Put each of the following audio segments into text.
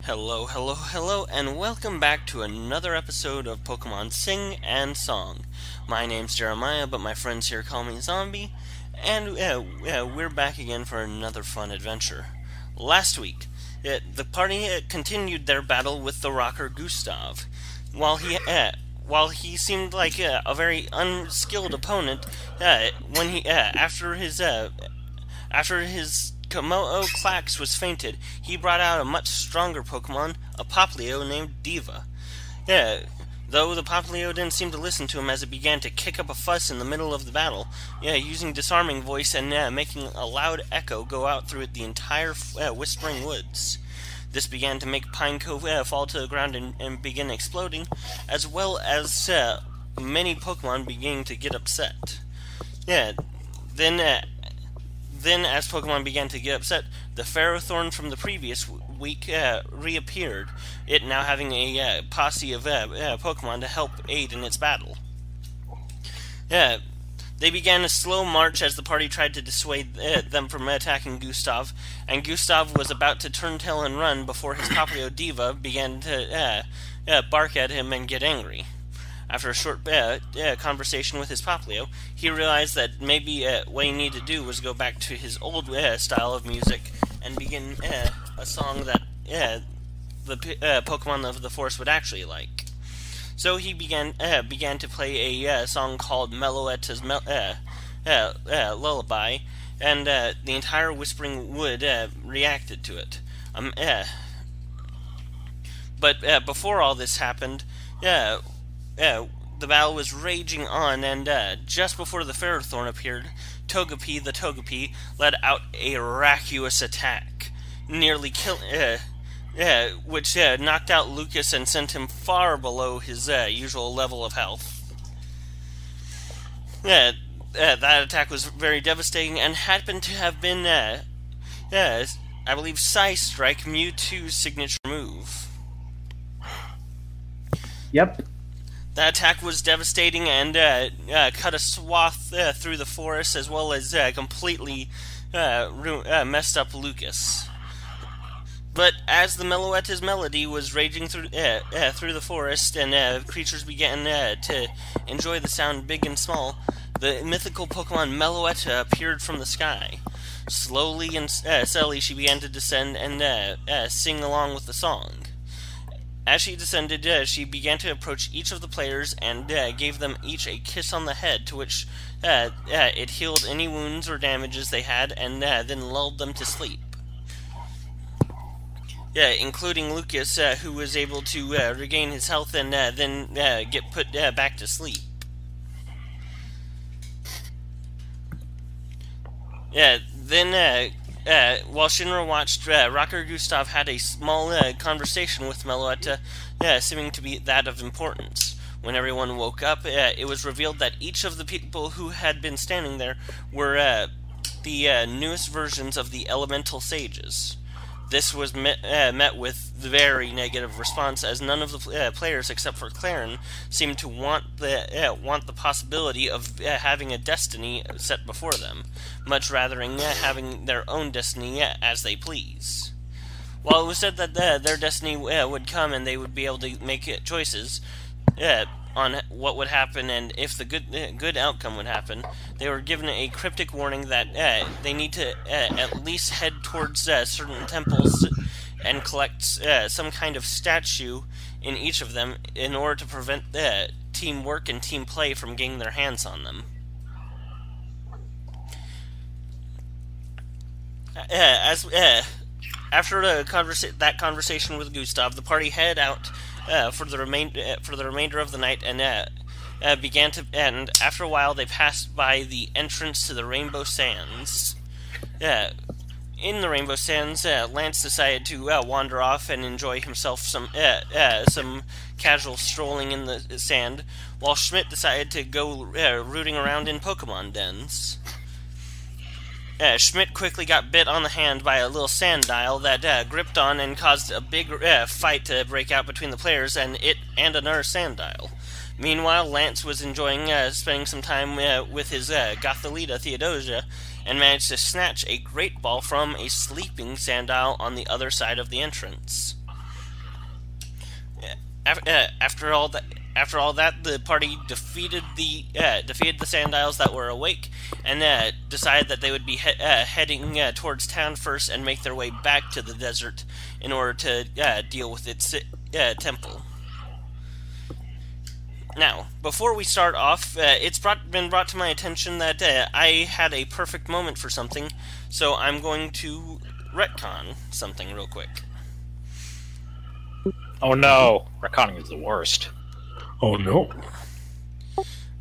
Hello, hello, hello, and welcome back to another episode of Pokemon Sing and Song. My name's Jeremiah, but my friends here call me Zombie, and we're back again for another fun adventure. Last week, the party continued their battle with the rocker Gustav. While he seemed like a very unskilled opponent, when he after his Komodo Klax was fainted, he brought out a much stronger Pokemon, a Poplio named Diva. Though the Poplio didn't seem to listen to him as it began to kick up a fuss in the middle of the battle, using disarming voice and making a loud echo go out through the entire Whispering Woods. This began to make Pine Cove fall to the ground and begin exploding, as well as many Pokemon beginning to get upset. Then, as Pokemon began to get upset, the Ferrothorn from the previous week reappeared, it now having a posse of Pokemon to help aid in its battle. They began a slow march as the party tried to dissuade them from attacking Gustav, and Gustav was about to turn tail and run before his Poplio Diva began to bark at him and get angry. After a short conversation with his Poplio, he realized that maybe what he needed to do was go back to his old style of music and begin a song that the Pokemon of the Forest would actually like. So he began to play a song called Meloetta's Lullaby, and the entire Whispering Wood reacted to it. But before all this happened, the battle was raging on, and just before the Ferrothorn appeared, Togepi the Togepi led out a miraculous attack, nearly which knocked out Lucas and sent him far below his usual level of health. That attack was very devastating and happened to have been, I believe, Psystrike, Mewtwo's signature move. Yep. That attack was devastating and cut a swath through the forest, as well as completely messed up Lucas. But as the Meloetta's melody was raging through the forest, and creatures began to enjoy the sound big and small, the mythical Pokemon Meloetta appeared from the sky. Slowly and steadily she began to descend and sing along with the song. As she descended, she began to approach each of the players and gave them each a kiss on the head, to which it healed any wounds or damages they had, and then lulled them to sleep. Including Lucas, who was able to regain his health and then get put back to sleep. Then, while Shinra watched, Rocker Gustav had a small conversation with Meloetta, seeming to be that of importance. When everyone woke up, it was revealed that each of the people who had been standing there were the newest versions of the Elemental Sages. This was met with very negative response, as none of the players, except for Claren, seemed to want the possibility of having a destiny set before them, much rather than having their own destiny as they please. While it was said that their destiny would come and they would be able to make choices on what would happen and if the good outcome would happen, they were given a cryptic warning that they need to at least head towards certain temples and collect some kind of statue in each of them in order to prevent teamwork and team play from getting their hands on them. After that conversation with Gustav, the party head out for the remainder of the night, and after a while they passed by the entrance to the Rainbow Sands. In the Rainbow Sands, Lance decided to wander off and enjoy himself some casual strolling in the sand, while Schmidt decided to go rooting around in Pokemon dens. Schmidt quickly got bit on the hand by a little Sandile that gripped on and caused a big fight to break out between the players and it and another Sandile. Meanwhile, Lance was enjoying spending some time with his Gothalita Theodosia, and managed to snatch a great ball from a sleeping Sandile on the other side of the entrance. After all that, the party defeated the Sandiles that were awake, and decided that they would be heading towards town first and make their way back to the desert in order to deal with its temple. Now, before we start off, it's been brought to my attention that I had a perfect moment for something, so I'm going to retcon something real quick. Oh no, retconning is the worst. Oh no.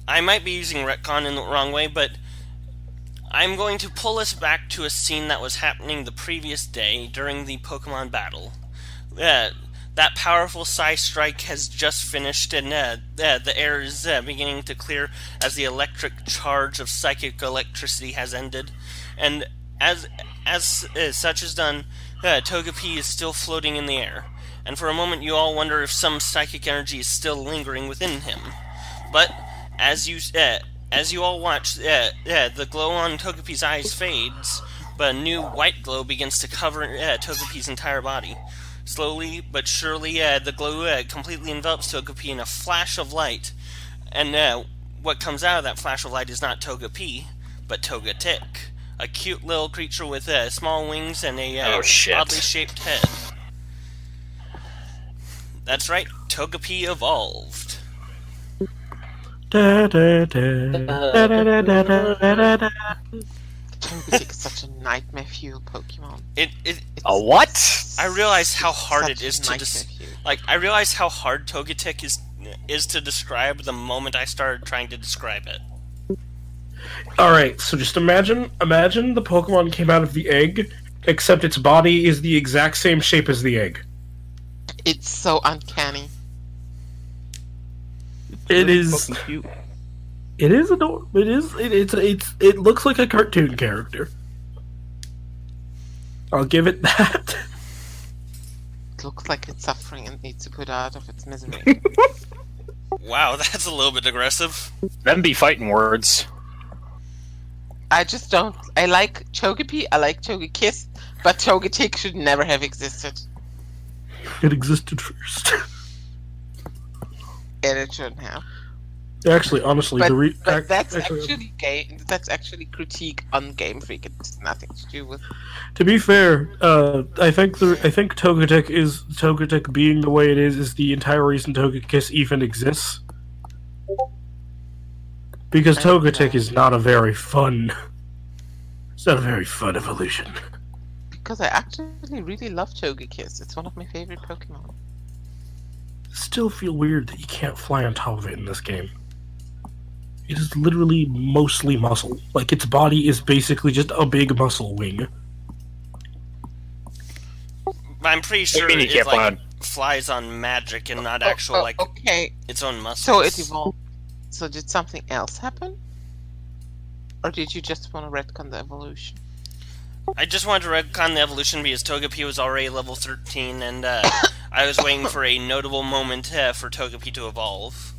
I might be using retcon in the wrong way, but I'm going to pull us back to a scene that was happening the previous day during the Pokemon battle. That powerful Psy Strike has just finished, and the air is beginning to clear as the electric charge of psychic electricity has ended. And as such is done, Togepi is still floating in the air. And for a moment you all wonder if some psychic energy is still lingering within him. But as you all watch, the glow on Togepi's eyes fades, but a new white glow begins to cover Togepi's entire body. Slowly but surely, the glow completely envelops Togepi in a flash of light, and what comes out of that flash of light is not Togepi, but Togetic, a cute little creature with small wings and a oddly shaped head. That's right, Togepi evolved. Togetic is such a nightmare fuel Pokemon. A what? I realize how hard it is to I realize how hard Togetic is to describe the moment I started trying to describe it. Alright, so just imagine the Pokemon came out of the egg, except its body is the exact same shape as the egg. It's so uncanny. It is cute. It is adorable. It looks like a cartoon character. I'll give it that. It looks like it's suffering and needs to put out of its misery. Wow, that's a little bit aggressive. Them be fighting words. I just don't. I like Togepi, I like Togekiss, but Togetic should never have existed. It existed first. And it shouldn't have. Actually, honestly, but that's actually critique on Game Freak. It's nothing to do with. To be fair, I think Togetic being the way it is the entire reason Togekiss even exists. Because Togetic is not a very fun. It's not a very fun evolution. Because I actually really love Togekiss. It's one of my favorite Pokemon. Still feel weird that you can't fly on top of it in this game. It is literally mostly muscle. Like, its body is basically just a big muscle wing. I'm pretty sure it flies on magic and not actual its own muscles. So it evolved. So did something else happen? Or did you just want to retcon the evolution? I just wanted to retcon the evolution because Togepi was already level 13, and I was waiting for a notable moment for Togepi to evolve.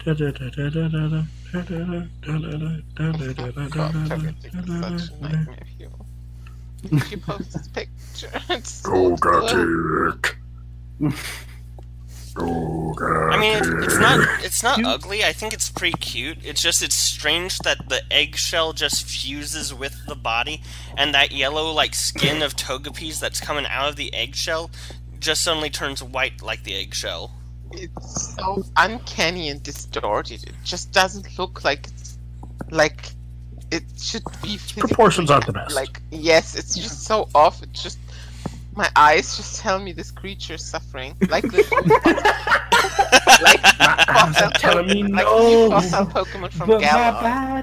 She posts this picture. It's so Togetic. I mean, it's not ugly. I think it's pretty cute. It's strange that the eggshell just fuses with the body, and that yellow skin of Togepi's that's coming out of the eggshell just suddenly turns white like the eggshell. It's so uncanny and distorted. It just doesn't look like it should be. Proportions aren't the best. Yes, it's just so off. It's just. My eyes just tell me this creature is suffering. Like the telling me no. Pokemon from Galar.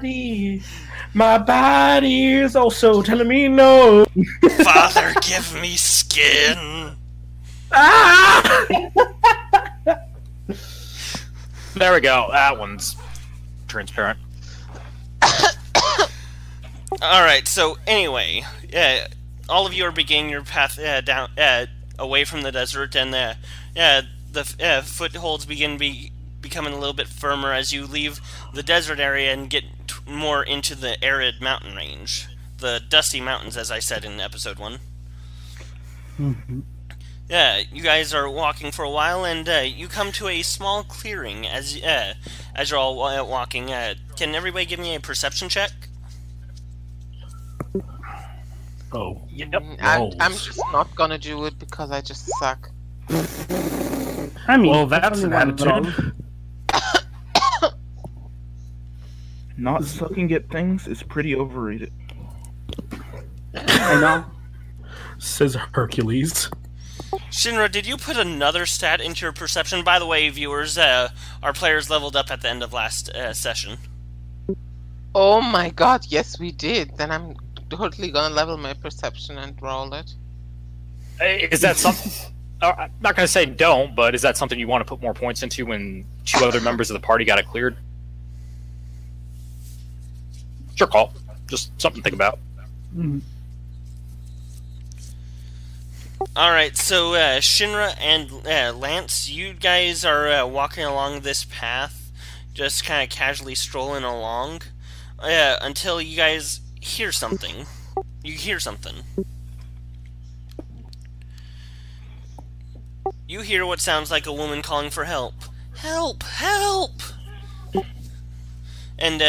My body is also telling me no. Father, give me skin. Ah! There we go. That one's transparent. Alright, so anyway, all of you are beginning your path down away from the desert, and the footholds begin becoming a little bit firmer as you leave the desert area and get more into the arid mountain range. The dusty mountains, as I said in episode 1. Yeah, you guys are walking for a while, and you come to a small clearing as you're all walking. Can everybody give me a perception check? Oh, Yep. I'm just not gonna do it because I just suck. I mean, well, that's an only one roll. attitude. Not sucking at things is pretty overrated. I know. Says Hercules. Shinra, did you put another stat into your perception? By the way, viewers, our players leveled up at the end of last session. Oh my god, yes we did. Then I'm totally gonna level my perception and roll it. Is that something? I'm not going to say don't, but is that something you want to put more points into when 2 other members of the party got it cleared? Sure call. Just something to think about. Alright, so Shinra and Lance, you guys are walking along this path, just kind of casually strolling along, until you guys hear something. You hear something. You hear what sounds like a woman calling for help. Help! Help! And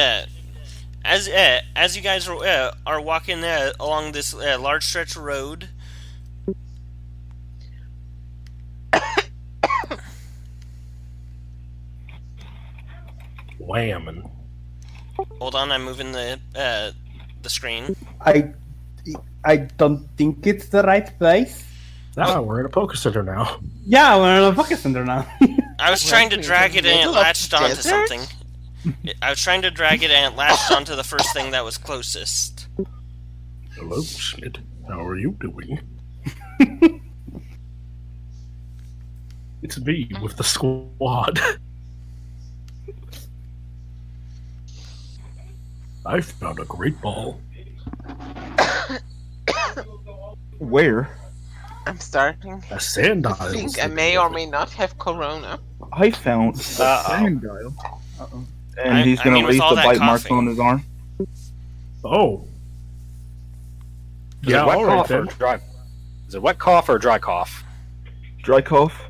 as you guys are walking along this large stretch of road, Whamming. hold on, I'm moving the screen. I don't think it's the right place. Ah, we're in a poker center now. Yeah, we're in a poker center now. I was trying to Wait, drag it and it middle of latched the onto desert? something. I was trying to drag it and it latched onto the first thing that was closest. Hello, Schmidt. How are you doing? It's me with the squad. I found a great ball. Where? I'm starting A to Sandiles. think I may or may not have corona. I found a Sandile. And he's I gonna mean, with raise all the that bite marks coughing. on his arm. Oh. Is Yeah, it wet all right cough or then. dry? Is it wet cough or dry cough? Dry cough.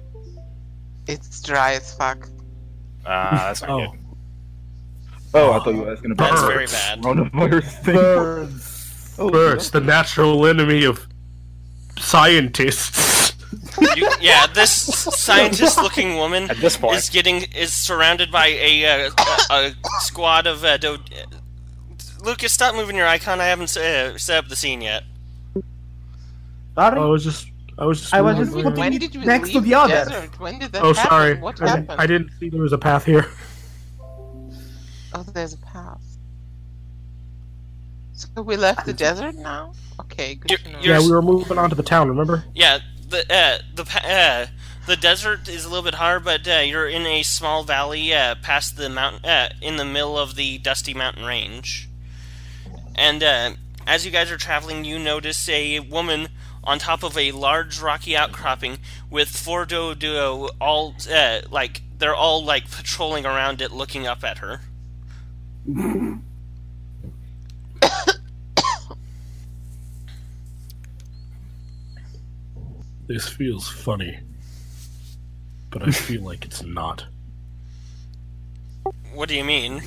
It's dry as fuck. That's not Oh. good. Oh, I thought you were asking about That's the very bad. coronavirus thing. Birds. Oh, Birds, the natural enemy of scientists. Yeah, this scientist-looking woman At this point. is surrounded by a squad of Lucas, stop moving your icon. I haven't set up the scene yet. Sorry? I was just I was just moving- putting When it did we next to leave the other. desert? When did that Oh, happen? sorry. What I happened? didn't see there was a path here. Oh, there's a path. So we left the desert now? Okay, good to know. You're- Yeah, we were moving on to the town, remember? Yeah, the desert is a little bit hard, but you're in a small valley past the mountain, in the middle of the dusty mountain range. And as you guys are traveling, you notice a woman on top of a large rocky outcropping with 4 doduo, all they're all patrolling around it, looking up at her. This feels funny. But I feel like it's not. What do you mean?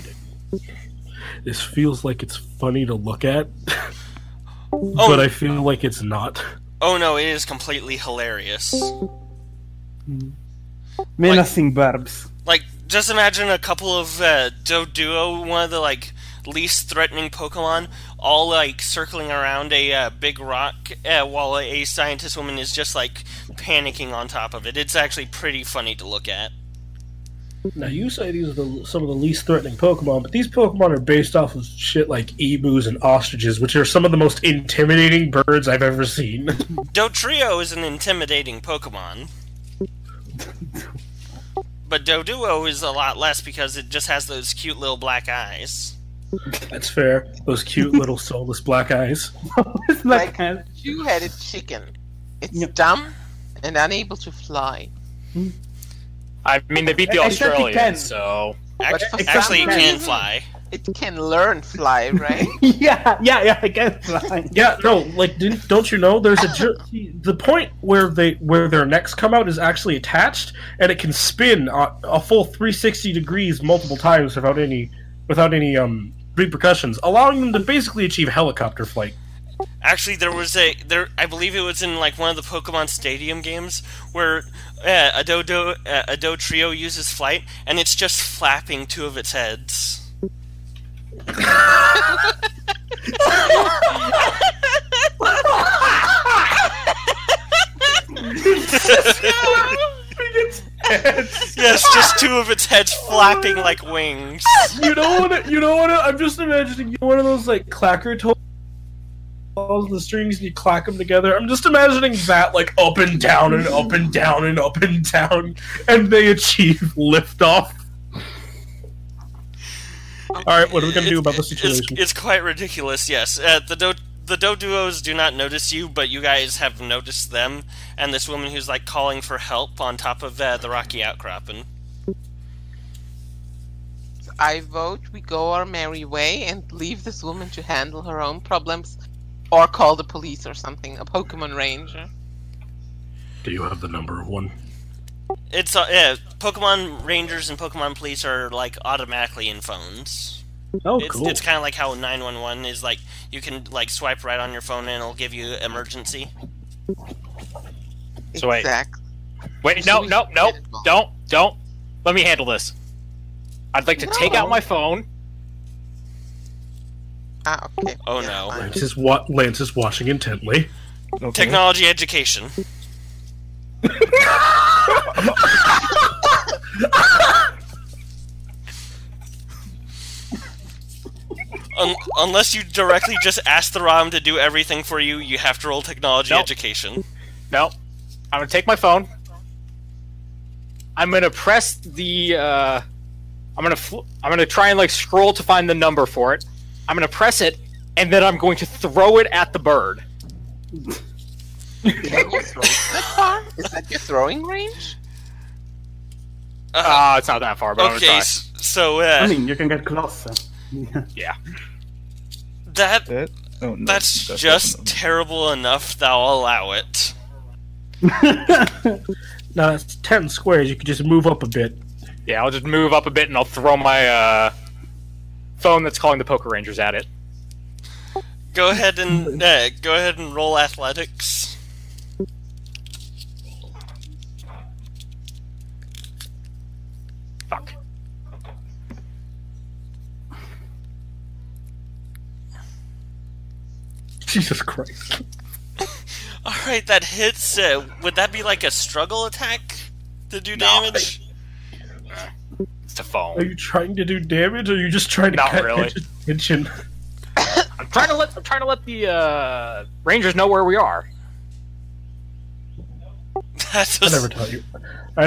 This feels like it's funny to look at. Oh, But I feel like it's not. oh no, it is completely hilarious. Menacing barbs. Just imagine a couple of Doduo, one of the least threatening Pokemon, all circling around a big rock, while a scientist woman is just panicking on top of it. It's actually pretty funny to look at. Now, you say these are some of the least threatening Pokemon, but these Pokemon are based off of shit like emus and ostriches, which are some of the most intimidating birds I've ever seen. Dotrio is an intimidating Pokemon. But Doduo is a lot less because it just has those cute little black eyes. That's fair. Those cute little soulless black eyes. It's Like like a two-headed chicken. It's Yep. dumb and unable to fly. I mean, they beat the Except he can. Australians, so... Actually, for it some can reason- fly. It can learn fly, right? yeah, I guess. Fine. Yeah, no, like, don't you know? There's the point where their necks come out is actually attached, and it can spin a full 360 degrees multiple times without any repercussions, allowing them to basically achieve helicopter flight. Actually, I believe it was in like one of the Pokemon Stadium games where a Dodrio uses flight, and it's just flapping two of its heads. Yes, just two of its heads flapping like wings. You know what? I'm just imagining one of those like clacker toys. All the strings and you clack them together. I'm just imagining that like up and down and up and down and up and down, and they achieve liftoff. All right, what are we gonna do about the situation? It's quite ridiculous. Yes, the Doduos do not notice you, but you guys have noticed them, and this woman who's like calling for help on top of the rocky outcropping. I vote we go our merry way and leave this woman to handle her own problems, or call the police or something. A Pokemon Ranger. Do you have the number of one? It's Pokemon Rangers and Pokemon Police are like automatically in phones. Oh, cool. It's kind of like how 911 is like you can like swipe right on your phone and it'll give you emergency. So wait. Exactly. Wait, no, don't. Let me handle this. I'd like to take out my phone. Ah, okay. Oh Yeah, no. fine. Lance is watching intently. Okay. Technology education. Unless you directly just ask the ROM to do everything for you, you have to roll technology education. No. I'm gonna take my phone. I'm gonna press the. I'm gonna try and like scroll to find the number for it. I'm gonna press it, and then I'm going to throw it at the bird. Can you throw that far? Is that your throwing range? It's not that far, but I'm Okay, gonna try. so I mean, you can get closer. Yeah. That? Oh, no, that's that's just not- terrible enough that I'll allow it. Now that's 10 squares. You could just move up a bit. Yeah, I'll just move up a bit and I'll throw my phone that's calling the Poke Rangers at it. Go ahead and roll athletics. Fuck. Jesus Christ. Alright, that hits. Would that be like a struggle attack to do damage? It's a phone. Are you trying to do damage, or are you just trying to Not cut really. attention? I'm trying to let the Rangers know where we are. That's I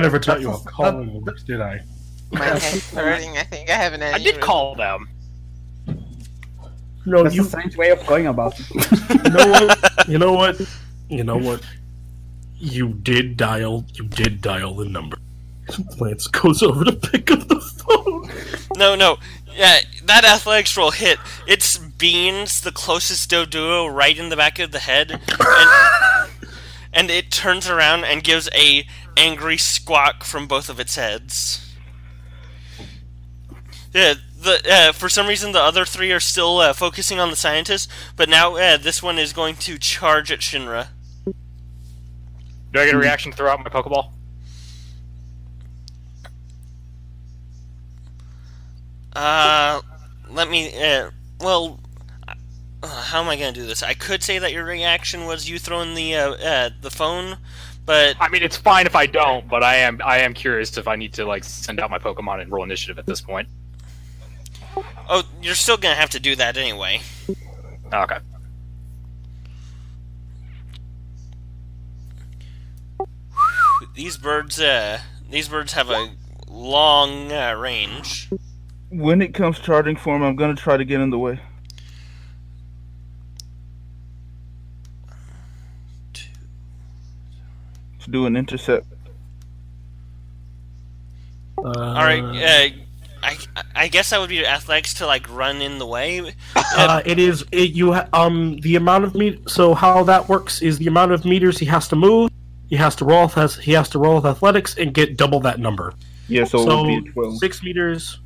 never taught you how calling works, did I? My head's hurting. I think I have an I did aneurysm. call them. No, That's you a strange way of going about it. You know what? You did dial the number. Lance goes over to pick up the phone. No. Yeah, that athletics roll hit. It's beans the closest Doduo right in the back of the head, and it turns around and gives a angry squawk from both of its heads. Yeah, for some reason the other three are still focusing on the scientist, but now this one is going to charge at Shinra. Do I get a reaction to throw out my Pokeball? Let me, how am I gonna do this? I could say that your reaction was you throwing the phone, but... I mean, it's fine if I don't, but I am curious if I need to, like, send out my Pokemon and roll initiative at this point. Oh, you're still gonna have to do that anyway. Okay. These birds have a long range. When it comes charging for him, I'm gonna try to get in the way. To do an intercept. Alright, I guess that would be athletics to like run in the way. It is. The amount of So how that works is the amount of meters he has to move. He has to roll. He has to roll with athletics and get double that number. Yeah, so it would be 12. 6 meters.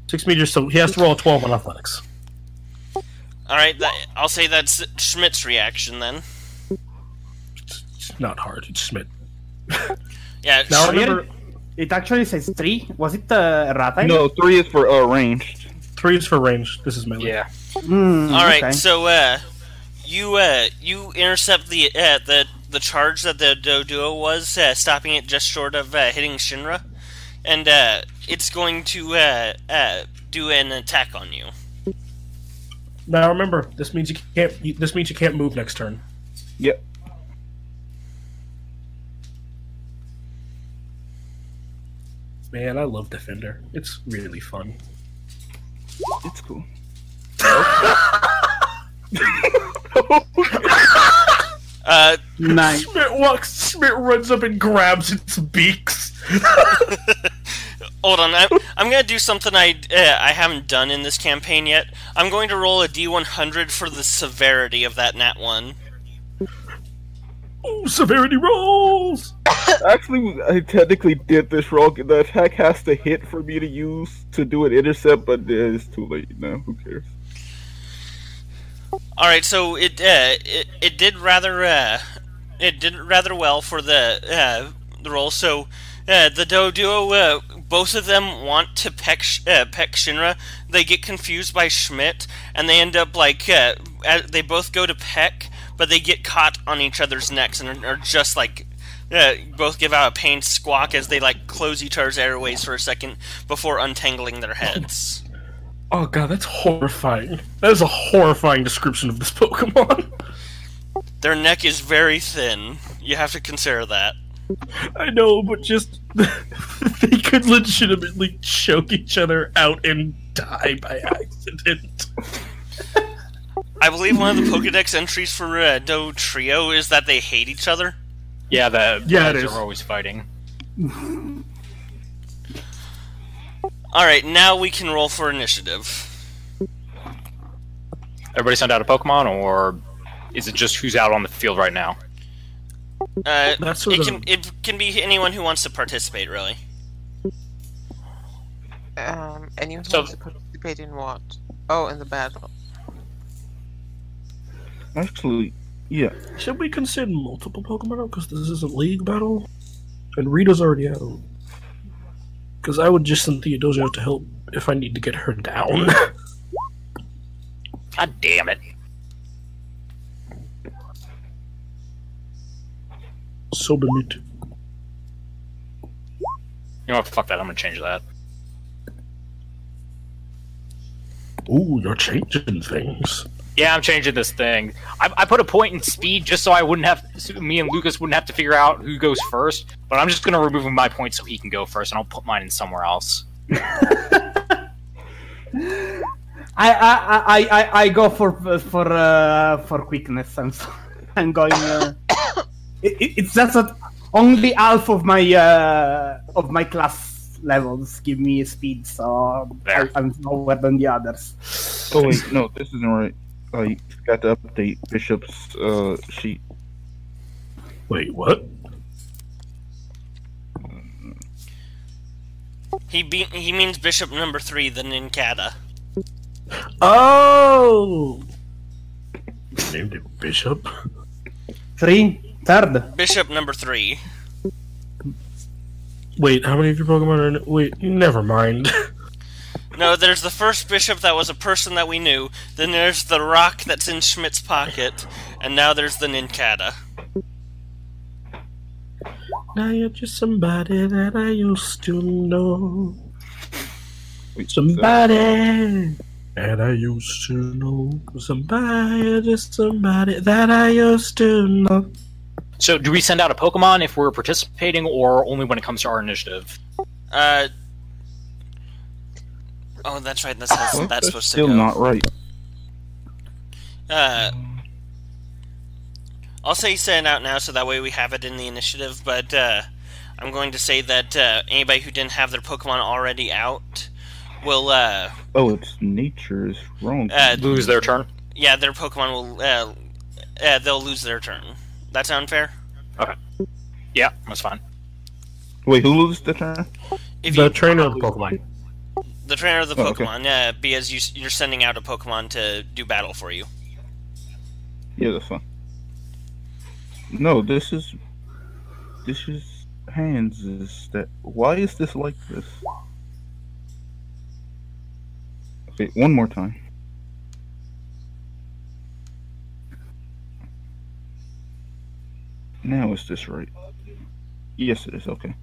6 meters. So he has to roll a 12 on athletics. All right, I'll say that's Schmidt's reaction then. It's not hard. It's Schmidt. Yeah. Now remember, It actually says 3. Was it errata? No, 3 is for ranged. 3 is for range. This is melee. Yeah. All right, okay. so you intercept the charge that the Doduo was, stopping it just short of hitting Shinra, and it's going to do an attack on you. Now remember, this means you can't. This means you can't move next turn. Yep. Man, I love Defender. It's really fun. It's cool. Nice. Schmidt runs up and grabs its beaks. Hold on, I'm gonna do something I haven't done in this campaign yet. I'm going to roll a D100 for the severity of that nat 1. Ooh, severity rolls! Actually, I technically did this wrong. The attack has to hit for me to use to do an intercept, but it's too late now. Who cares? All right, so it did rather well for the roll. So the Doduo, both of them want to peck Shinra. They get confused by Schmidt, and they end up like they both go to peck, but they get caught on each other's necks and are just like both give out a pained squawk as they like close each other's airways for a second before untangling their heads. Oh god, that's horrifying. That is a horrifying description of this Pokemon. Their neck is very thin. You have to consider that. I know, but just they could legitimately choke each other out and die by accident. I believe one of the Pokedex entries for Do Trio is that they hate each other. Yeah, it is. are always fighting. Alright, now we can roll for initiative. Everybody send out a Pokemon, or is it just who's out on the field right now? It can be anyone who wants to participate, really. Anyone who wants to participate in what? Oh, in the battle. Actually, yeah. Should we consider multiple Pokemon out? Because this isn't League Battle? And Rita's already out. Because I would just send Theodosia out to help if I need to get her down. God damn it. So bemüht. You know what? Fuck that. I'm gonna change that. Ooh, you're changing things. Yeah, I'm changing this thing. I put a point in speed just so I wouldn't have me and Lucas wouldn't have to figure out who goes first. But I'm just gonna remove my point so he can go first, and I'll put mine in somewhere else. I go for quickness. I'm going. It's just that only half of my class levels give me speed, so I'm lower than the others. Oh wait, no, this isn't right. I got to update Bishop's sheet. Wait, what? He means Bishop number 3, the Nincada. Oh! Named it Bishop? 3rd. Bishop number 3. Wait, how many of your Pokemon are in... Wait, never mind. No, there's the first bishop that was a person that we knew, then there's the rock that's in Schmidt's pocket, and now there's the Nincada. Now you're just somebody that I used to know. Somebody that I used to know. Somebody, just somebody that I used to know. So, do we send out a Pokemon if we're participating, or only when it comes to our initiative? Oh, that's right. That's how that's supposed to go. Still not right. I'll say send out now, so that way we have it in the initiative. But I'm going to say that anybody who didn't have their Pokemon already out will Oh, it's nature is wrong. Lose their turn. yeah, their Pokemon will they'll lose their turn. That sound fair? Okay. Yeah, that's fine. Wait, who loses the turn? If The you, trainer of the Pokemon. the trainer of the Oh, okay. Pokemon, because you're sending out a Pokemon to do battle for you. Yeah, that's fine. No, this is hands. Is that why is this like this? Okay, one more time. Now is this right? Yes, it is. Okay.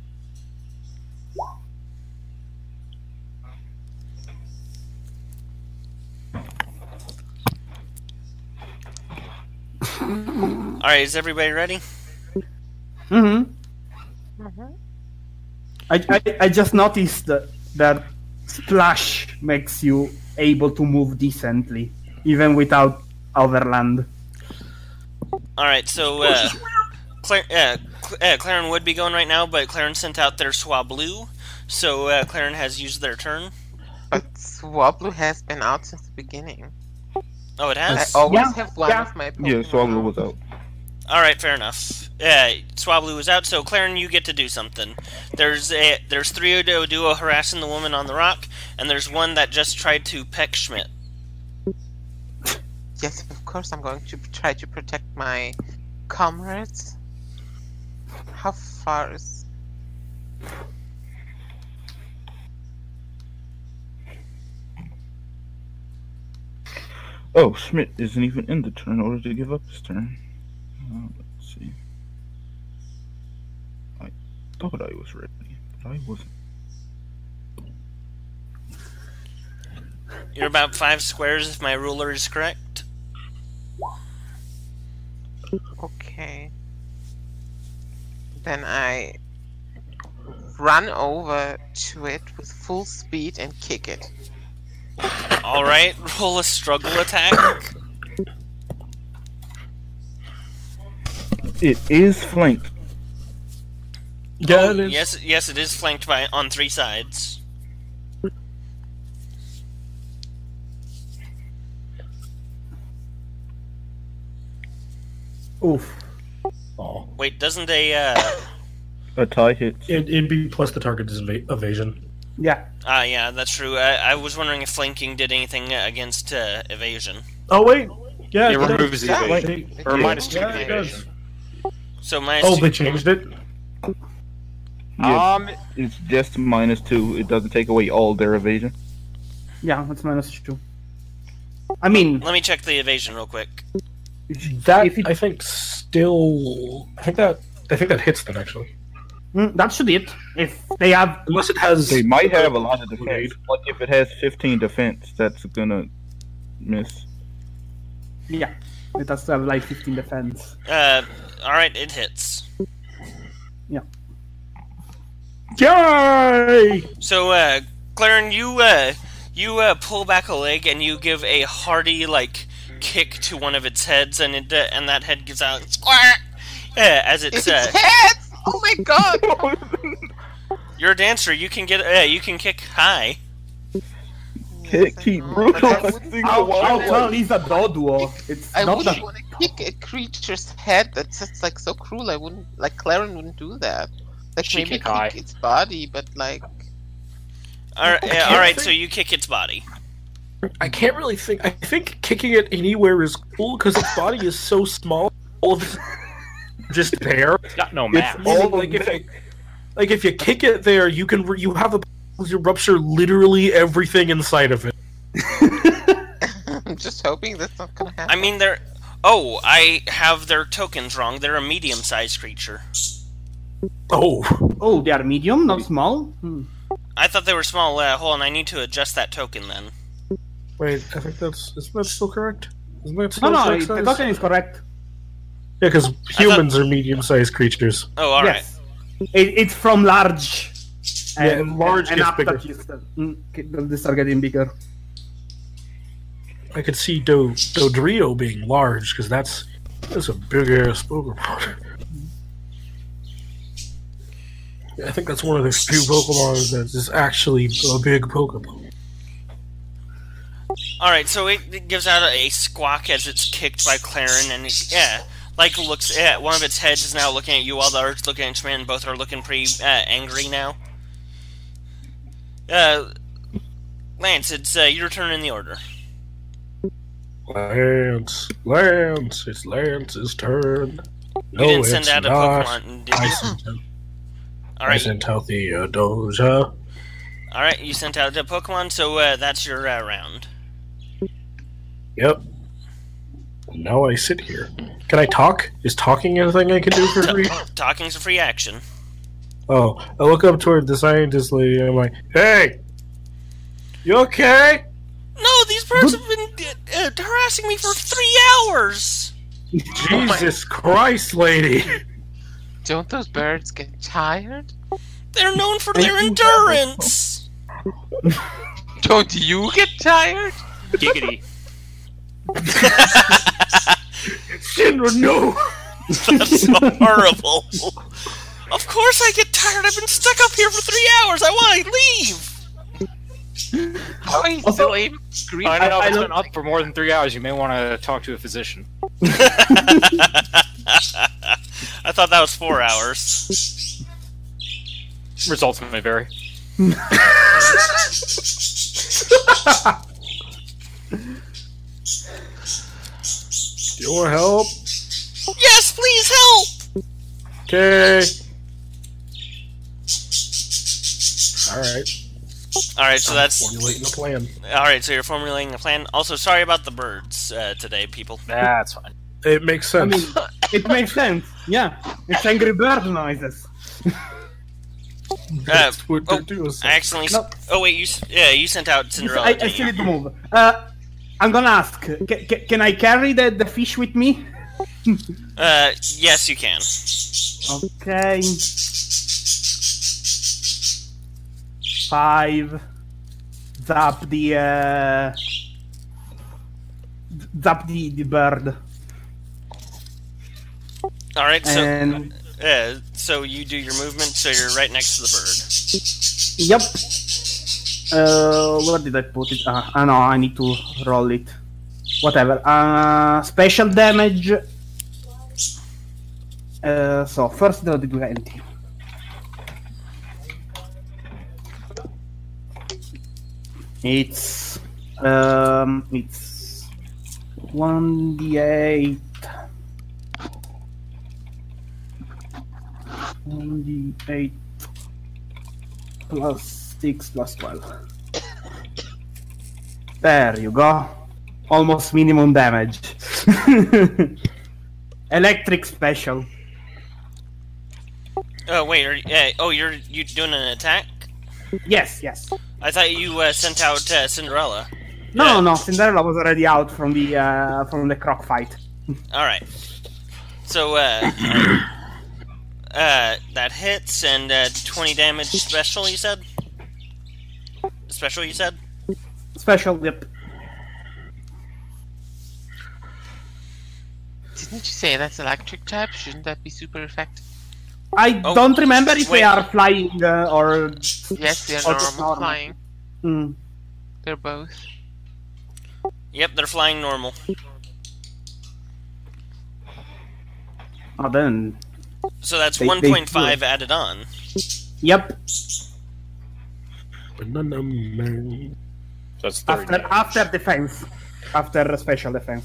Alright, is everybody ready? Mm-hmm. I just noticed that splash makes you able to move decently, even without overland. Alright, so Claren would be going right now, but Claren sent out their Swablu, so Claren has used their turn. But Swablu has been out since the beginning. Oh, it I has? always have one of my Pokemon. Yeah, Swablu out. was out. Alright, fair enough. Swablu is out, so Claren, you get to do something. There's 3 Doduo harassing the woman on the rock, and there's one that just tried to peck Schmidt. Yes, of course I'm going to try to protect my comrades. How far is... Oh, Schmidt isn't even in the turn in order to give up his turn. Let's see. I thought I was ready, but I wasn't. You're about 5 squares if my ruler is correct. Okay. Then I run over to it with full speed and kick it. Alright, roll a struggle attack. It is flanked. Yeah, it is. Yes, it is flanked on 3 sides. Oof. Oh. Wait, doesn't A tie hits. It'd be plus the target's evasion. Yeah. yeah, that's true. I was wondering if flanking did anything against evasion. Oh wait, yeah, It does. removes the Yeah. evasion. Or Yeah. minus 2 to Yeah, the it does. evasion. So minus Oh, 2. they changed it. Yeah, it's just -2. It doesn't take away all their evasion. Yeah, that's -2. I mean, Let me check the evasion real quick. That if it- I think still. I think that hits them actually. that should be it. If they have, Unless it has. They might have a lot of defense. Grenade. Like if it has 15 defense, that's gonna miss. yeah, it has to have like 15 defense. Alright, it hits. Yay! So, Claren, you pull back a leg and you give a hearty, kick to one of its heads, and and that head gives out squawk as it's It's heads! Oh my god! you're a dancer. You can you can kick high. Can't keep brutalizing the How wild well one. is a Doduo? It's I not wouldn't that. want to kick a creature's head. That's just so cruel. I wouldn't Claren wouldn't do that. She Maybe kick high. its body, but Alright, so you kick its body. I can't really think. I think kicking it anywhere is cool because its body is so small. All of it's just there. It's got no mass. all If you kick it there, you have a to rupture literally everything inside of it. I'm just hoping that's not gonna happen. I mean, I have their tokens wrong. They're a medium-sized creature. Oh, Oh, they are medium, not small. I thought they were small. Hold on, I need to adjust that token then. wait, I think isn't that still correct? Isn't that No, still no, correct the size? token is correct. Yeah, because humans are medium-sized creatures. Oh, alright. Yes, it's from large. Yeah, large and gets after bigger. they start getting bigger. I could see Doduo being large because that's a big ass Pokemon. I think that's one of the few Pokemon that is actually a big Pokemon. Alright, so it gives out a squawk as it's kicked by Claren, and looks at one of its heads is now looking at you while the other's looking at Schmidt, and both are looking pretty angry now. Lance, it's your turn in the order. Lance, it's Lance's turn. You didn't send out a Pokemon, did you? I sent out the Doja. Alright, you sent out a Pokemon, so that's your round. Yep. Now I sit here. Can I talk? Is talking anything I can do for free? Talking's a free action. Oh, I look up toward the scientist lady and I'm like, hey! You okay? No, these birds have been harassing me for 3 hours! Jesus Christ, lady! Don't those birds get tired? They're known for their endurance! Don't you get tired? Giggity. Shinra, no! That's so horrible. Of course I get tired. I've been stuck up here for 3 hours. I want to leave. Oh, he's still even screaming. I know, if it's been up for more than 3 hours, you may want to talk to a physician. I thought that was 4 hours. Results may vary. Do you want help? Yes, please help! Okay. Alright. Alright, so that's... Formulating a plan. Alright, so you're formulating a plan. Also, sorry about the birds today, people. That's fine. It makes I sense. mean, it makes sense. Yeah, it's angry bird noises. That's what they're doing. I accidentally... No. Oh, wait, you sent out Cinderella, I didn't still you? need to move. I'm gonna ask. Can I carry the fish with me? Yes, you can. Okay. 5. Zap the bird. Alright, so... And so you do your movement, so you're right next to the bird. yep. Where did I put it? No, I need to roll it. Whatever. Special damage. So first the 20. It's 1d8. 1d8 plus 6 plus 12. There you go. Almost minimum damage. Electric special. Oh, wait, you're doing an attack? Yes. I thought you sent out Cinderella. No, Cinderella was already out from the croc fight. Alright. So, that hits, and 20 damage special, you said? Special, you said? Special, yep. Didn't you say that's electric type? Shouldn't that be super effective? I don't remember if wait. they are flying or... Yes, they're or just normal flying. Mm. They're both. Yep, they're flying normal. Oh, then... So that's They 1.5 do. added on. Yep. Banana man. That's 30. After defense. After special defense.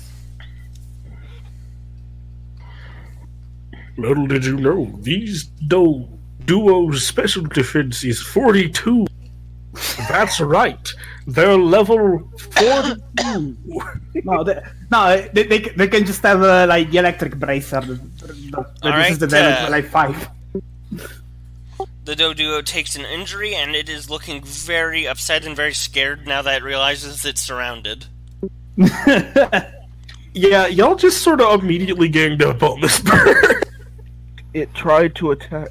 Little did you know, these duo's special defense is 42. That's right. They're level 42. They can just have like the electric bracer. This is the damage like 5. The Doduo takes an injury, and it is looking very upset and very scared now that it realizes it's surrounded. Yeah, y'all just sort of immediately ganged up on this bird. It tried to attack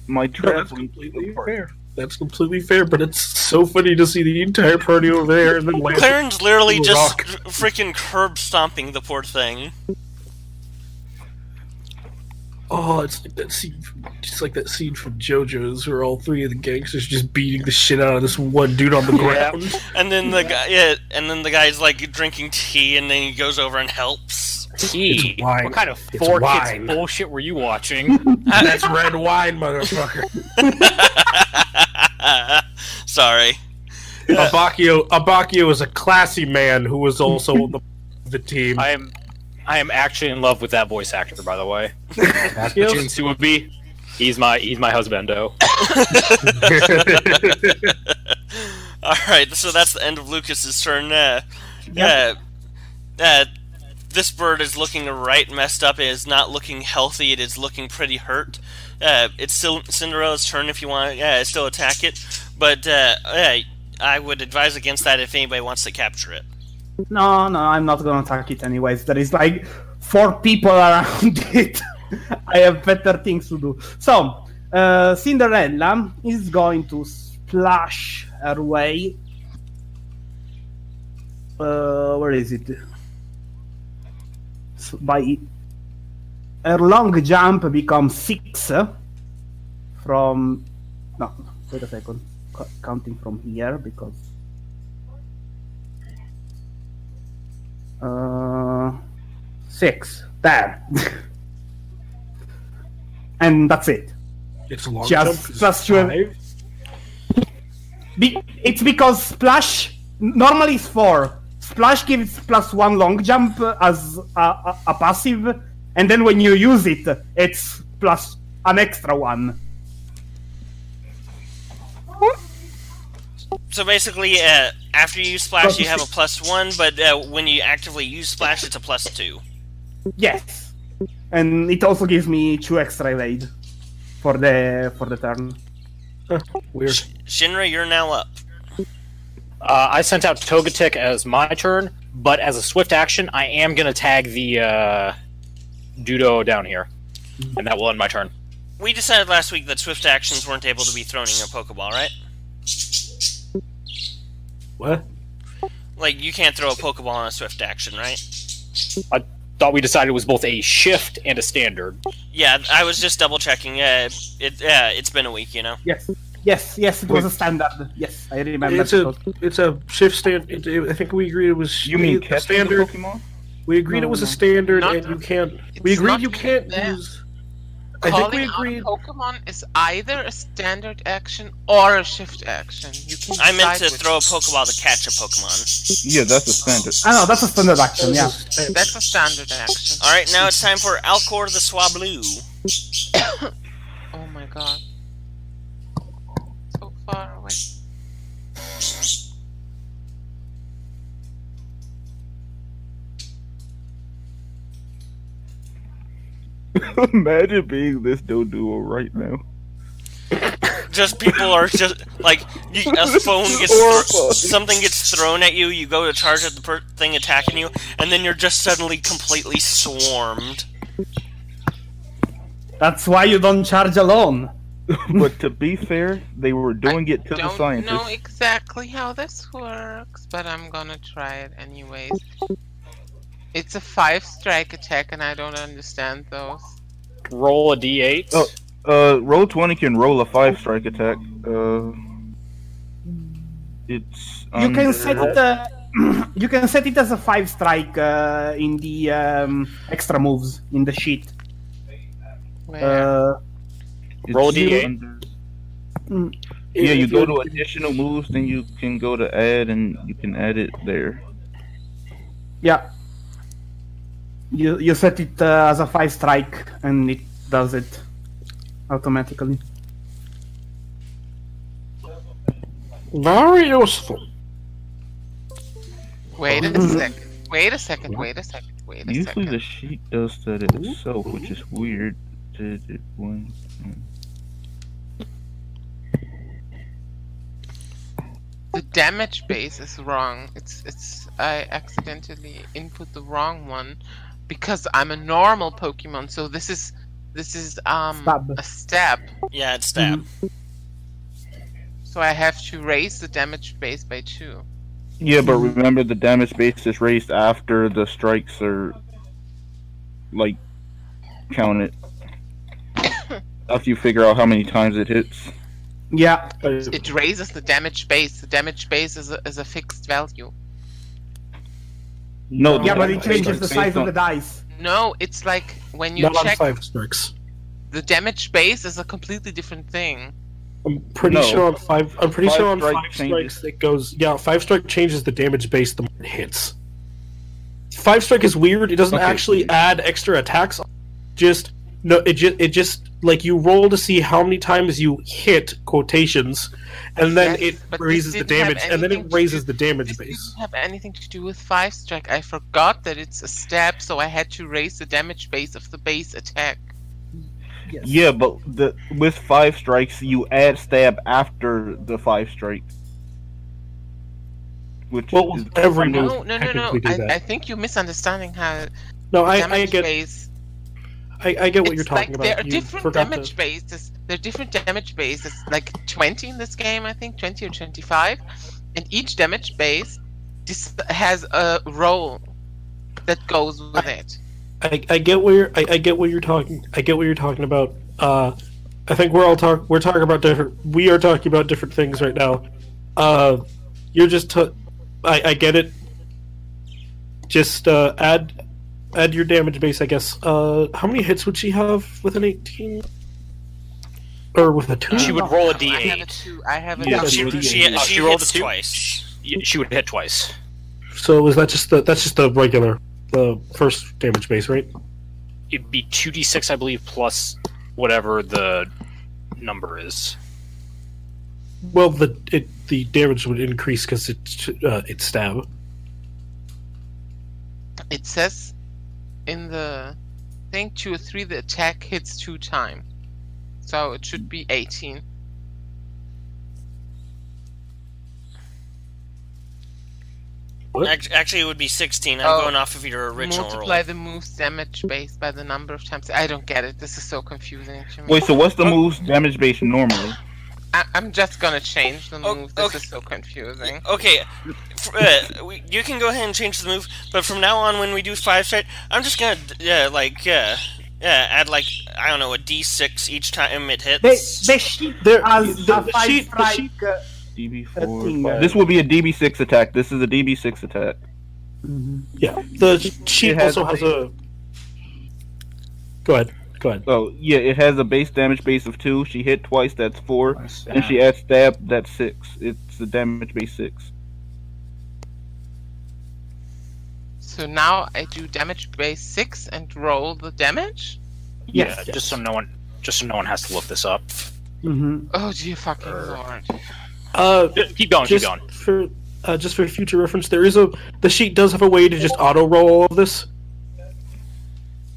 my That's traveling completely fair. That's completely fair, but it's so funny to see the entire party over there and then land. Claren's literally Ooh, just rock. freaking curb stomping the poor thing. Oh, it's like that scene. Just like that scene from JoJo's, where all three of the gangsters just beating the shit out of this one dude on the ground. And then the guy, and then the guy's like drinking tea, and then he goes over and helps. Tea. It's wine. What kind of It's 4 wine. Kids bullshit were you watching? That's red wine, motherfucker. Sorry. Abakio is a classy man who was also the team. I am actually in love with that voice actor, by the way. Abakio? Junsu would be. He's my husbando. Alright, so that's the end of Lucas's turn. This bird is looking right messed up. It is not looking healthy. It is looking pretty hurt. It's still Cinderella's turn if you want to still attack it. But I would advise against that if anybody wants to capture it. No, I'm not gonna attack it anyways. There is like 4 people around it. I have better things to do. So, Cinderella is going to splash her way. Where is it? By her long jump becomes 6 from. No, wait a second. Counting from here because. 6 there. And that's it. It's a long Just jump. plus 5. It's because splash normally is 4. Splash gives +1 long jump as a passive, and then when you use it, it's plus an extra 1. So basically, after you use Splash, you have a +1, but when you actively use Splash, it's a +2. Yes, and it also gives me 2 extra evade for the turn. Weird. Shinra, you're now up. I sent out Togetic as my turn, but as a swift action, I am going to tag the Doduo down here, and that will end my turn. We decided last week that swift actions weren't able to be thrown in a Pokeball, right? What? Like, you can't throw a Pokeball on a swift action, right? I thought we decided it was both a shift and a standard. Yeah, I was just double checking. It's been a week, you know. Yes, it was a standard. Yes, I remember. It's a shift stand. I think we agreed it was. You mean a catching the standard? Pokemon? We agreed it was a standard, Not- and you can't. it's We agreed not you can't that. use. I think we Calling out a agreed. Pokemon is either a standard action or a shift action. You can I meant to decide which. throw a Pokeball to catch a Pokemon. Yeah, that's a standard. I know that's a standard action. Yeah. That's a standard action. Alright, now it's time for Alcor the Swablu. Oh my god. So far away. Imagine being this Doduo right now. Just people are just like a phone gets horrible. something gets thrown at you. You go to charge at the thing attacking you, and then you're just suddenly completely swarmed. That's why you don't charge alone. But to be fair, they were doing it to the Don't know scientists. exactly how this works, but I'm gonna try it anyways. It's a 5-strike attack, and I don't understand those. Roll a d8. Roll 20 can roll a 5-strike attack. It's You can under- set it. You can set it as a 5-strike in the extra moves in the sheet. Where? it's Roll D8. under- Yeah, you go to additional moves, then you can go to add, and you can add it there. Yeah. You set it as a 5-strike, and it does it automatically. Very useful. Wait a second. Wait a second. Usually the sheet does that itself, which is weird. Did it one? The damage base is wrong. It's I accidentally input the wrong one because I'm a normal Pokemon. So this is Stab. a stab. Yeah, it's stab. So I have to raise the damage base by 2. Yeah, but remember the damage base is raised after the strikes are like counted. after you figure out how many times it hits. Yeah. It raises the damage base. The damage base is a fixed value. No, Yeah, but it changes the based size of on- the dice. No, it's like when you Not on check 5 strikes. the damage base is a completely different thing. I'm pretty No. sure on 5. I'm pretty Five sure on strike 5 changes. strikes it goes. Yeah, 5 strike changes the damage base the more it hits. 5 strike is weird. It doesn't Okay. actually add extra attacks. Just no. It just like you roll to see how many times you hit quotations, and then Yes, it but this raises the didn't have damage, and then anything it to raises do- the damage This base. didn't have anything to do with 5 strike. I forgot that it's a stab, so I had to raise the damage base of the base attack. Yes. Yeah, but with 5 strikes, you add stab after the 5 strikes. Which Well, is every move No. technically do that. I think you're misunderstanding how No, the I damage get base. I get what you're It's talking like about. there are You different forgot damage to- bases. There are different damage bases, like 20 in this game, I think, 20 or 25, and each damage base has a roll that goes with it. I get where I get what you're talking. I get what you're talking about. I think we're talking about different. We are talking about different things right now. You're just. I get it. Just add your damage base, I guess. How many hits would she have with an 18? Or with a 2? She would roll a I have a d8. 2. I have a Yeah, two. she- She rolled hits a 2? twice. She would hit twice. So is that just that's just the regular, the first damage base, right? It'd be 2d6, I believe, plus whatever the number is. Well, the damage would increase because it's stab. It says in the thing 2 or 3, the attack hits 2 times. So it should be 18. What? Actually, it would be 16. I'm Oh, going off of your original Multiply roll. the move's damage base by the number of times. I don't get it. This is so confusing to me. Wait, so what's the move's damage base normally? I'm just gonna change the Oh, move. This okay. is so confusing. Okay, you can go ahead and change the move, but from now on, when we do 5 straight, I'm just gonna add like I don't know a d6 each time it hits. The sheet There- has the a 5 sheet- the strike. sheet- DB4. thing, This would be a DB6 attack. This is a DB6 attack. Yeah, the sheet It has also has a. Go ahead. Oh, yeah, it has a base damage base of 2. She hit twice, that's 4. And she adds stab, that's 6. It's the damage base 6. So now I do damage base 6 and roll the damage. Yes, Yeah, yes. just so no one has to look this up. Mhm. Oh dear fucking lord! Keep going. Just for future reference, the sheet does have a way to just auto roll all of this.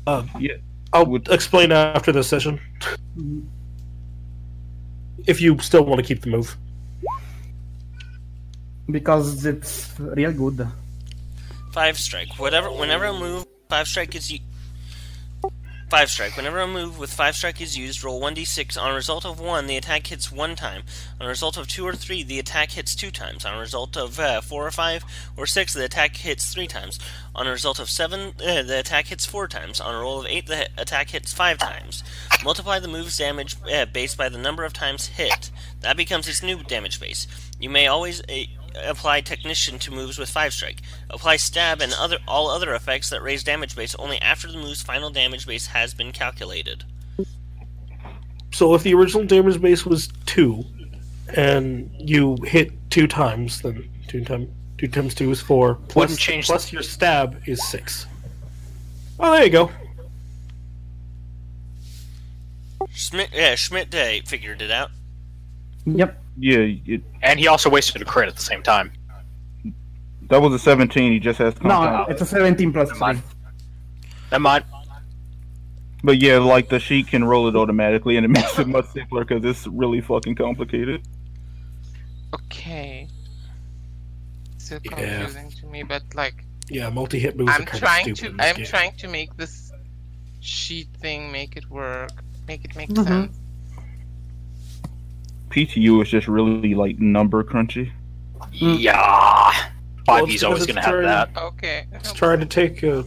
Yeah. I'll explain after this session. If you still want to keep the move. Because it's real good. 5 strike. Whenever a move 5 strike is 5 strike. Whenever a move with 5 strike is used, roll 1d6. On a result of 1, the attack hits 1 time. On a result of 2 or 3, the attack hits 2 times. On a result of 4 or 5 or 6, the attack hits 3 times. On a result of 7, the attack hits 4 times. On a roll of 8, the attack hits 5 times. Multiply the move's damage base by the number of times hit. That becomes its new damage base. You may always apply Technician to moves with 5 strike. Apply Stab and all other effects that raise damage base only after the move's final damage base has been calculated. So if the original damage base was 2, and you hit 2 times, then 2 times 2 is 4. Wouldn't change Plus your stab is 6. Oh, there you go. Schmidt figured it out. Yep. Yeah, And he also wasted a crit at the same time. that was a 17. He just has No, compound. it's a 17 plus Never 3. mind. Never mind. But yeah, like the sheet can roll it automatically, and it makes it much simpler because it's really fucking complicated. Okay. Still Yeah. confusing to me, but like Yeah, multi-hit moves are I'm kind trying of to stupid in this game. trying to make this sheet thing make it work, make it make Mhm. sense. PTU is just really like number crunchy. Yeah. Well, 5E's it's always because going to it's have that. Okay. It's trying to take a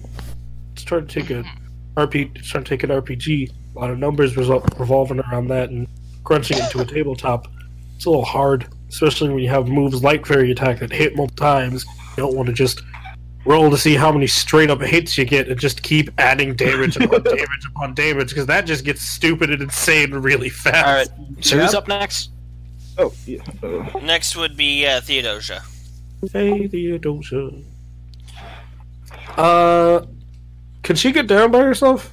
RPG A lot of numbers revolving around that and crunching into a tabletop. It's a little hard, especially when you have moves like Fairy Attack that hit multiple times. You don't want to just roll to see how many straight up hits you get and just keep adding damage upon damage upon damage, because that just gets stupid and insane really fast. Alright, so who's up next? Oh, yeah. Next would be Theodosia. Hey, Theodosia. Can she get down by herself?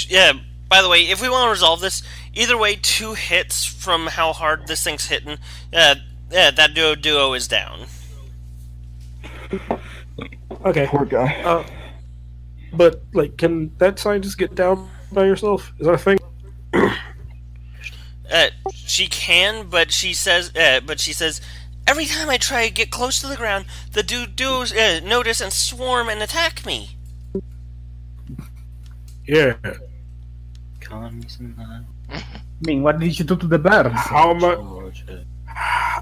Yeah, by the way, if we want to resolve this, either way, 2 hits from how hard this thing's hitting, that duo is down. Okay. Poor guy. But, like, can that scientist get down by herself? Is that a thing? She can, but she says, every time I try to get close to the ground, the duos notice and swarm and attack me. Yeah. I mean, what did you do to the birds? How much?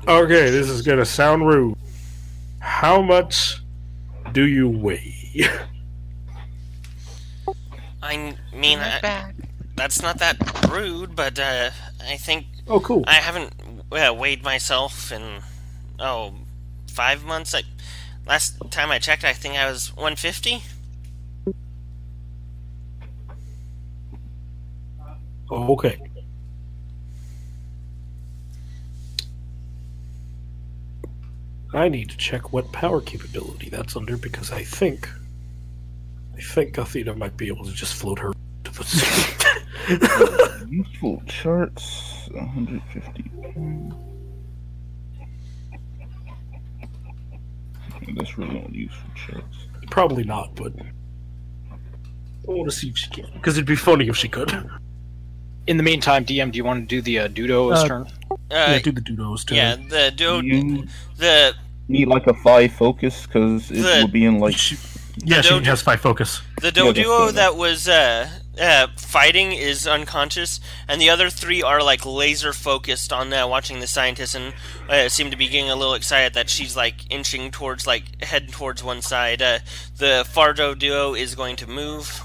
Okay, this is gonna sound rude. How much do you weigh? I mean, that's not that rude, but I think Oh, cool. I haven't weighed myself in 5 months. Last time I checked, I think I was 150. Okay. I need to check what power capability that's under, because I think Athena might be able to just float her to the sea. Useful charts, 150. That's really not useful charts. Probably not, but I want to see if she can, because it'd be funny if she could. In the meantime, DM, do you want to do the Dudo's turn? Yeah, do the Dudos too. Yeah, the duo, You the need like a 5 focus, because it will be in like... She The has 5 focus. the Yeah, that's doduo good. that was fighting is unconscious, and the other 3 are like laser focused on watching the scientist, and seem to be getting a little excited that she's like inching towards, like heading towards one side. The Fardo duo is going to move.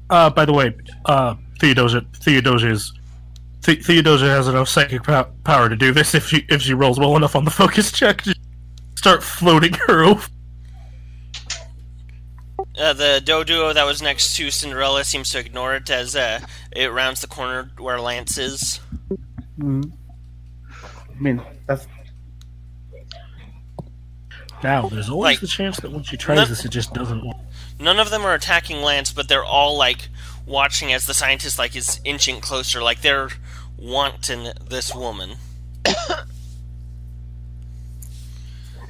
By the way, Theodosia has enough psychic power to do this if she rolls well enough on the focus check. Just start floating her over. The doduo that was next to Cinderella seems to ignore it as it rounds the corner where Lance is. I mean, that's... Now, there's always Like, the chance that when she tries this, it just doesn't work. None of them are attacking Lance, but they're all like watching as the scientist like is inching closer, like they're wanting this woman.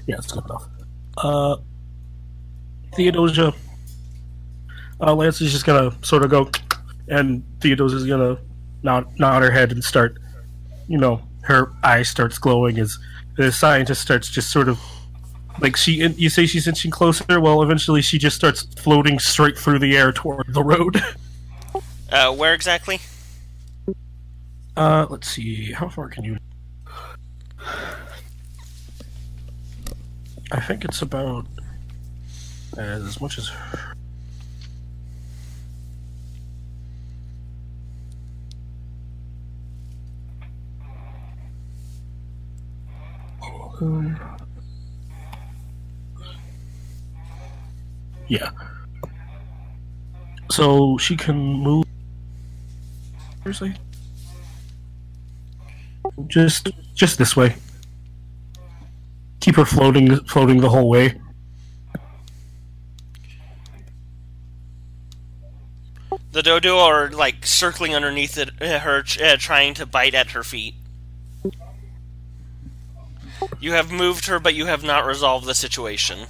Yeah, it's good enough. Theodosia, Lance is just gonna sort of go, and Theodosia's gonna nod her head and start, her eye starts glowing as the scientist starts just sort of, like, you say she's inching closer, well, eventually she just starts floating straight through the air toward the road. Where exactly? Let's see, how far can you... I think it's about as much as... Yeah. So she can move... Seriously? Just this way. Keep her floating the whole way. The doduo are like circling underneath her, trying to bite at her feet. You have moved her, but you have not resolved the situation.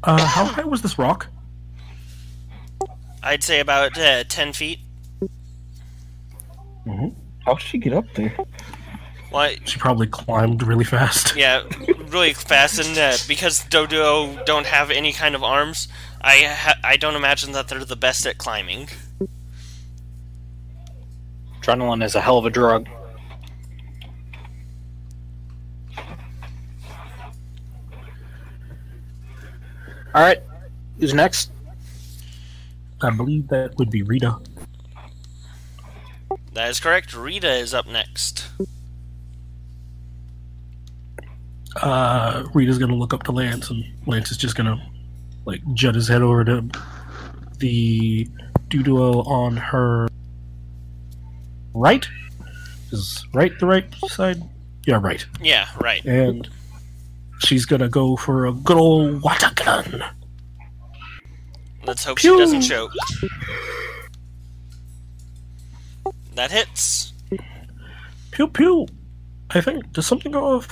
How high was this rock? I'd say about 10 feet. Mm-hmm. How'd she get up there? Well, She probably climbed really fast. yeah, really fast, and because doduo don't have any kind of arms, I don't imagine that they're the best at climbing. Adrenaline is a hell of a drug. All right, who's next? I believe that would be Rita. That is correct. Rita is up next. Rita's gonna look up to Lance, and Lance is just gonna like jut his head over to the Doduo on her right. Is right the right side? Yeah, right. Yeah, right. And she's gonna go for a good old watakan. Let's hope Pew! she doesn't choke. That hits. Pew pew. I think does something go off?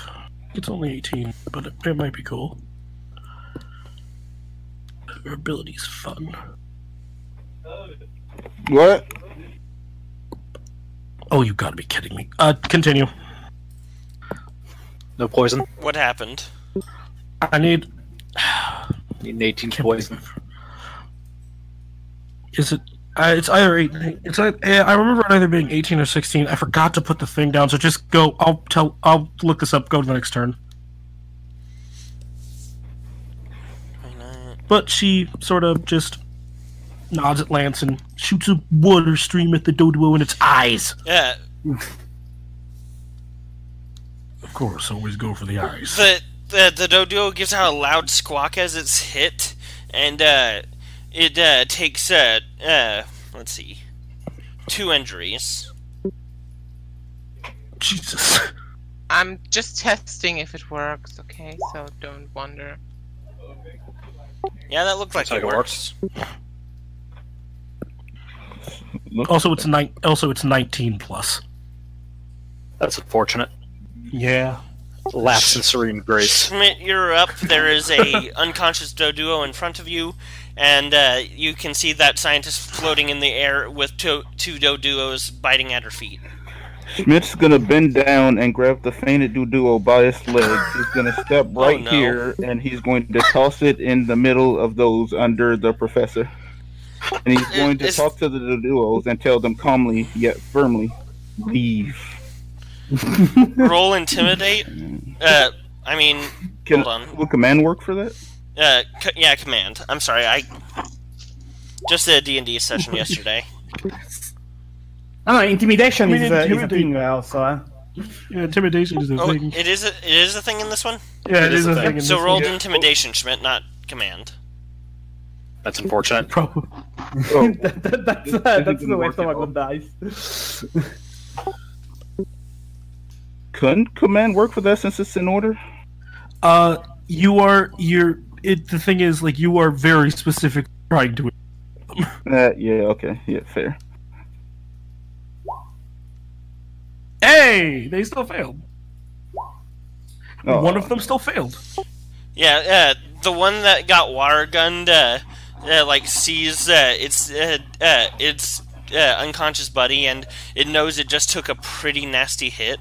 It's only 18, but it might be cool. Her ability's fun. What? Oh, you gotta be kidding me. Continue. No poison. What happened? I need. Need an 18 poison. Is it? It's either 18. It's I remember it either being 18 or 16. I forgot to put the thing down, so just go. I'll look this up. Go to the next turn. But she sort of just nods at Lance and shoots a water stream at the Doduo in its eyes. Yeah. Of course, always go for the eyes. The Doduo gives out a loud squawk as it's hit, and it takes let's see, 2 injuries. Jesus. I'm just testing if it works, okay? So don't wonder. Yeah, that looked like That's it how it works. Also, it's 19 plus. That's unfortunate. Yeah. Lapse in serene grace. Schmidt, you're up. There is a unconscious Doduo in front of you, and you can see that scientist floating in the air with two Doduos biting at her feet. Schmidt's gonna bend down and grab the fainted Doduo by its leg. He's gonna step right no. here, and he's going to toss it in the middle of those under the professor. And he's going to talk to the Doduos and tell them calmly yet firmly, leave. Roll intimidate. I mean, hold on. Will command work for that? Yeah, command. I'm sorry, I just did a D&D session yesterday. No, intimidation is a thing also. Yeah, intimidation is a Oh, thing. it is a thing in this one? Yeah, it is a thing. So rolled intimidation, Schmidt, not command. That's unfortunate. Probably. Oh, that's the way someone would die. couldn't command work for that since it's in order? The thing is, like, you are very specific trying to. Yeah, okay, yeah, fair. Hey, they still failed. Oh. One of them still failed. Yeah, the one that got water gunned, like sees its unconscious buddy, and it knows it just took a pretty nasty hit.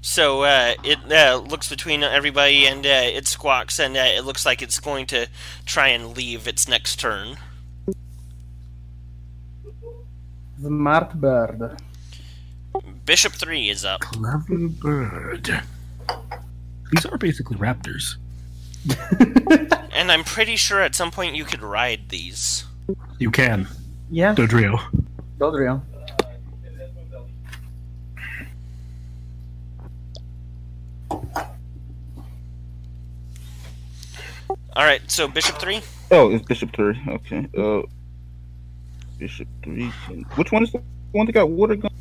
So it looks between everybody, and it squawks, and it looks like it's going to try and leave its next turn. Smart bird. Bishop 3 is up. Clever bird. These are basically raptors. And I'm pretty sure at some point you could ride these. You can. Yeah, Doduo. Doduo. Alright, so Bishop 3? Oh, it's Bishop 3. Okay. Bishop 3. Which one is the one that got water gun?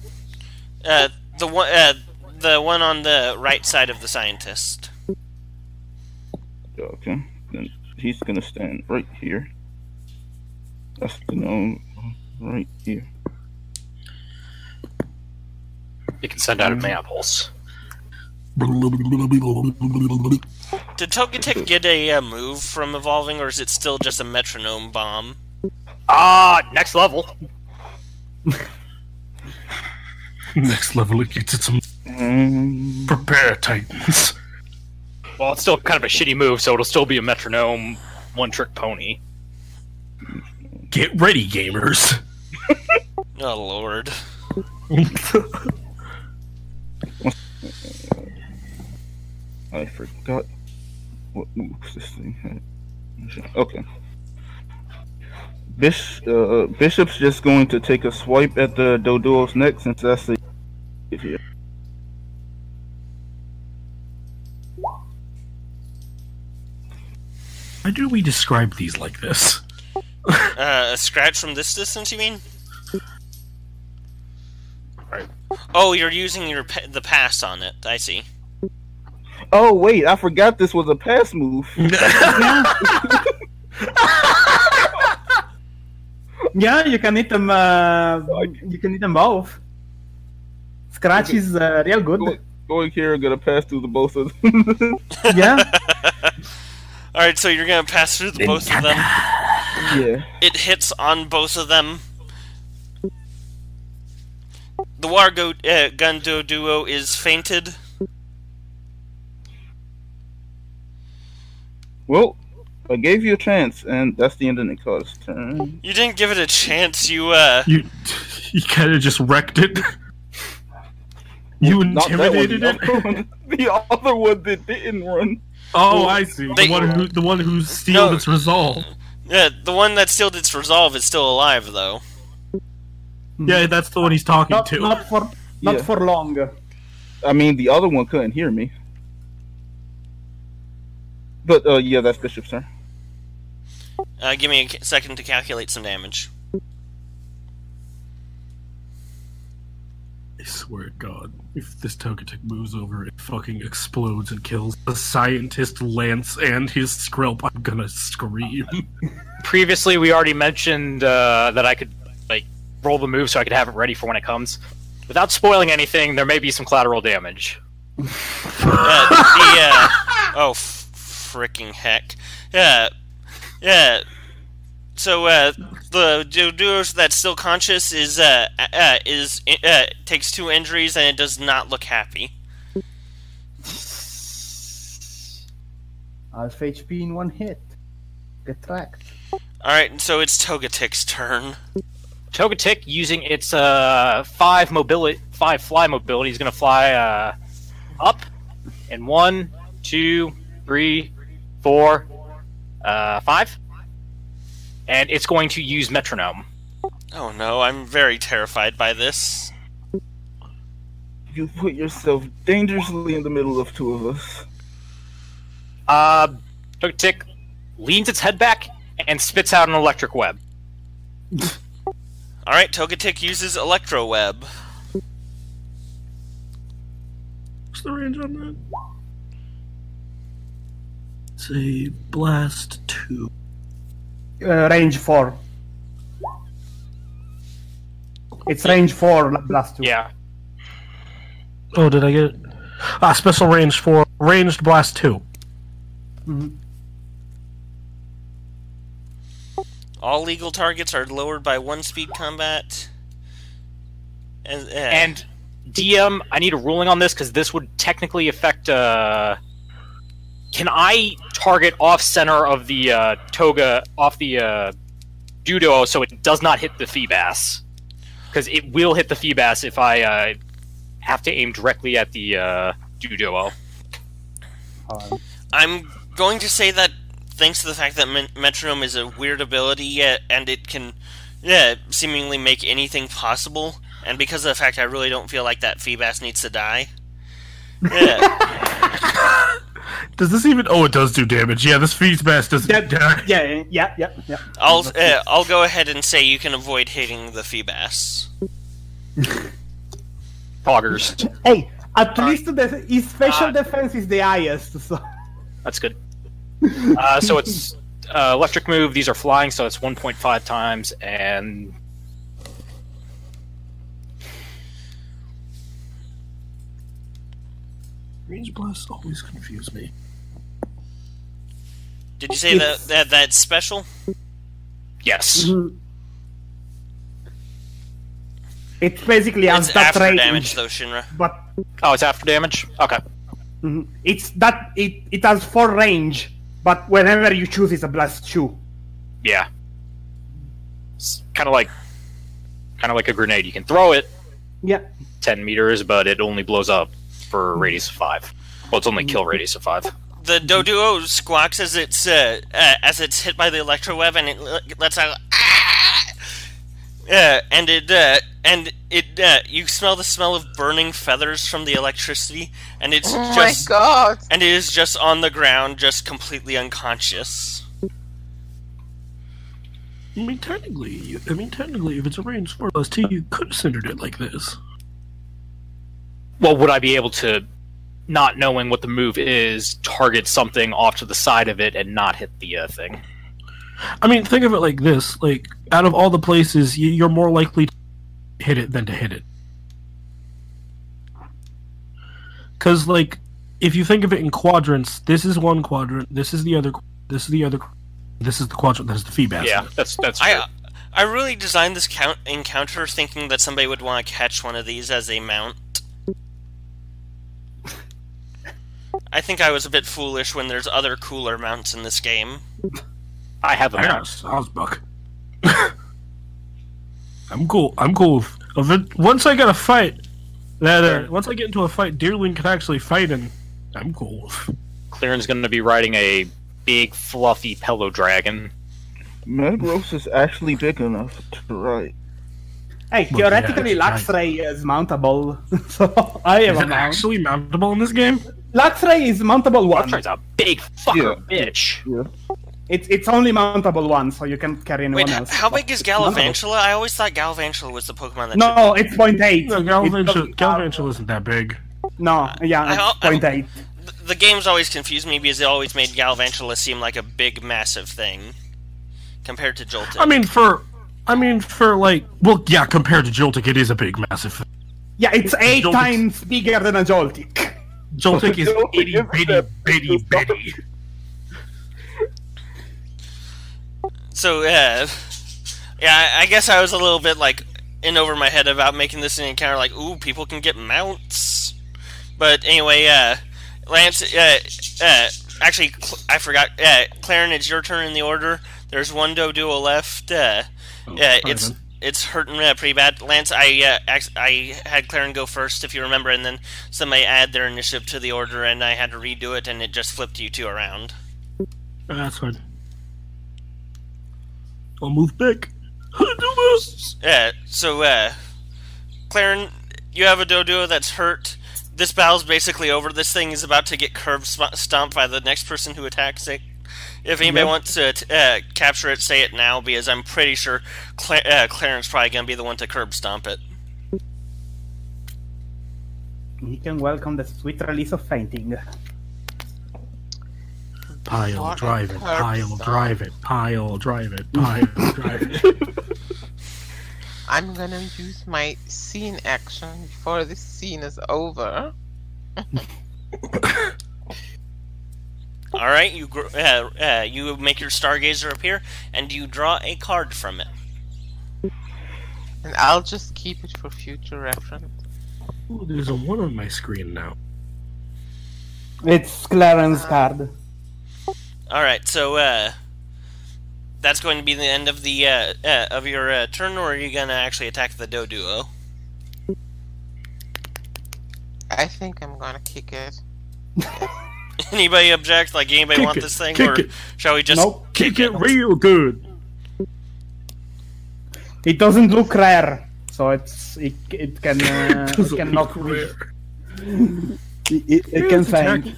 The one on the right side of the scientist. Okay. Then he's gonna stand right here. That's the gnome right here. You can send out a mana pulse. Did Togetic get a move from evolving, or is it still just a metronome bomb? Next level. Next level, it gets its prepare Titans. Well, it's still kind of a shitty move, so it'll still be a metronome, one-trick pony. Get ready, gamers. Oh, Lord. I forgot what moves this thing had. Okay. Bishop's just going to take a swipe at the Doduo's neck since that's the here. Why do we describe these like this? A scratch from this distance, you mean? Right. Oh, you're using the pass on it. I see. Oh wait, I forgot this was a pass move. Yeah, you can hit them. You can hit them both. Scratch is real good. Going here, gonna pass through the both of them. Yeah. Alright, so you're gonna pass through the both of them. Yeah. It hits on both of them. The water gun Doduo is fainted. Well, I gave you a chance, and that's the end of Nicole's turn. You didn't give it a chance, you You kind of just wrecked it. You Not that one, intimidated it. The other one that didn't run. Oh, I see. The one who stealed its resolve. Yeah, the one that stealed its resolve is still alive, though. Yeah, that's the one he's talking Not, to. not for long. I mean, the other one couldn't hear me. But, yeah, that's Bishop's turn. Give me a second to calculate some damage. I swear to God, if this Togetic moves over, it fucking explodes and kills the scientist Lance and his Skrelp, I'm gonna scream. Previously, we already mentioned that I could roll the move so I could have it ready for when it comes. Without spoiling anything, there may be some collateral damage. Oh, freaking heck! Yeah. So the Doduo that's still conscious takes 2 injuries and it does not look happy. Half HP in one hit. Get tracked. All right, so it's Togetic's turn. Togetic, using its 5 fly mobility, is going to fly up in 1, 2, 3, 4, 5. And it's going to use Metronome. Oh no, I'm very terrified by this. You put yourself dangerously in the middle of 2 of us. Togetic leans its head back and spits out an electric web. Alright, Togetic uses Electro Web. What's the range on that? Say blast 2. Range 4. It's range 4, blast 2. Yeah. Oh, did I get it? Special range 4. Ranged blast 2. Mm-hmm. All legal targets are lowered by 1 speed combat. And DM, I need a ruling on this because this would technically affect. Can I target off center of the off the Duduo so it does not hit the Feebas? Because it will hit the Feebas if I have to aim directly at the Duduo. I'm going to say that thanks to the fact that Metronome is a weird ability, and it can seemingly make anything possible, and because of the fact I really don't feel like that Feebas needs to die. Yeah. Does this even... Oh, it does do damage. Yeah, this Feebas doesn't die. Yeah. I'll go ahead and say you can avoid hitting the Feebas. Poggers. Hey, at least his special defense is the highest, so... That's good. So it's electric move. These are flying, so it's 1.5 times, and Range blasts always confuse me. Did you say that's special? yes. Mhm. It's basically as It's that after range, damage, though, Shinra. but Oh, it's after damage. Okay. it's that it has 4 range, but whenever you choose, it's a blast 2. Yeah. It's kind of like a grenade. You can throw it Yeah. 10 meters, but it only blows up for a radius of 5. Well, it's only kill radius of 5. The doduo squawks as it's hit by the electroweb, and it lets out you smell the smell of burning feathers from the electricity, and it's my god! And it is just on the ground, just completely unconscious. I mean, technically, if it's a range 4+2, you could have centered it like this. Well, would I be able to, not knowing what the move is, target something off to the side of it and not hit the thing? I mean, think of it like this. Like, out of all the places, you're more likely to hit it than to hit it. Because, like, if you think of it in quadrants, this is one quadrant, this is the other, this is the other, this is the quadrant that is the feed basket. Yeah, that's true. I really designed this encounter thinking that somebody would want to catch one of these as a mount. I think I was a bit foolish when there's other cooler mounts in this game. I have a I got a mount. Sawsbuck. I'm cool. With it. Once I get a fight, once I get into a fight, Deerling can actually fight, and I'm cool. Claren's going to be riding a big, fluffy Pello Dragon. Madros is actually big enough to ride. Hey, Well, theoretically, yeah, Luxray is mountable, so I have Is a it mount. actually mountable in this game? Luxray is mountable one. Luxray's a big fucker, bitch. Yeah. It's only mountable one, so you can carry anyone Wait, else. how big is Galvantula? I always thought Galvantula was the Pokemon that No, it's 0.8. No, Galvantula isn't that big. No, yeah, it's 0.8. The game's always confused me because it always made Galvantula seem like a big, massive thing compared to Joltik. I mean, for like, well, yeah, compared to Joltik, it is a big, massive thing. Yeah, it's 8 Joltik's- times bigger than a Joltik. Joltik is Joltik itty is bitty that bitty big. bitty. So, yeah, I guess I was a little bit, like, in over my head about making this an encounter, like, ooh, people can get mounts. But anyway, Lance, actually, I forgot, Claren, it's your turn in the order. There's one Doduo left. It's hurting pretty bad. Lance, I had Claren go first, if you remember, and then somebody add their initiative to the order, and I had to redo it, and it just flipped you two around. That's fine. I'll move back. Yeah, so, Claren, you have a Doduo that's hurt. This battle's basically over. This thing is about to get curb stomped by the next person who attacks it. If anybody wants to capture it, say it now, because I'm pretty sure Claren's probably going to be the one to curb stomp it. You can welcome the sweet release of fainting. Pile, drive it, pile, drive it, pile, drive it, pile, drive it. I'm gonna use my scene action before this scene is over. Alright, you make your Stargazer appear, and you draw a card from it. And I'll just keep it for future reference. Ooh, there's a 1 on my screen now. It's Claren's card. Alright, so, that's going to be the end of the, of your turn, or are you gonna actually attack the Doduo? I think I'm gonna kick it. Anybody object? Like, anybody want this thing, or shall we just Nope. Kick it real good. It doesn't look rare, so it can it can knock rare. it can faint.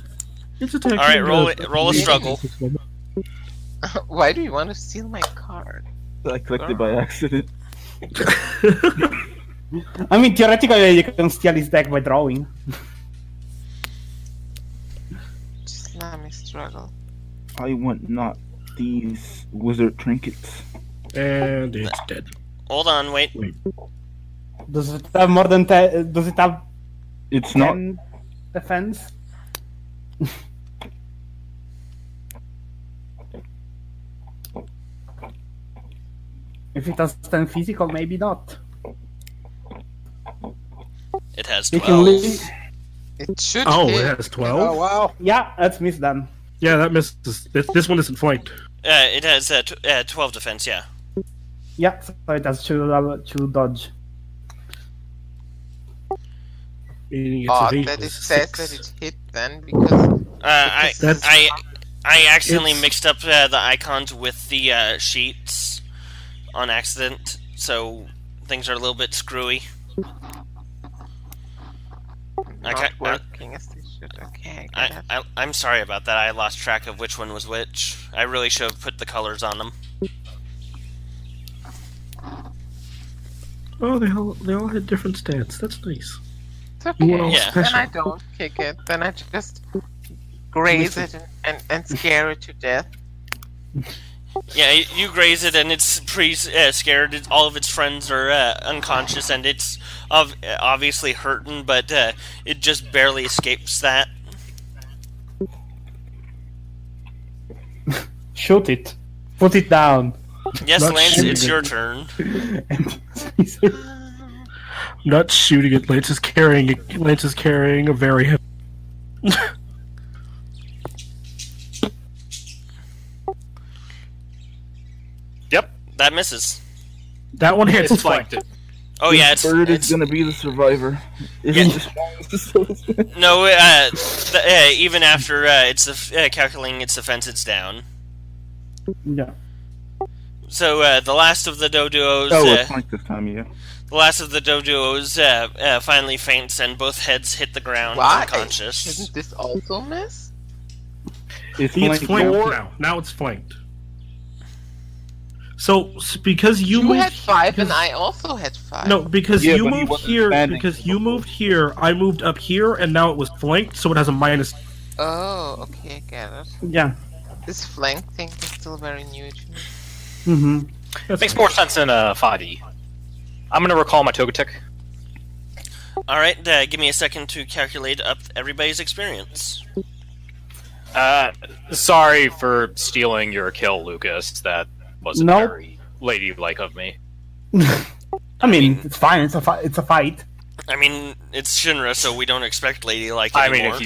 It's attacking. Alright, roll a struggle. Why do you want to steal my card? I clicked it by accident. I mean, theoretically, you can steal his deck by drawing. Just let me struggle. I want not these wizard trinkets. And it's dead. Hold on, wait. Does it have more than 10? Does it have It's not. 10 defense? If it has 10 physical, maybe not. It has You 12. can leave. It should Oh, hit. it has 12? Wow. Yeah, that's missed then. Yeah, that misses. This one isn't flanked. It has 12 defense, yeah. Yeah, so it has two dodge. Meaning it's Odd an 8 that it plus says 6. that it hit then, because I accidentally It's- mixed up the icons with the sheets on accident, so things are a little bit screwy. Not working as they should. Okay, I get it. I'm sorry about that. I lost track of which one was which. I really should have put the colors on them. Oh, they all had different stats. That's nice. It's okay. Yeah. Then I Special. don't kick it. Then I just graze it and scare it to death. Yeah, you graze it and it's pretty scared. All of its friends are unconscious and it's obviously hurting, but it just barely escapes that. Shoot it. Put it down. Yes, Not Lance, shooting it's it. your turn. Not shooting it. Lance is carrying a very heavy. Yep, that misses. That one hits It's flanked. flanked. Oh yeah, it's Bird is gonna be the survivor. Isn't Yeah. the strongest? no. Even after it's calculating its defense, it's down. Yeah. So the last of the doduos, Oh, it's like this time, yeah. the last of the doduos finally faints, and both heads hit the ground Why? unconscious. Shouldn't this also miss? It's It's flanked flanked now. now. Now it's flanked. So because you You moved had 5 and because- I also had 5. No, because Yeah, you but he moved wasn't here. standing Because you moved here, I moved up here, and now it was flanked, so it has a minus. Oh, okay, I get it. Yeah. This flank thing is still very new to me. Mm-hmm. It makes more sense in 5e. I'm gonna recall my Togetic. All right, give me a second to calculate up everybody's experience. Sorry for stealing your kill, Lucas. That wasn't No. very ladylike of me. I mean, it's fine. It's a fight. I mean, it's Shinra, so we don't expect ladylike I mean, anymore.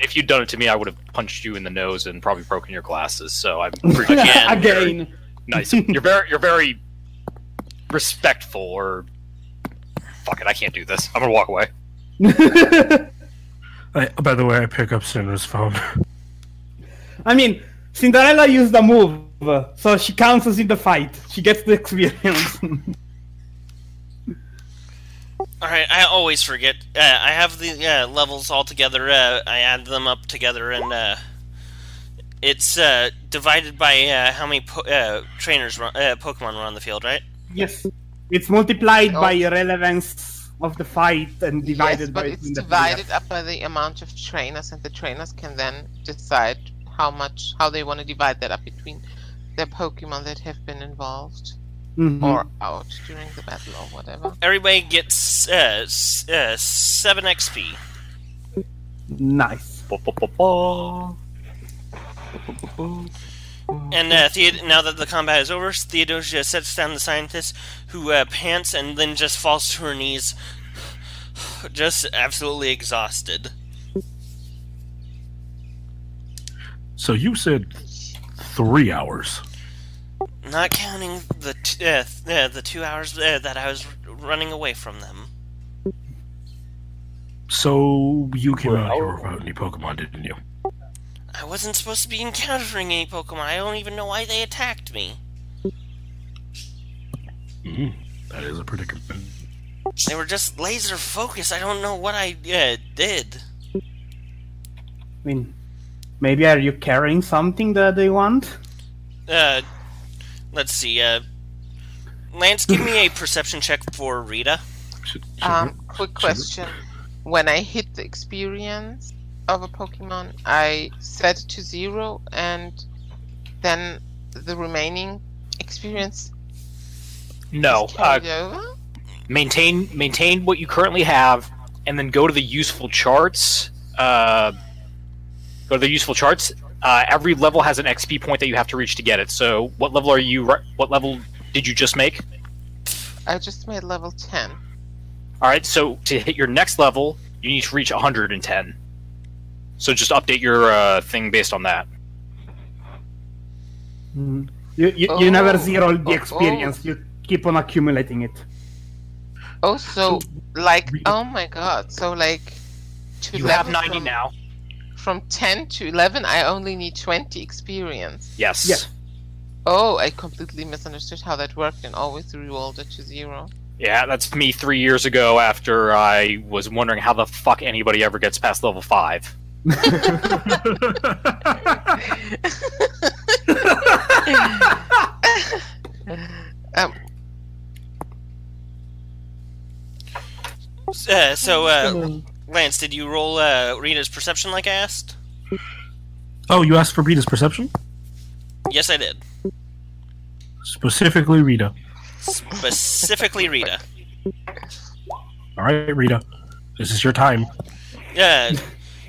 if you'd done it to me, I would have punched you in the nose and probably broken your glasses. So I'm pretty Again. nice. You're very respectful. Or fuck it, I can't do this. I'm gonna walk away. By the way, I pick up Cinder's phone. I mean, Cinderella used the move, so she counts us in the fight. She gets the experience. Alright, I always forget. I have the levels all together. I add them up together, and it's divided by how many Pokemon were on the field, right? Yes. It's multiplied Oh. by relevance of the fight and divided Yes, but by it's the divided up by the amount of trainers, and the trainers can then decide how they want to divide that up between their Pokemon that have been involved Mhm. or out during the battle or whatever. Everybody gets 7 XP. Nice. And now that the combat is over, Theodosia sets down the scientist, who pants and then just falls to her knees, just absolutely exhausted. So you said 3 hours. Not counting the 2 hours that I was running away from them. So you came out here without any Pokemon, didn't you? I wasn't supposed to be encountering any Pokemon. I don't even know why they attacked me. That is a predicament. They were just laser focused. I don't know what I did. I mean, maybe are you carrying something that they want? Let's see. Lance, give me a perception check for Rita. Quick question. When I hit the experience of a Pokemon, I set it to 0, and then the remaining experience No, is carried over? maintain what you currently have, and then go to the useful charts. Every level has an XP point that you have to reach to get it. So, what level are you? What level did you just make? I just made level 10. All right. So to hit your next level, you need to reach 110. So just update your thing based on that. Mhm. You never zero the Oh, experience. You keep on accumulating it. Oh, so, like, oh my god, so, like... to You have level 90 from- now. from 10 to 11, I only need 20 experience. Yes. Yeah. Oh, I completely misunderstood how that worked and always re-rolled it to 0. Yeah, that's me 3 years ago after I was wondering how the fuck anybody ever gets past level 5. Lance, did you roll Rita's perception like I asked? Oh, you asked for Rita's perception? Yes, I did. Specifically Rita. Specifically Rita. Alright, Rita. This is your time. Yeah,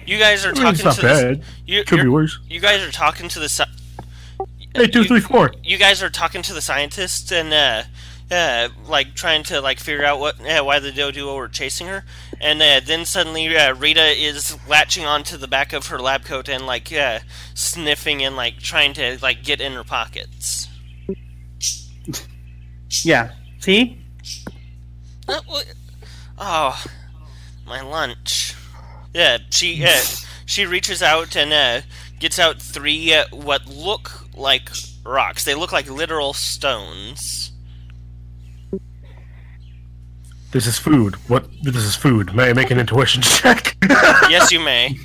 you guys are I mean, talking it's not to bad. Could be worse. You guys are talking to the Hey, 2, 3, 4. You guys are talking to the scientists and like trying to like figure out why the Doduo were chasing her, and then suddenly Rita is latching onto the back of her lab coat and like sniffing and like trying to like get in her pockets. Yeah. See? Oh, my lunch. Yeah, she reaches out and gets out 3 what look like rocks. They look like literal stones. This is food. This is food. May I make an intuition check? Yes, you may.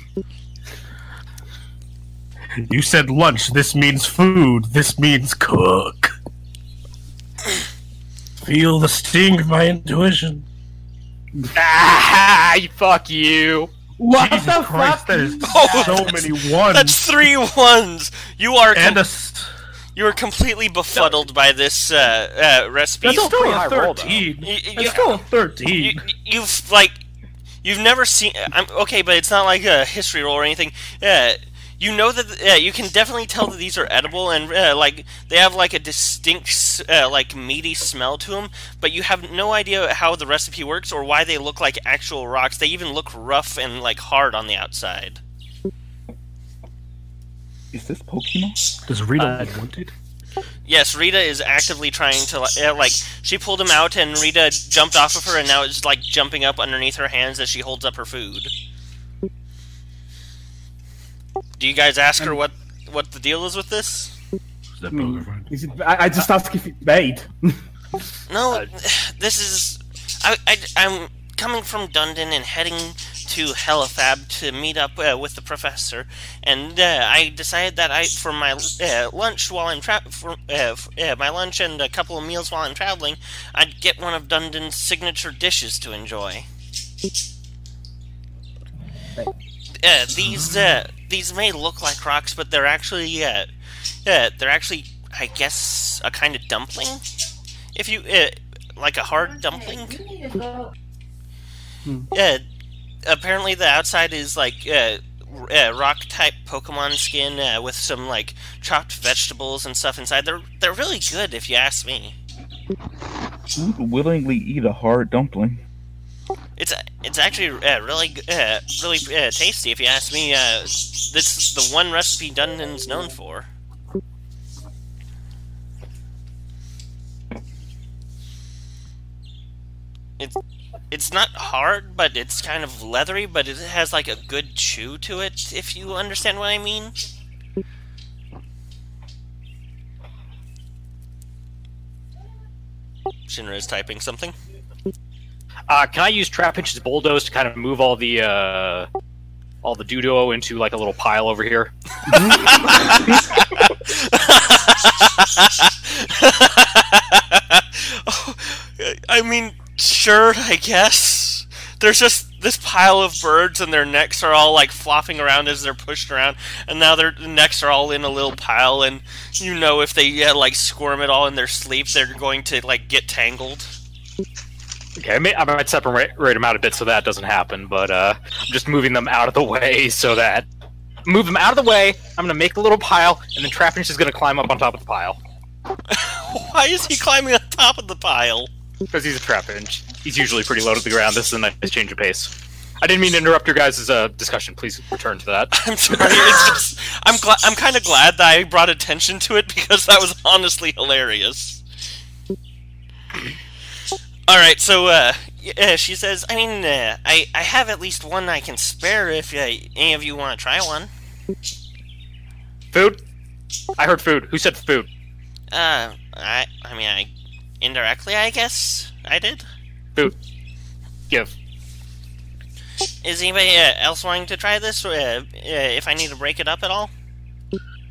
You said lunch. This means food. This means cook. Feel the sting of my intuition. Ah, fuck you. What Jesus the Christ, fuck? that is Oh, so many ones. That's 3 1s. You are you are completely befuddled by this recipe. That's still high a roll, though. 13. You- That's still a 13. You've never seen. Okay, but it's not like a history roll or anything. You know that you can definitely tell that these are edible and like they have like a distinct like meaty smell to them. But you have no idea how the recipe works or why they look like actual rocks. They even look rough and like hard on the outside. Is this Pokemon? Does Rita want it? Yes, Rita is actively trying to like she pulled him out and Rita jumped off of her and now it's like jumping up underneath her hands as she holds up her food. Do you guys ask her what the deal is with this? Is that poker friend? Is it, I just asked if it's bait. No, this is I'm coming from Dunden and heading to Helifab to meet up with the professor, and I decided that for my lunch while I'm my lunch and a couple of meals while I'm traveling, I'd get one of Dunden's signature dishes to enjoy. These may look like rocks, but they're actually I guess a kind of dumpling. If you like a hard dumpling. Apparently the outside is like rock type Pokemon skin with some like chopped vegetables and stuff inside. They're really good if you ask me. Who would willingly eat a hard dumpling? It's actually really tasty if you ask me. This is the one recipe Dunden's known for. It's not hard, but it's kind of leathery, but it has like a good chew to it, if you understand what I mean. Shinra is typing something. Can I use Trapinch's bulldoze to kind of move all the Doduo into like a little pile over here? I mean, sure, I guess. There's just this pile of birds and their necks are all like flopping around as they're pushed around, and now their necks are all in a little pile, and you know if they like squirm at all in their sleep, they're going to like get tangled. Okay, I might separate them out a bit so that doesn't happen, but I'm just moving them out of the way so that... Move them out of the way, I'm going to make a little pile, and then Trapinch is going to climb up on top of the pile. Why is he climbing on top of the pile? Because he's a Trapinch. He's usually pretty low to the ground. This is a nice change of pace. I didn't mean to interrupt your guys' discussion. Please return to that. I'm sorry, it's just... I'm kind of glad that I brought attention to it, because that was honestly hilarious. Alright, so, she says, I mean, I have at least one I can spare if any of you want to try one. Food? I heard food. Who said food? I mean, indirectly, I guess I did. Food. Give. Is anybody else wanting to try this? If I need to break it up at all?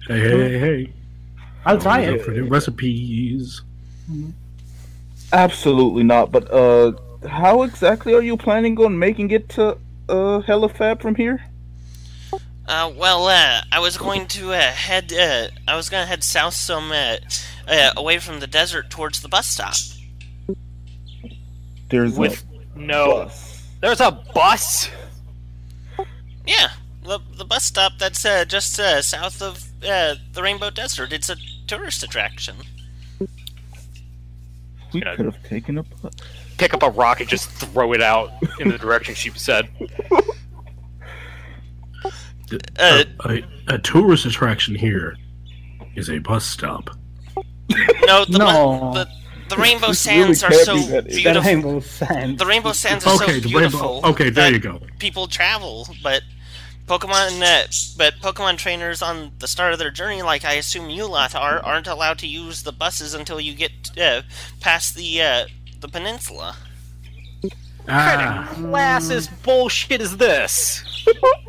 Hey. I'll try it. For the recipes. Absolutely not. But how exactly are you planning on making it to Helifab from here? Well, I was going to head south some away from the desert towards the bus stop. There's no bus. There's a bus? Yeah, the bus stop that's just south of the Rainbow Desert. It's a tourist attraction. We could have taken a bus. Pick up a rock and just throw it out in the direction she said. A tourist attraction here is a bus stop. No, the rainbow sands are so beautiful. The rainbow sands. The rainbow sands are so beautiful. Okay, there you go. People travel, but Pokemon trainers on the start of their journey, like I assume you lot aren't allowed to use the buses until you get past the peninsula. What kind of classes bullshit is this?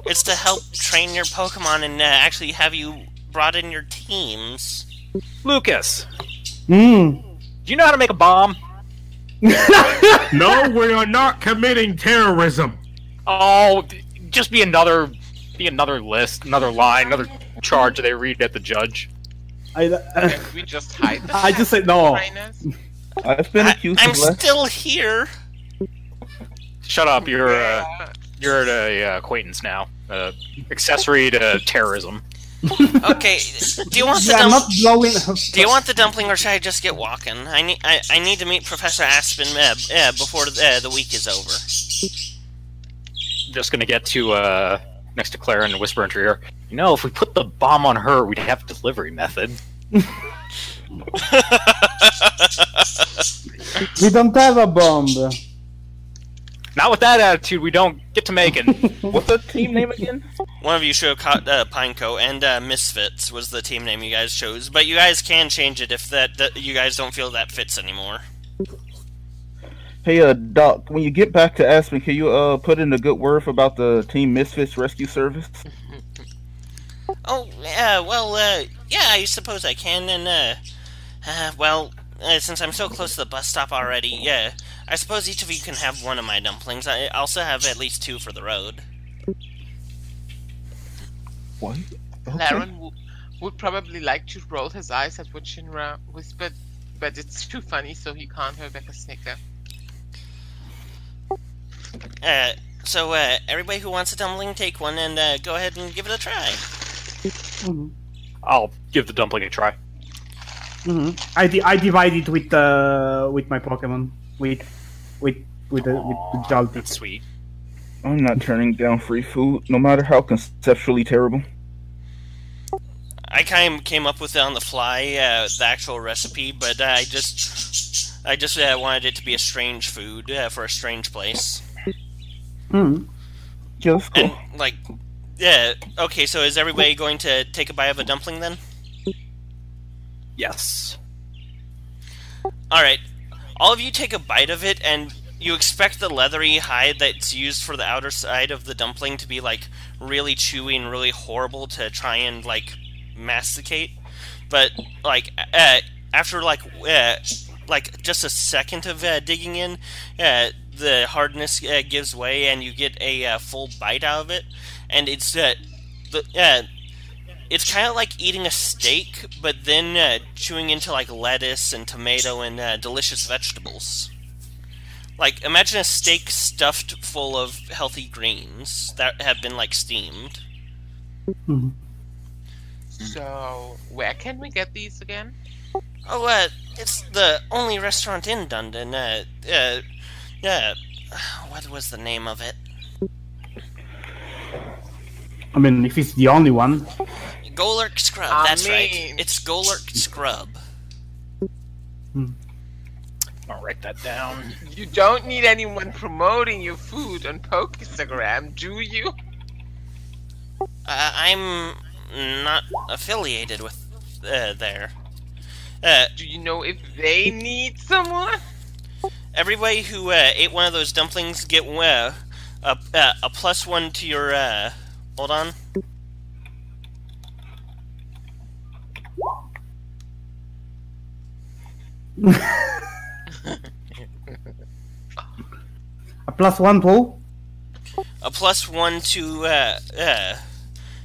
It's to help train your Pokemon and actually have you brought in your teams. Lucas. Do you know how to make a bomb? No, we are not committing terrorism. Oh, just be another list, another line, another charge they read at the judge. Can we just hide the I just said no. I've been accused I'm of less. still here. Shut up, you're an acquaintance now. Accessory to terrorism. Okay, do you want the I'm not blowing. Do you want the dumpling, or should I just get walking? I need to meet Professor Aspen before the week is over. Just gonna get to next to Clara and whisper into her ear. You know, if we put the bomb on her, we'd have a delivery method. We don't have a bomb. Not with that attitude, we don't get to making. What's the team name again? One of you should have caught Pineco, and Misfits was the team name you guys chose. But you guys can change it if that you guys don't feel that fits anymore. Hey, Doc, when you get back to Aspen, can you put in a good word about the Team Misfits Rescue Service? Oh, yeah, I suppose I can, and, since I'm so close to the bus stop already, yeah, I suppose each of you can have one of my dumplings. I also have at least 2 for the road. What? Okay. Laren would probably like to roll his eyes at what Shinra whispered, but it's too funny, so he can't hold back a snicker. So everybody who wants a dumpling, take one, and go ahead and give it a try. I'll give the dumpling a try. I divide it with my Pokemon with Jolty. That's sweet. I'm not turning down free food, no matter how conceptually terrible. I kind of came up with it on the fly, the actual recipe, but I just wanted it to be a strange food for a strange place. Just go. And, yeah, okay, so is everybody going to take a bite of a dumpling then? Yes. Alright, all of you take a bite of it, and you expect the leathery hide that's used for the outer side of the dumpling to be, really chewy and really horrible to try and, masticate. But, after, just a second of digging in, the hardness gives way, and you get a full bite out of it, and it's kind of like eating a steak, but then chewing into lettuce and tomato and delicious vegetables. Imagine a steak stuffed full of healthy greens that have been steamed. So, where can we get these again? Oh, it's the only restaurant in Dunden. What was the name of it? I mean, if it's the only one. Golurk Scrub, that's right. It's Golurk Scrub. I'll write that down. You don't need anyone promoting your food on Pokestagram, do you? I'm not affiliated with there. Do you know if they need someone? Everybody who ate one of those dumplings get a +1 to your. Hold on. A +1 to? A +1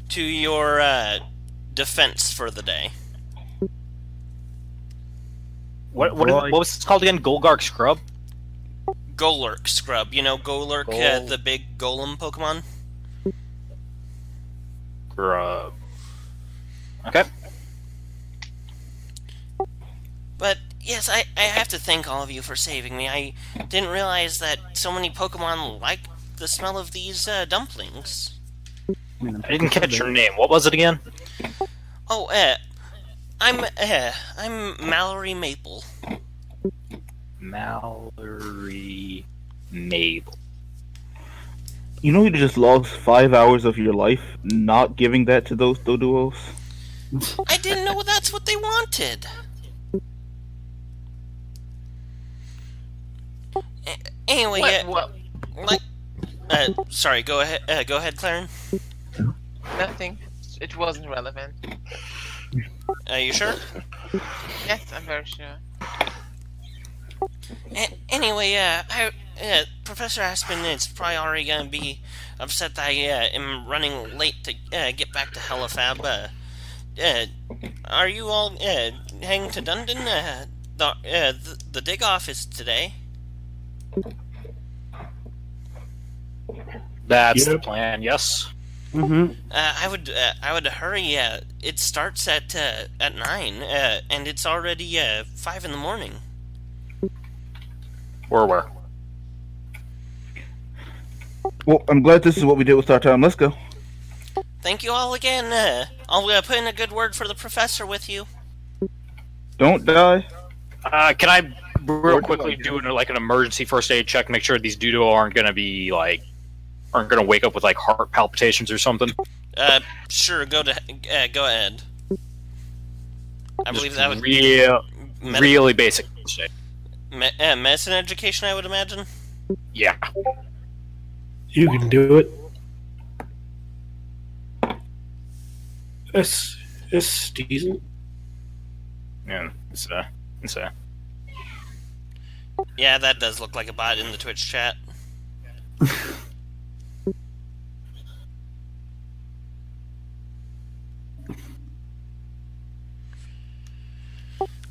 to your defense for the day. What was this called again? Golgark Scrub? Golurk Scrub. You know Golurk, the big golem Pokemon? Scrub. Okay. But, yes, I have to thank all of you for saving me. I didn't realize that so many Pokemon like the smell of these dumplings. I didn't catch your name. What was it again? Oh, I'm Mallory Maple. Mallory Maple. You know you just lost 5 hours of your life not giving that to those Doduos? I didn't know that's what they wanted. Anyway, sorry, go ahead, Claren. Nothing. It wasn't relevant. Are you sure? Yes, I'm very sure. Anyway, Professor Aspen is probably already gonna be upset that I am running late to get back to Helifab. Are you all heading to Dunden? The dig off is today. That's the plan. Yes. Mm-hmm. I would hurry. It starts at 9, and it's already 5 in the morning. Where? Well, I'm glad this is what we did with our time. Let's go. Thank you all again. I'll put in a good word for the professor with you. Don't die. Can I real quickly do an emergency first aid check? Make sure these Doduo aren't gonna wake up with heart palpitations or something. Sure. Go ahead. I believe that would really basic shit. Medicine education, I would imagine. Yeah. You can do it. It's decent. Yeah, it's Yeah, that does look like a bot in the Twitch chat.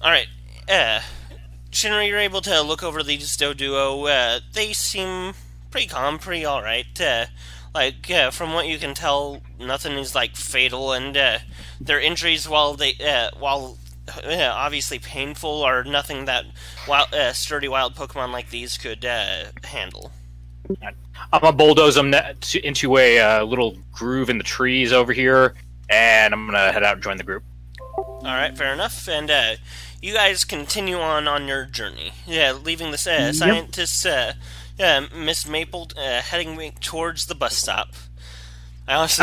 Alright, Shinra, you're able to look over these Doduo. They seem pretty calm, pretty alright. From what you can tell, nothing is, fatal, and their injuries, while obviously painful, are nothing that sturdy wild Pokemon like these could handle. I'm gonna bulldoze them into a little groove in the trees over here, and I'm gonna head out and join the group. Alright, fair enough, and you guys continue on your journey. Yeah, leaving the scientists, Miss Maple, heading towards the bus stop. I'd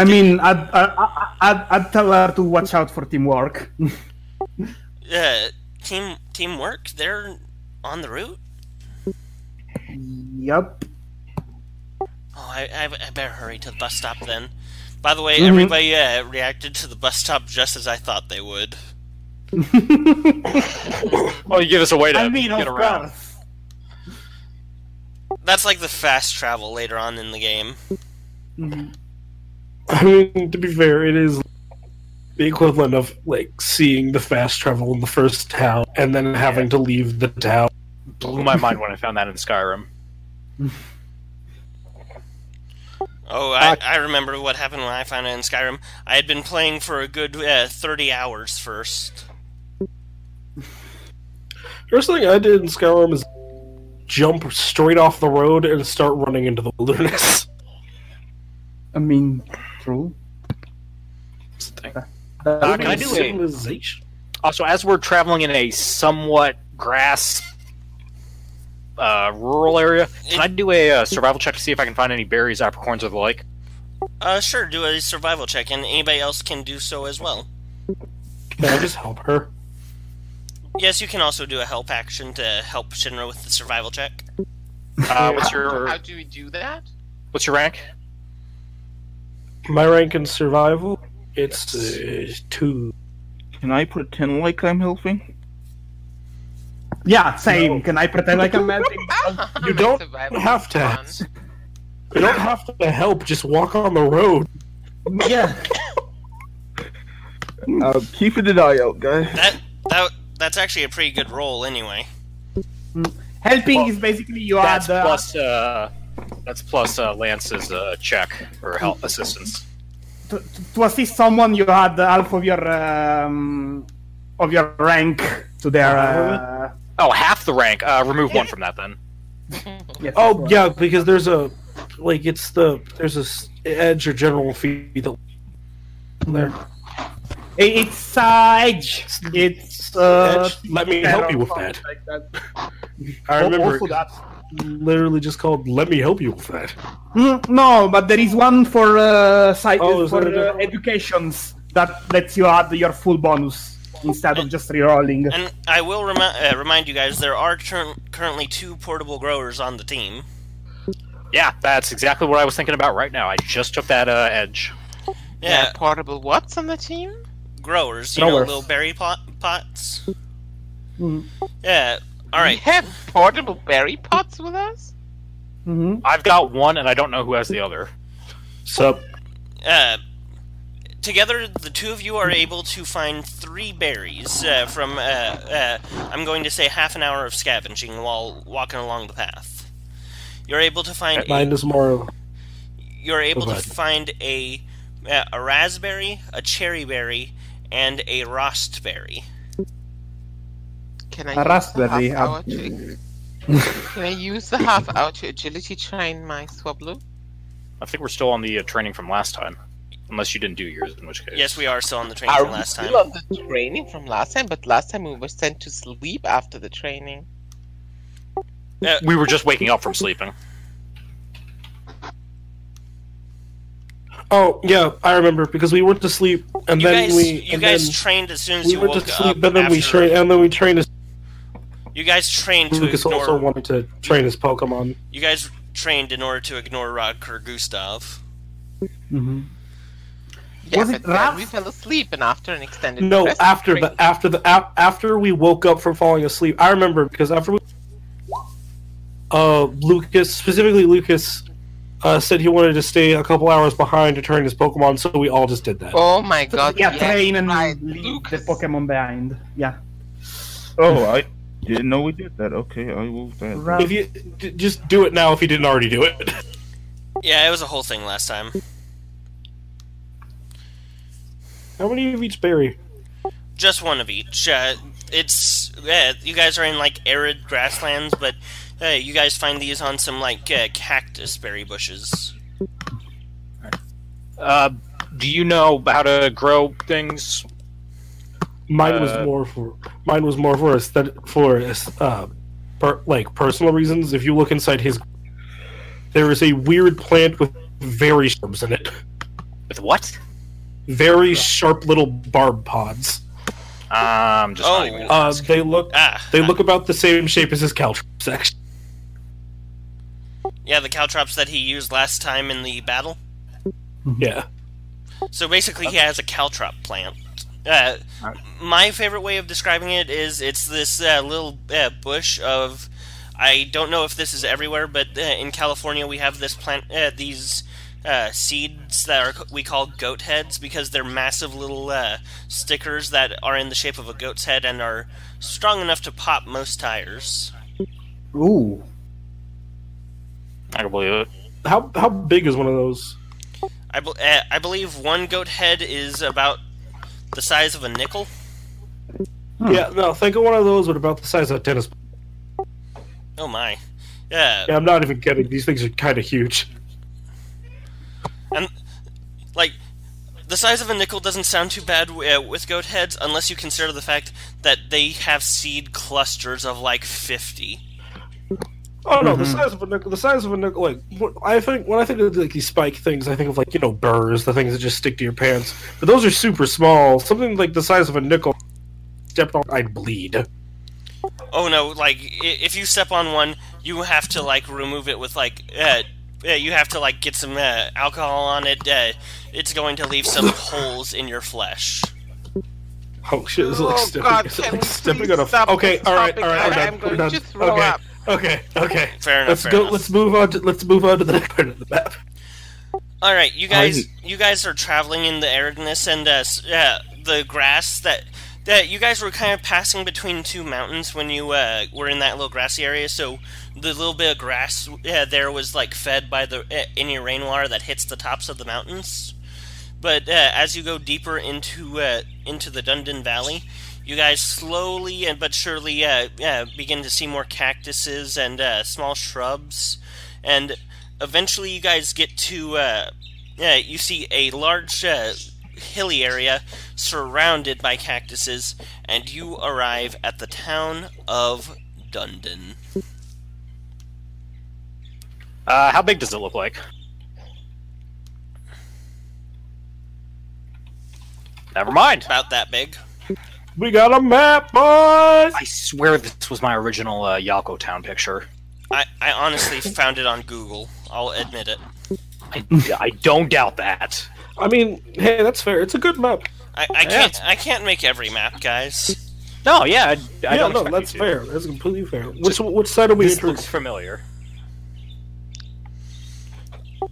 tell her to watch out for teamwork. Teamwork? They're on the route? Yep. Oh, I better hurry to the bus stop then. By the way, everybody reacted to the bus stop just as I thought they would. Well, you give us a way to get around. Course. That's like the fast travel later on in the game. Mm-hmm. I mean, to be fair, it is the equivalent of seeing the fast travel in the first town and then having to leave the town. Blew my mind when I found that in Skyrim. Oh, I remember what happened when I found it in Skyrim. I had been playing for a good 30 hours first. First thing I did in Skyrim is jump straight off the road and start running into the wilderness. I mean, true. Can I do civilization? Also, as we're traveling in a somewhat grass rural area. Can I do a survival check to see if I can find any berries, apricorns, or the like? Sure, do a survival check, and anybody else can do so as well. Can I just help her? Yes, you can also do a help action to help Shinra with the survival check. What's your How do we do that? What's your rank? My rank in survival, it's 2. Can I pretend like I'm helping? Yeah, same. Can I pretend like I'm helping? You don't Survival have to. is fun. You don't have to help. Just walk on the road. Yeah. Keeping an eye out, guys. That's actually a pretty good roll anyway. Helping is basically you add... That's plus Lance's check for help assistance. To assist someone, you add half of your rank to their... half the rank. Remove 1 from that then. Yes, Oh yeah, because there's a edge or general feat there. It's edge. It's Edge? Let me help you with that. Like that. I remember Also that. literally just called "Let me help you with that." No, but there is one for is that a different- educations that lets you add your full bonus instead of just rerolling. And I will remind you guys, there are currently 2 portable growers on the team. Yeah, that's exactly what I was thinking about right now. I just took that edge. Yeah, Portable what's on the team? growers, you know, Growers. little berry pots. Mhm. Yeah, We alright. have portable berry pots with us? Mm-hmm. I've got 1, and I don't know who has the other. So Together, the 2 of you are able to find 3 berries from, I'm going to say half an hour of scavenging while walking along the path. You're able to find mine is more. you're able Go to ahead. find a raspberry, a cherry berry, and a rostberry. Can I A use the raspberry, half hour to... Can I use the half hour to agility train my Swablu? I think we're still on the training from last time. Unless you didn't do yours, in which case. Yes, we are still on the training Are from we last time. still on the training from last time? But last time we were sent to sleep after the training. We were just waking up from sleeping. Oh yeah, I remember because we went to sleep and You then guys trained as soon as we you went woke to sleep up. and then we after- trained and then we trained. You guys trained to Lucas also ignore. wanted to train his Pokemon. You guys trained in order to ignore Rodker Gustav. Mm-hmm. Yeah, Was but it then Ralph? we fell asleep, and after an extended No, rest after break- after we woke up from falling asleep. I remember because after we, Lucas, specifically Lucas, said he wanted to stay a couple hours behind to train his Pokemon, so we all just did that. Oh my god! Yeah, yes, train and right, leave Lucas. the Pokemon behind. Yeah. Oh, I didn't know we did that. Okay, I will. Right. If you just do it now, if you didn't already do it. Yeah, it was a whole thing last time. How many of each berry? Just 1 of each. It's you guys are in like arid grasslands, but you guys find these on some like cactus berry bushes. Do you know how to grow things? Mine was more for aesthetic, like personal reasons. If you look inside his, there is a weird plant with very sharps in it. With what? Very sharp little barb pods. I'm just not even gonna ask. They look about the same shape as his Caltrops, actually. Yeah, the caltrops that he used last time in the battle. Yeah. So basically, he has a caltrop plant. My favorite way of describing it is it's this little bush of. I don't know if this is everywhere, but in California we have this plant. These seeds that we call goat heads because they're massive little stickers that are in the shape of a goat's head and are strong enough to pop most tires. Ooh. I can believe it. How big is one of those? I believe 1 goat head is about the size of a nickel. Yeah, no, think of one of those with about the size of a tennis ball. Oh my. Yeah. Yeah, I'm not even kidding. These things are kind of huge. And, like, the size of a nickel doesn't sound too bad with goat heads unless you consider the fact that they have seed clusters of, like, 50. Oh no, the size of a nickel. The size of a nickel. Like I think when I think of like these spike things, I think of like burrs, the things that just stick to your pants. But those are super small. Something like the size of a nickel. Stepped on, I'd bleed. Oh no! Like if you step on one, you have to like remove it with like you have to like get some alcohol on it. It's going to leave some holes in your flesh. Oh shit! It's like Oh stepping, God! it's Can like we stepping please on a. stop Okay, this all right, topic? all right. I'm We're going done. to throw Okay. up. Okay. Fair enough. Let's fair go. enough. Let's move on to the next part of the map. All right, you guys are traveling in the aridness and the grass that you guys were kind of passing between two mountains when you were in that little grassy area. So the little bit of grass there was like fed by the any rainwater that hits the tops of the mountains. But as you go deeper into the Dunden Valley, you guys slowly but surely begin to see more cactuses and small shrubs, and eventually you guys get to you see a large hilly area surrounded by cactuses, and you arrive at the town of Dunden. How big does it look like? Never mind. About that big. We got a map, boys. I swear this was my original Yalko town picture. I honestly found it on Google. I'll admit it. I don't doubt that. I mean, hey, that's fair. It's a good map. I can't make every map, guys. No, yeah, I Yeah, don't no, expect that's you to. fair. That's completely fair. Which side are we This entering? looks familiar.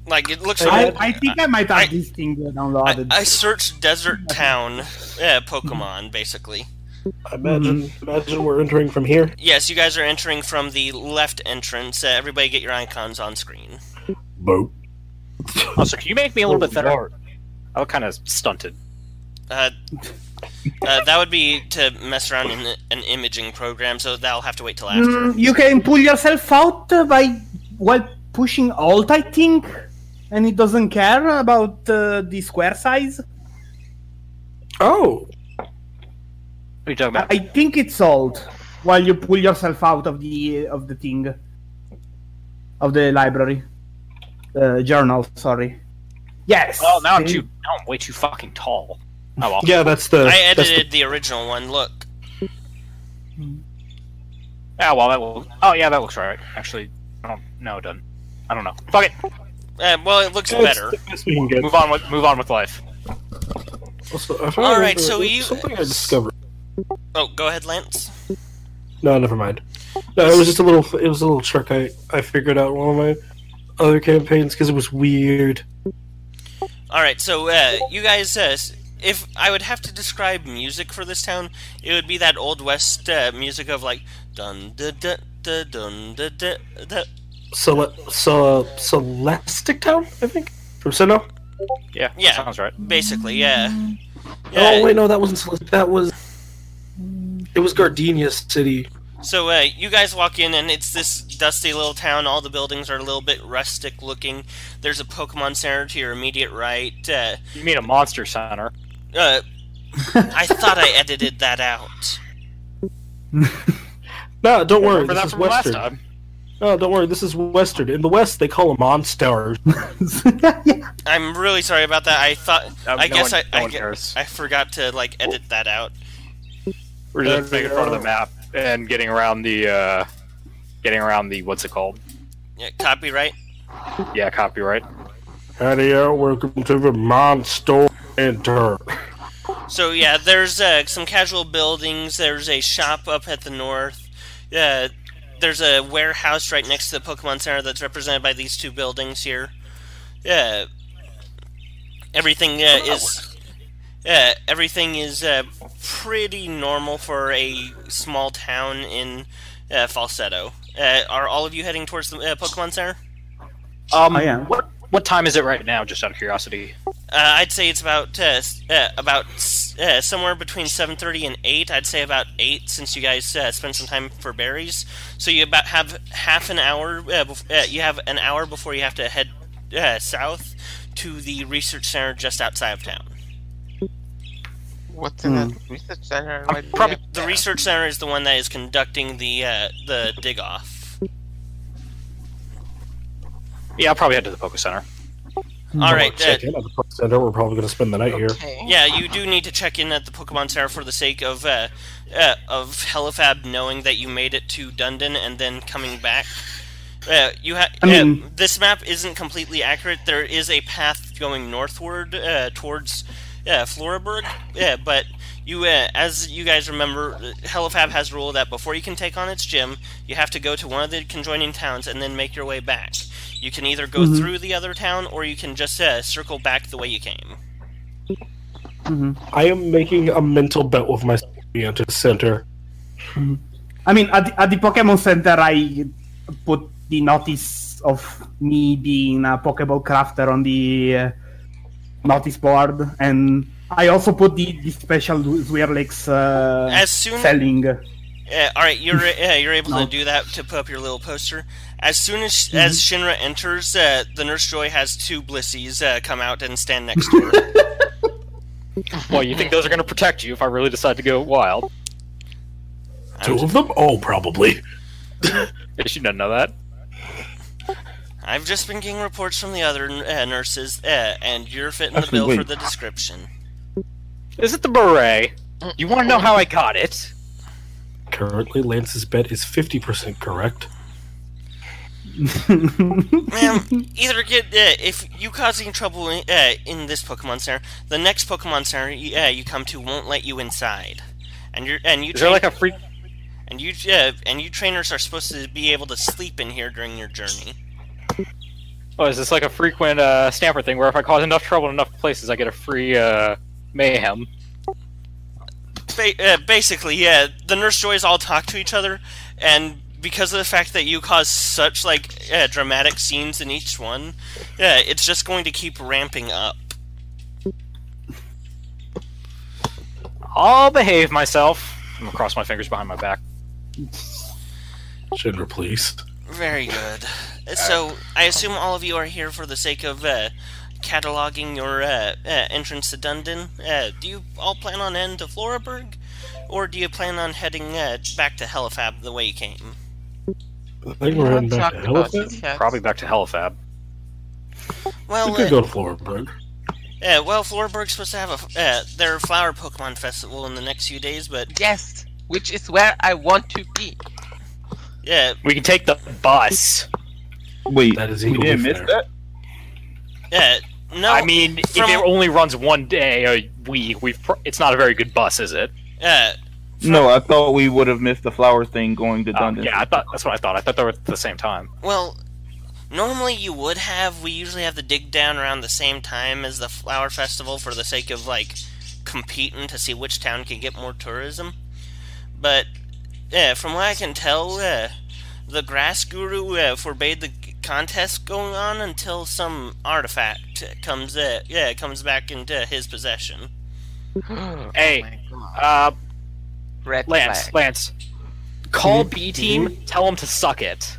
Like it looks. I think I might have this thing downloaded. I searched Desert Town Pokemon, basically. Imagine we're entering from here. Yes, you guys are entering from the left entrance. Everybody get your icons on screen. Boat. Also, can you make me a little bit thinner? I look kind of stunted. That would be to mess around in an imaging program, so that'll have to wait till after. You can pull yourself out by pushing Alt, I think, and it doesn't care about the square size. Oh. What are you talking about? I think it's Alt while you pull yourself out of the thing, of the library, journal. Sorry. Yes. Oh, now I'm way too fucking tall. Oh well. Yeah, that's the. I that's edited the original one. Look. Yeah, well, that will. Oh, yeah, that looks right. Actually, no, it doesn't. I don't know. Fuck it. Well, it looks better. the best we can get. Move on with life. Also, All right, so something I discovered. Oh, go ahead, Lance. No, never mind. No, it was just a little. It was a little trick I figured out in one of my other campaigns because it was weird. All right, so you guys, if I would have to describe music for this town, it would be that old west music of like dun da da da dun da da da. Celestic Town, I think, from Sinnoh. Yeah, Yeah. that sounds right. Basically, yeah. Oh wait, no, that wasn't Celestic. That was. It was Gardenia City. So you guys walk in, and it's this dusty little town. All the buildings are a little bit rustic looking. There's a Pokemon Center to your immediate right. You mean a monster center? I thought I edited that out. No, don't worry. Remember This that is from last Western. time? No, don't worry. This is Western. In the West, they call them monsters. I'm really sorry about that. I thought. I guess no I one cares. I forgot to like edit that out. We're just making fun of the map and getting around the what's it called? Yeah, copyright. Yeah, copyright. Howdy, welcome to the Monster Center. So yeah, there's some casual buildings. There's a shop up at the north. There's a warehouse right next to the Pokemon Center that's represented by these two buildings here. Everything is pretty normal for a small town in Falsetto. Are all of you heading towards the Pokemon Center? I am. What time is it right now? Just out of curiosity. I'd say it's about somewhere between 7:30 and 8. I'd say about 8 since you guys spent some time for berries. So you about have half an hour. You have an hour before you have to head south to the research center just outside of town. What's in that research center? Why do we probably have The that? research center is the one that is conducting the dig off. Yeah, I'll probably head to the Poke Center. Alright, check in at the Poke Center. We're probably going to spend the night here. Okay. yeah, you do need to check in at the Pokemon Center for the sake of Helifab knowing that you made it to Dunden and then coming back. This map isn't completely accurate. There is a path going northward towards Floraburg, but you, as you guys remember, Helifab has a rule that before you can take on its gym, you have to go to one of the conjoining towns and then make your way back. You can either go through the other town, or you can just circle back the way you came. I am making a mental bet with my to center. I mean, at the Pokemon Center, I put the notice of me being a Pokeball crafter on the notice board, and I also put the special Zwirlix selling. Alright, you're able to do that, to put up your little poster. As soon as Shinra enters, the Nurse Joy has 2 Blissies come out and stand next to her. Well, you think those are going to protect you if I really decide to go wild? 2 of them? Oh, probably. She doesn't know that. I've just been getting reports from the other nurses, and you're fitting the bill for the description. Is it the beret? You want to know how I got it? Currently, Lance's bet is 50% correct. Ma'am, either get if you causing trouble in this Pokemon Center, the next Pokemon Center you come to won't let you inside, and you. Is there like a free? And you trainers are supposed to be able to sleep in here during your journey. Oh, is this like a frequent Stamper thing where if I cause enough trouble in enough places, I get a free mayhem? Basically, yeah. The Nurse Joys all talk to each other, and because of the fact that you cause such dramatic scenes in each one, it's just going to keep ramping up. I'll behave myself. I'm gonna cross my fingers behind my back. Shinra, please. Very good. So, I assume all of you are here for the sake of cataloging your entrance to Dunden. Do you all plan on heading to Floraburg? Or do you plan on heading back to Helifab the way you came? I think we're heading back to Helifab. Probably back to Helifab. Well, we could go to Floraburg. Well, Floraburg's supposed to have their Flower Pokemon Festival in the next few days, but... Yes, which is where I want to be. Yeah. We can take the bus. Wait, that is we didn't miss that? No. I mean, if it only runs one day a week, it's not a very good bus, is it? No, I thought we would have missed the flower thing going to Dunden. Yeah, that's what I thought. I thought they were at the same time. Well, normally you would have. We usually have the dig down around the same time as the Flower Festival for the sake of, competing to see which town can get more tourism. But, from what I can tell, the Grass Guru forbade the contest going on until some artifact comes back into his possession. Hey, Red Lance, flag. Lance, call B Team. Tell them to suck it.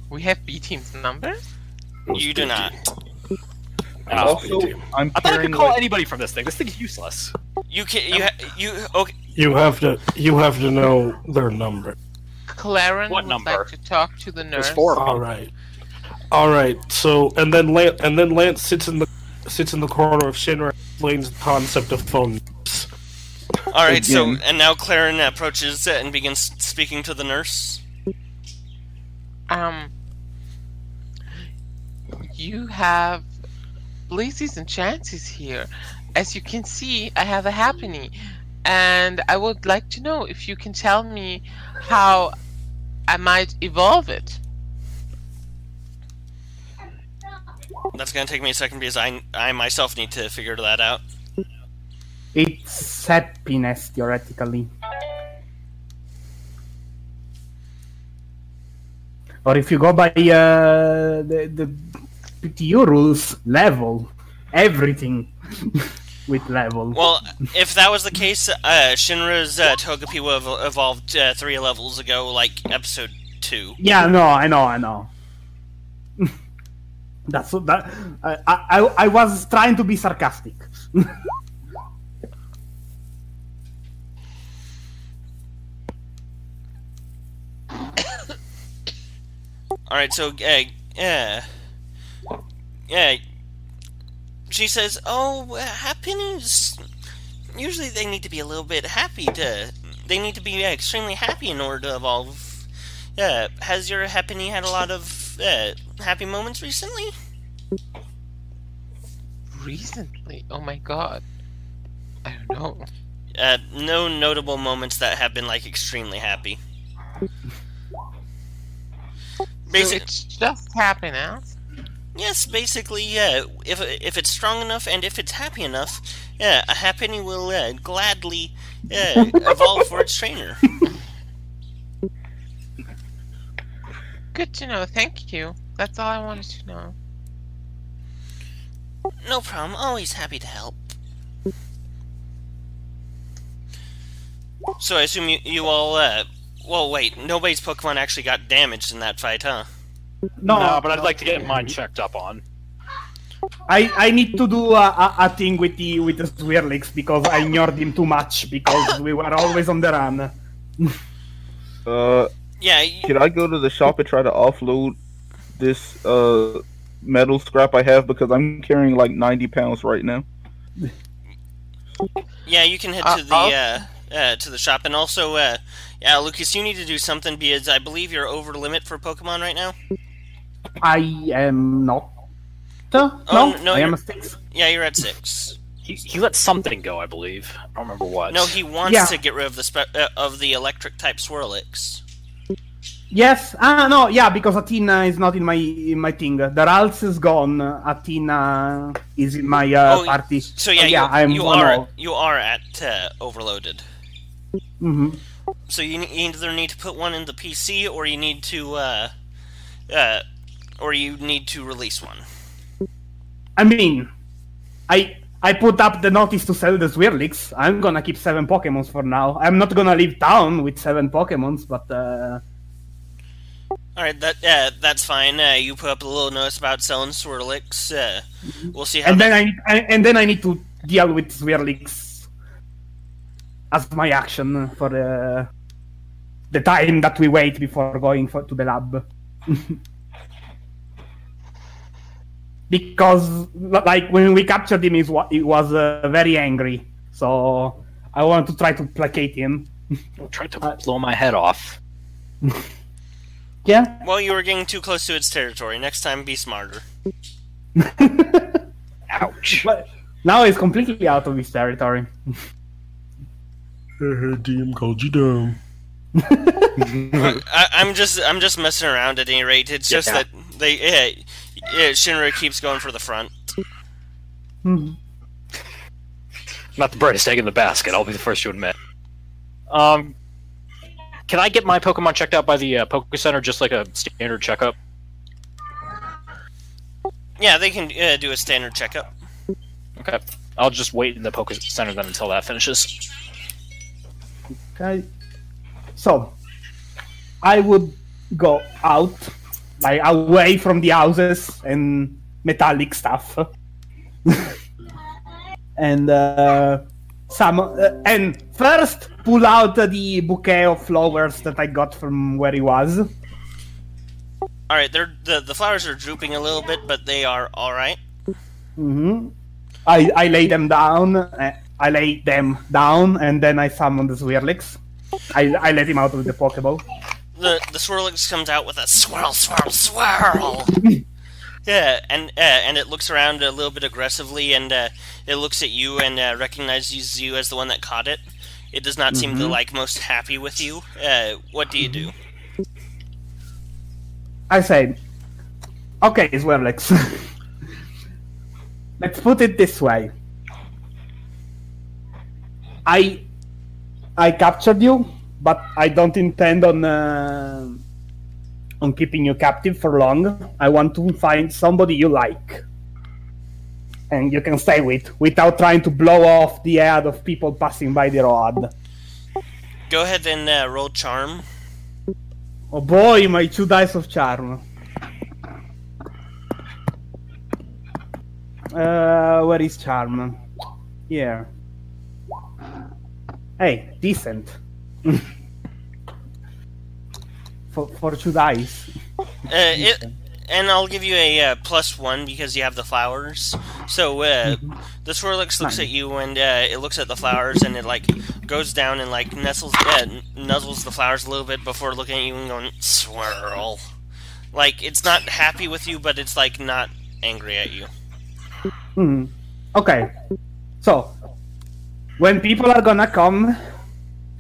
We have B Team's number? You do not. Also, I'm I thought I carrying could call anybody from this thing. This thing's useless. You can. Okay. You have to know their number. Claren What would number? like to talk to the nurse. There's 4 of them. All right. So and then Lance sits in the corner of Shinra and explains the concept of phone. All right. So Again. and now Claren approaches and begins speaking to the nurse. You have Blazes and Chances here. As you can see, I have a Happiny, and I would like to know if you can tell me how I might evolve it. That's gonna take me a second because I myself need to figure that out. It's happiness, theoretically. Or if you go by the PTU rules, level. Everything with level. Well, if that was the case, Shinra's Togepi would have evolved 3 levels ago, like episode 2. Yeah, no, I know. That's that. I was trying to be sarcastic. Alright, so, she says, oh, Happinies, usually they need to be a little bit happy they need to be extremely happy in order to evolve. Has your Happiny had a lot of, happy moments recently? Recently? Oh my god. I don't know. No notable moments that have been, like, extremely happy. So it's just happiness? Yes, basically, yeah. If it's strong enough and if it's happy enough, yeah, a Happiny will gladly evolve for its trainer. Good to know, thank you. That's all I wanted to know. No problem, always happy to help. So I assume you all, well, wait, nobody's Pokemon actually got damaged in that fight, huh? No, but I'd like to get mine checked up on. I need to do a thing with the Swirlix because I ignored him too much because we were always on the run. Yeah. Can I go to the shop and try to offload this metal scrap I have because I'm carrying like 90 pounds right now? Yeah, you can head to the shop, and also, yeah, Lucas, you need to do something because I believe you're over the limit for Pokemon right now. I am not. Oh, no, I am a 6. Yeah, you're at 6. He let something go, I believe. I don't remember what. No, he wants to get rid of the electric type Swirlix. Yes. No. Yeah, because Athena is not in my thing. The Ralts is gone. Athena is in my party. So yeah, you are at overloaded. Mm-hmm. So you either need to put one in the PC, or you need to release one. I mean, I put up the notice to sell the Swirlix. I'm gonna keep 7 Pokemons for now. I'm not gonna leave town with 7 Pokemons, but Alright, that's fine. You put up a little notice about selling Swirlix. We'll see how. And then I need to deal with Swirlix as my action for the time that we wait before going to the lab. Because, like, when we captured him, he was very angry. So I want to try to placate him. I'm trying to blow my head off. Yeah? Well, you were getting too close to its territory. Next time, be smarter. Ouch. But now he's completely out of his territory. DM called you dumb. I'm just messing around at any rate. It's just that Shinra keeps going for the front. Not the brightest egg in the basket, I'll be the first to admit. Can I get my Pokemon checked out by the Poke Center, just like a standard checkup? Yeah, they can do a standard checkup. Okay. I'll just wait in the Poke Center then until that finishes. Okay. So, I would go out, like, away from the houses and metallic stuff. And and first pull out the bouquet of flowers that I got from where he was. All right, the flowers are drooping a little bit, but they are all right. Mm-hmm. I lay them down. I lay them down, and then I summon the Swirlix. I let him out of the Pokeball. The Swirlix comes out with a swirl, swirl, swirl. Yeah, and it looks around a little bit aggressively, and it looks at you and recognizes you as the one that caught it. It does not seem to like most happy with you. What do you do? I say, okay, Swirlix. Let's put it this way. I captured you, but I don't intend on keeping you captive for long. I want to find somebody you like, and you can stay with without trying to blow off the head of people passing by the road. Go ahead and roll charm. Oh boy, my 2 dice of charm. Where is charm? Here. Hey, decent. For 2 dice. And I'll give you a +1 because you have the flowers. So the Swirlix looks at you and it looks at the flowers and it like goes down and like nuzzles the flowers a little bit before looking at you and going swirl. Like it's not happy with you, but it's like not angry at you. Okay, so when people are gonna come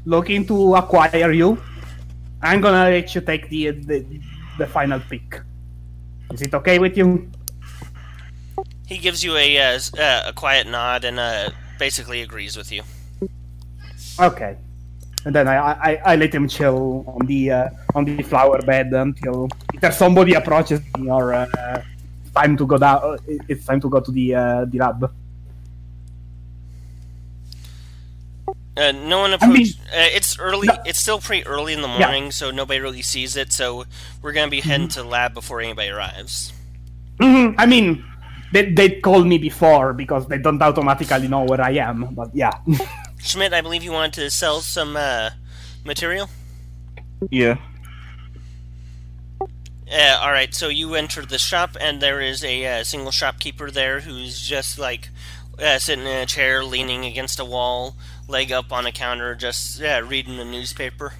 looking to acquire you, I'm gonna let you take the final pick. Is it okay with you? He gives you a quiet nod and basically agrees with you. Okay, and then I let him chill on the flower bed until either somebody approaches me or time to go down. It's time to go to the lab. No one approached. It's early. It's still pretty early in the morning, so nobody really sees it. So we're gonna be heading to the lab before anybody arrives. I mean, they called me before because they don't automatically know where I am. But yeah. Schmidt, I believe you wanted to sell some material. Yeah. All right. So you enter the shop, and there is a single shopkeeper there who's just like sitting in a chair, leaning against a wall, leg up on a counter, just reading the newspaper.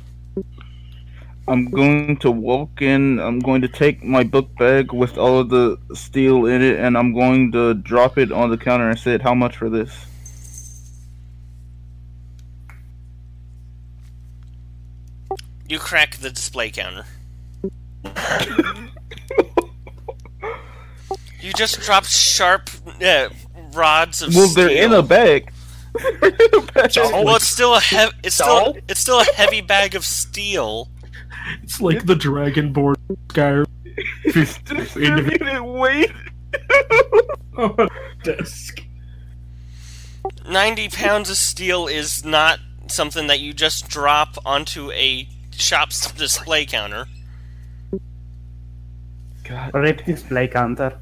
I'm going to walk in. I'm going to take my book bag with all of the steel in it, and I'm going to drop it on the counter and say, "How much for this?" You crack the display counter. You just dropped sharp rods of Well, steel. they're in a bag. Well, it's still it's still a heavy bag of steel. It's like the Dragonborn guy. Distributed weight. Desk. 90 pounds of steel is not something that you just drop onto a shop's display counter. God. Rip display counter.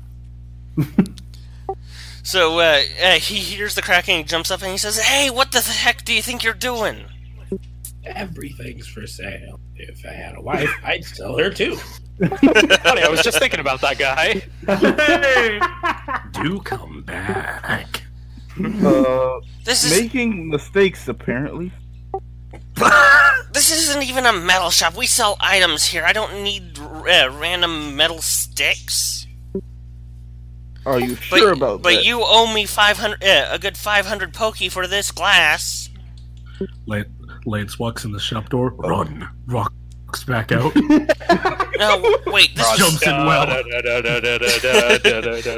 So he hears the cracking, he jumps up and he says, "Hey, what the heck do you think you're doing?" Everything's for sale. If I had a wife, I'd sell her too. Funny, I was just thinking about that guy. Do come back. This is Making mistakes, apparently. this isn't even a metal shop. We sell items here. I don't need random metal sticks. Are you sure about that? But you owe me 500, a good 500 pokey for this glass. Lance walks in the shop door. Run. Rocks back out. No, wait. Jumps in well.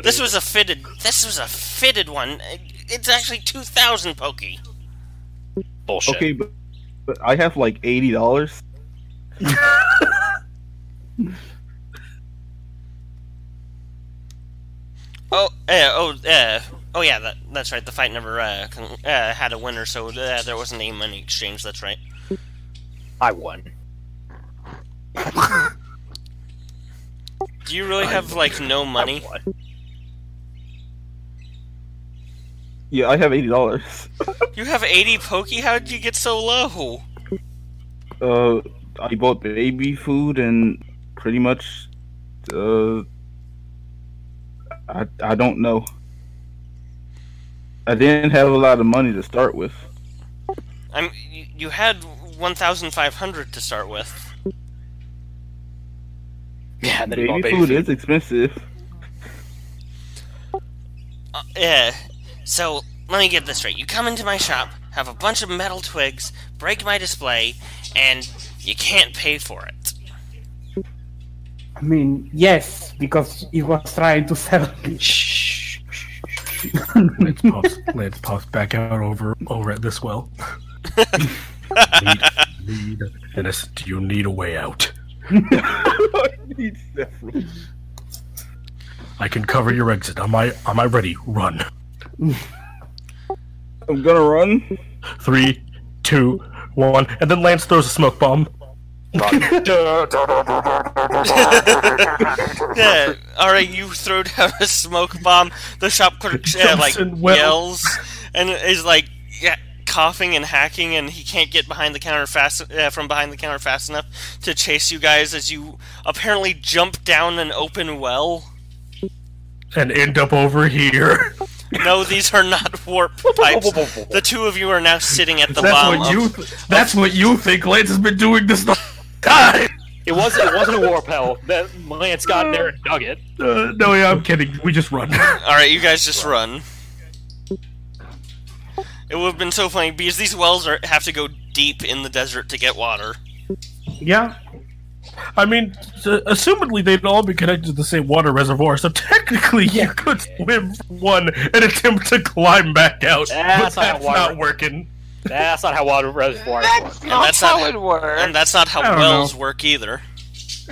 This was a fitted one. It's actually 2,000 pokey. Bullshit. Okay, but I have like $80. Oh yeah, that's right. The fight never had a winner, so there wasn't any money exchange. That's right. I won. Do you really have like no money? Yeah, I have $80. You have 80 pokey? How did you get so low? I bought baby food and pretty much, I don't know. I didn't have a lot of money to start with. You had 1,500 to start with. Yeah, and then he bought Baby food is expensive. So, let me get this straight. You come into my shop, have a bunch of metal twigs, break my display, and you can't pay for it. I mean, yes, because he was trying to sell me. Shh. Lance pops back out over at this well. need and I said, "Do you need a way out?" I need several. I can cover your exit. Am I ready? Run. I'm gonna run. 3, 2, 1, and then Lance throws a smoke bomb. Yeah, alright, you throw down a smoke bomb, the shop clerk Jumps like in well. yells, and is like, yeah, coughing and hacking, and he can't get behind the counter from behind the counter fast enough to chase you guys as you apparently jump down an open well. And end up over here. No, these are not warp pipes. The two of you are now sitting at the bottom. That's what you think. Lance has been doing this the time. It wasn't a warp hell. Lance got in there and dug it. No, yeah, I'm kidding. We just run. Alright, you guys just run. It would have been so funny, because these wells have to go deep in the desert to get water. Yeah. I mean, assumedly they'd all be connected to the same water reservoir, so technically you could swim from one and attempt to climb back out. That's but that's not working. That's not how water reservoirs work. That's not how it works. And that's not how wells work either.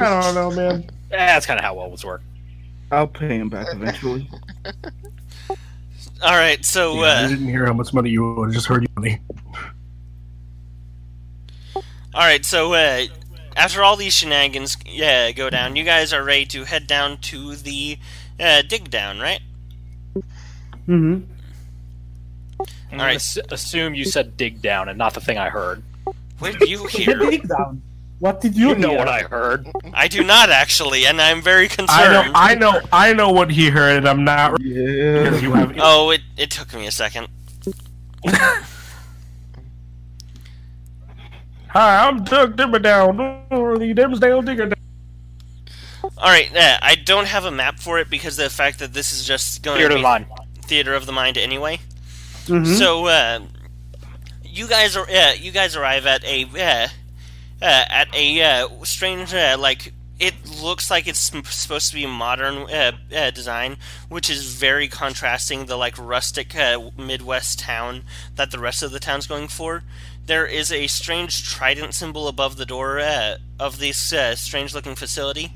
I don't know, man. That's kind of how wells work. I'll pay him back eventually. Alright, so, I didn't hear how much money you owed, I just heard you money. Alright, so, after all these shenanigans go down, you guys are ready to head down to the dig down, right? Mm-hmm. I'm gonna assume you said dig down and not the thing I heard. What did you hear? Dig down. What did you know hear? what I heard. I do not, actually, and I'm very concerned. I know what he heard, and I'm not. Yeah. Because you have. Oh, it took me a second. Hi, I'm Doug Dimmerdown, the Dimsdale Digger. Alright, I don't have a map for it because of the fact that this is just going to be Theater of the Mind anyway. Mm-hmm. So, you guys arrive at a strange, like, it looks like it's supposed to be a modern design, which is very contrasting the, like, rustic Midwest town that the rest of the town's going for. There is a strange trident symbol above the door of this strange-looking facility,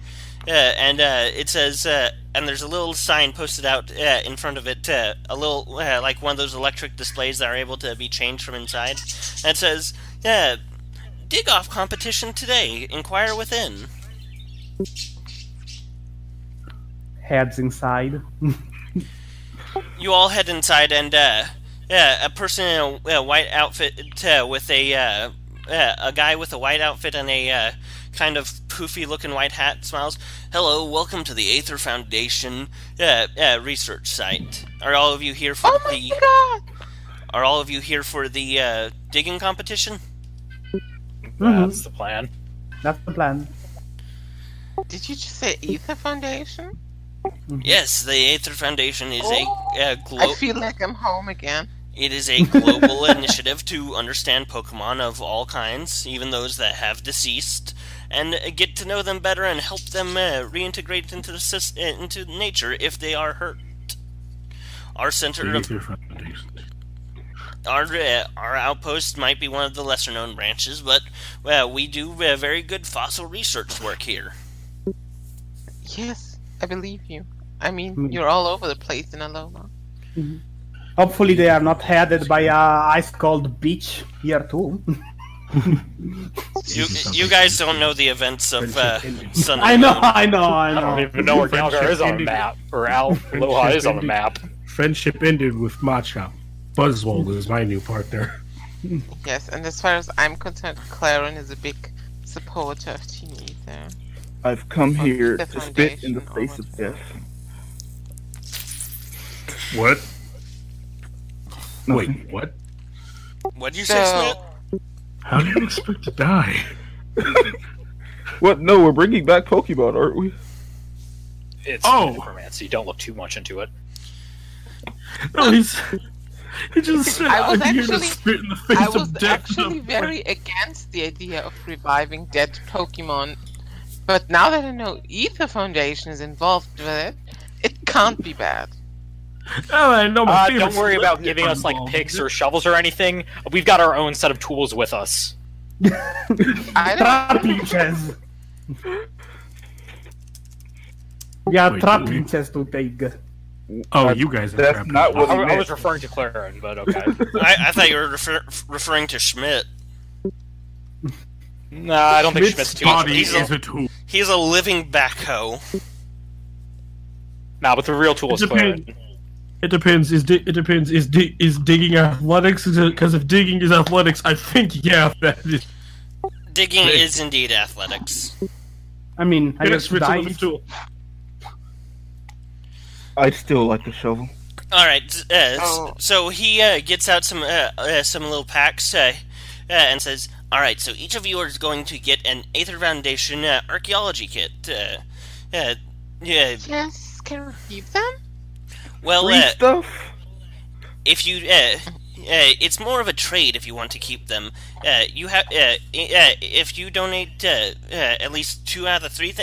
and it says, and there's a little sign posted out in front of it, a little, like one of those electric displays that are able to be changed from inside, and it says, dig-off competition today, inquire within. Heads inside. You all head inside, and a person in a white outfit with a guy with a white outfit and a kind of poofy-looking white hat smiles. Hello, welcome to the Aether Foundation research site. Are all of you here for Are all of you here for the digging competition? That's the plan. That's the plan. Did you just say Ether Foundation? Yes, the Aether Foundation is a I feel like I'm home again. It is a global initiative to understand Pokemon of all kinds, even those that have deceased, and get to know them better and help them reintegrate into nature if they are hurt. Our center of our outpost might be one of the lesser-known branches, but we do very good fossil research work here. Yes, I believe you. I mean, you're all over the place in Alola. Mm-hmm. Hopefully they are not headed by a ice-cold beach here too. You guys don't know the events of Sun and I know. Moon. I don't even know where Galgar is on the map, or Aloha is on the map. Friendship ended with Machop. Buzzwole is my new partner. Yes, and as far as I'm concerned, Claren is a big supporter of Team Ether. I've come here to spit in the face of death. What? Nothing. Wait, what? What'd you say, Smith? How do you expect to die? What? No, we're bringing back Pokemon, aren't we? It's necromancy. Don't look too much into it. No, he just said, I was I'm here to spit in the face of death. actually very against the idea of reviving dead Pokemon, but now that I know Ether Foundation is involved with it, it can't be bad. Oh, I know don't worry about giving us like picks or shovels or anything. We've got our own set of tools with us. I Trapinches. Yeah, trapinches to take. Oh, you guys are That's not what I was referring to Claren, but okay. I thought you were referring to Schmidt. Nah, I don't think Schmidt's too much. body is a tool. He's a living backhoe. Nah, but the real tool is Claren. It depends. It depends. Is digging athletics? Because if digging is athletics, I think that is. Digging is indeed athletics. I mean, I just died. I'd still like the shovel. All right. So he gets out some little packs and says, "All right. So each of you is going to get an Aether Foundation archaeology kit. Yeah. Yes, can we keep them? Well, Free stuff? if you it's more of a trade if you want to keep them. You have if you donate at least 2 out of the 3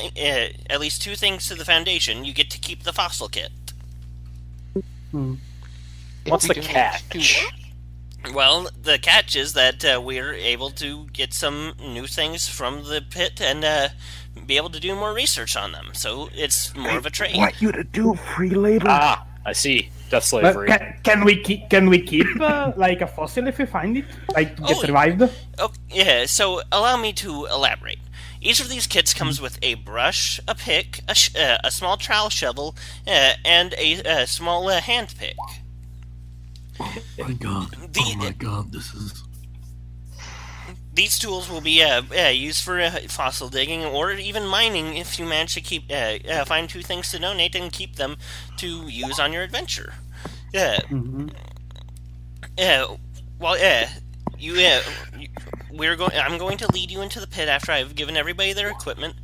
at least 2 things to the foundation, you get to keep the fossil kit. What's the catch? Well, the catch is that we're able to get some new things from the pit and be able to do more research on them. So it's more of a trade. I want you to do free labor. Ah, I see. Death slavery. Can we keep like a fossil if we find it, like to get revived? Oh, yeah. So allow me to elaborate. Each of these kits comes with a brush, a pick, a small trowel shovel, and a small hand pick. Oh my god, this is... These tools will be used for fossil digging or even mining if you manage to find 2 things to donate and keep them to use on your adventure. I'm going to lead you into the pit after I've given everybody their equipment,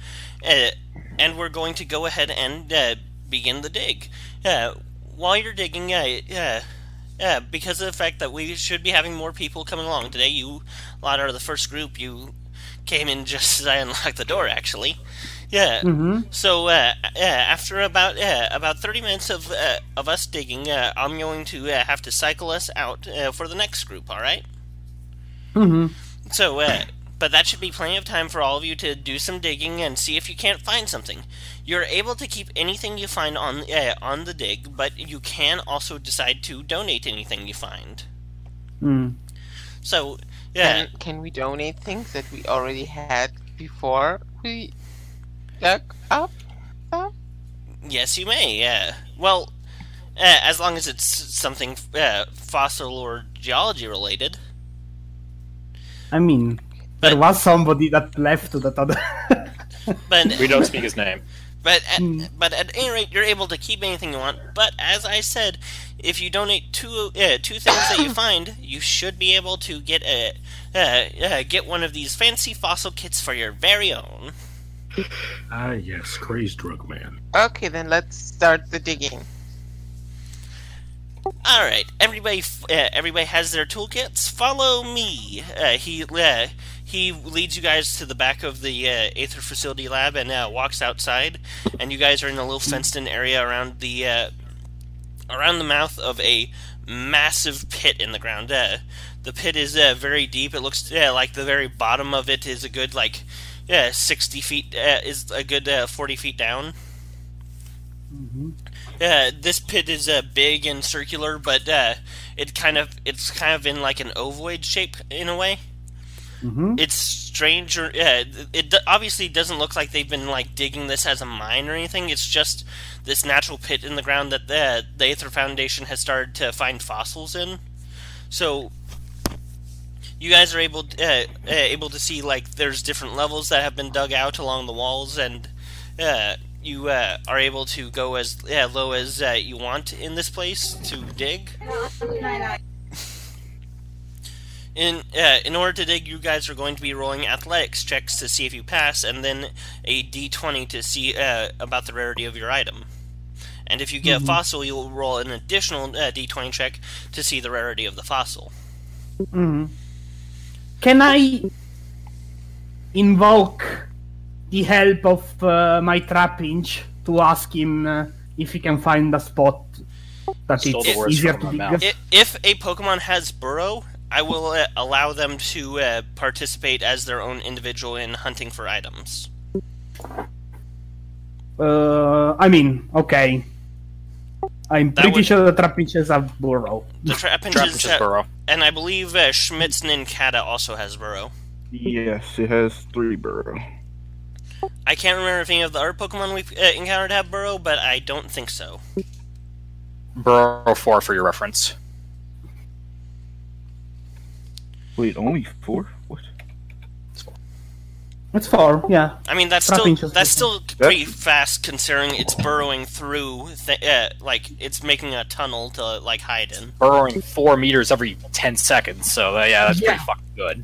and we're going to go ahead and begin the dig. While you're digging, because of the fact that we should be having more people coming along today, you lot are the first group. You came in just as I unlocked the door, actually. So after about 30 minutes of us digging, I'm going to have to cycle us out for the next group. All right? So, but that should be plenty of time for all of you to do some digging and see if you can't find something. You're able to keep anything you find on the dig, but you can also decide to donate anything you find. So, Can we donate things that we already had before we dug up stuff? Yes, you may. Well, as long as it's something fossil or geology related. I mean, there was somebody that left to that other. But we don't speak his name. But at any rate, you're able to keep anything you want. But as I said, if you donate 2 things that you find, you should be able to get get one of these fancy fossil kits for your very own. Ah, yes, crazed drug man. Okay, then let's start the digging. All right, everybody has their toolkits. Follow me. He leads you guys to the back of the Aether Facility Lab and walks outside. And you guys are in a little fenced-in area around the mouth of a massive pit in the ground. The pit is very deep. It looks like the very bottom of it is a good 60 feet. Is a good 40 feet down. This pit is big and circular, but it's kind of in like an ovoid shape in a way. It's strange. It obviously doesn't look like they've been digging this as a mine or anything. It's just this natural pit in the ground that the Aether Foundation has started to find fossils in. So you guys are able to see there's different levels that have been dug out along the walls, and you are able to go as low as you want in this place to dig. In order to dig, you guys are going to be rolling athletics checks to see if you pass, and then a d20 to see about the rarity of your item. And if you get a fossil, you'll roll an additional d20 check to see the rarity of the fossil. Can I invoke the help of my trapinch to ask him if he can find a spot that Stole the it's words easier from to my dig? mouth. If a Pokemon has Burrow, I will allow them to participate as their own individual in hunting for items. I mean, okay. I'm pretty sure the trapinches have burrow. The Trapinch's Trapinches burrow. and I believe Schmidt's Nincada also has Burrow. Yes, it has 3 burrow. I can't remember if any of the other Pokemon we've encountered have Burrow, but I don't think so. Burrow 4 for your reference. Wait, only 4? What? It's 4, yeah. I mean, that's still pretty fast considering it's burrowing through, like, it's making a tunnel to, like, hide in. Burrowing 4 meters every 10 seconds, so that's pretty fucking good.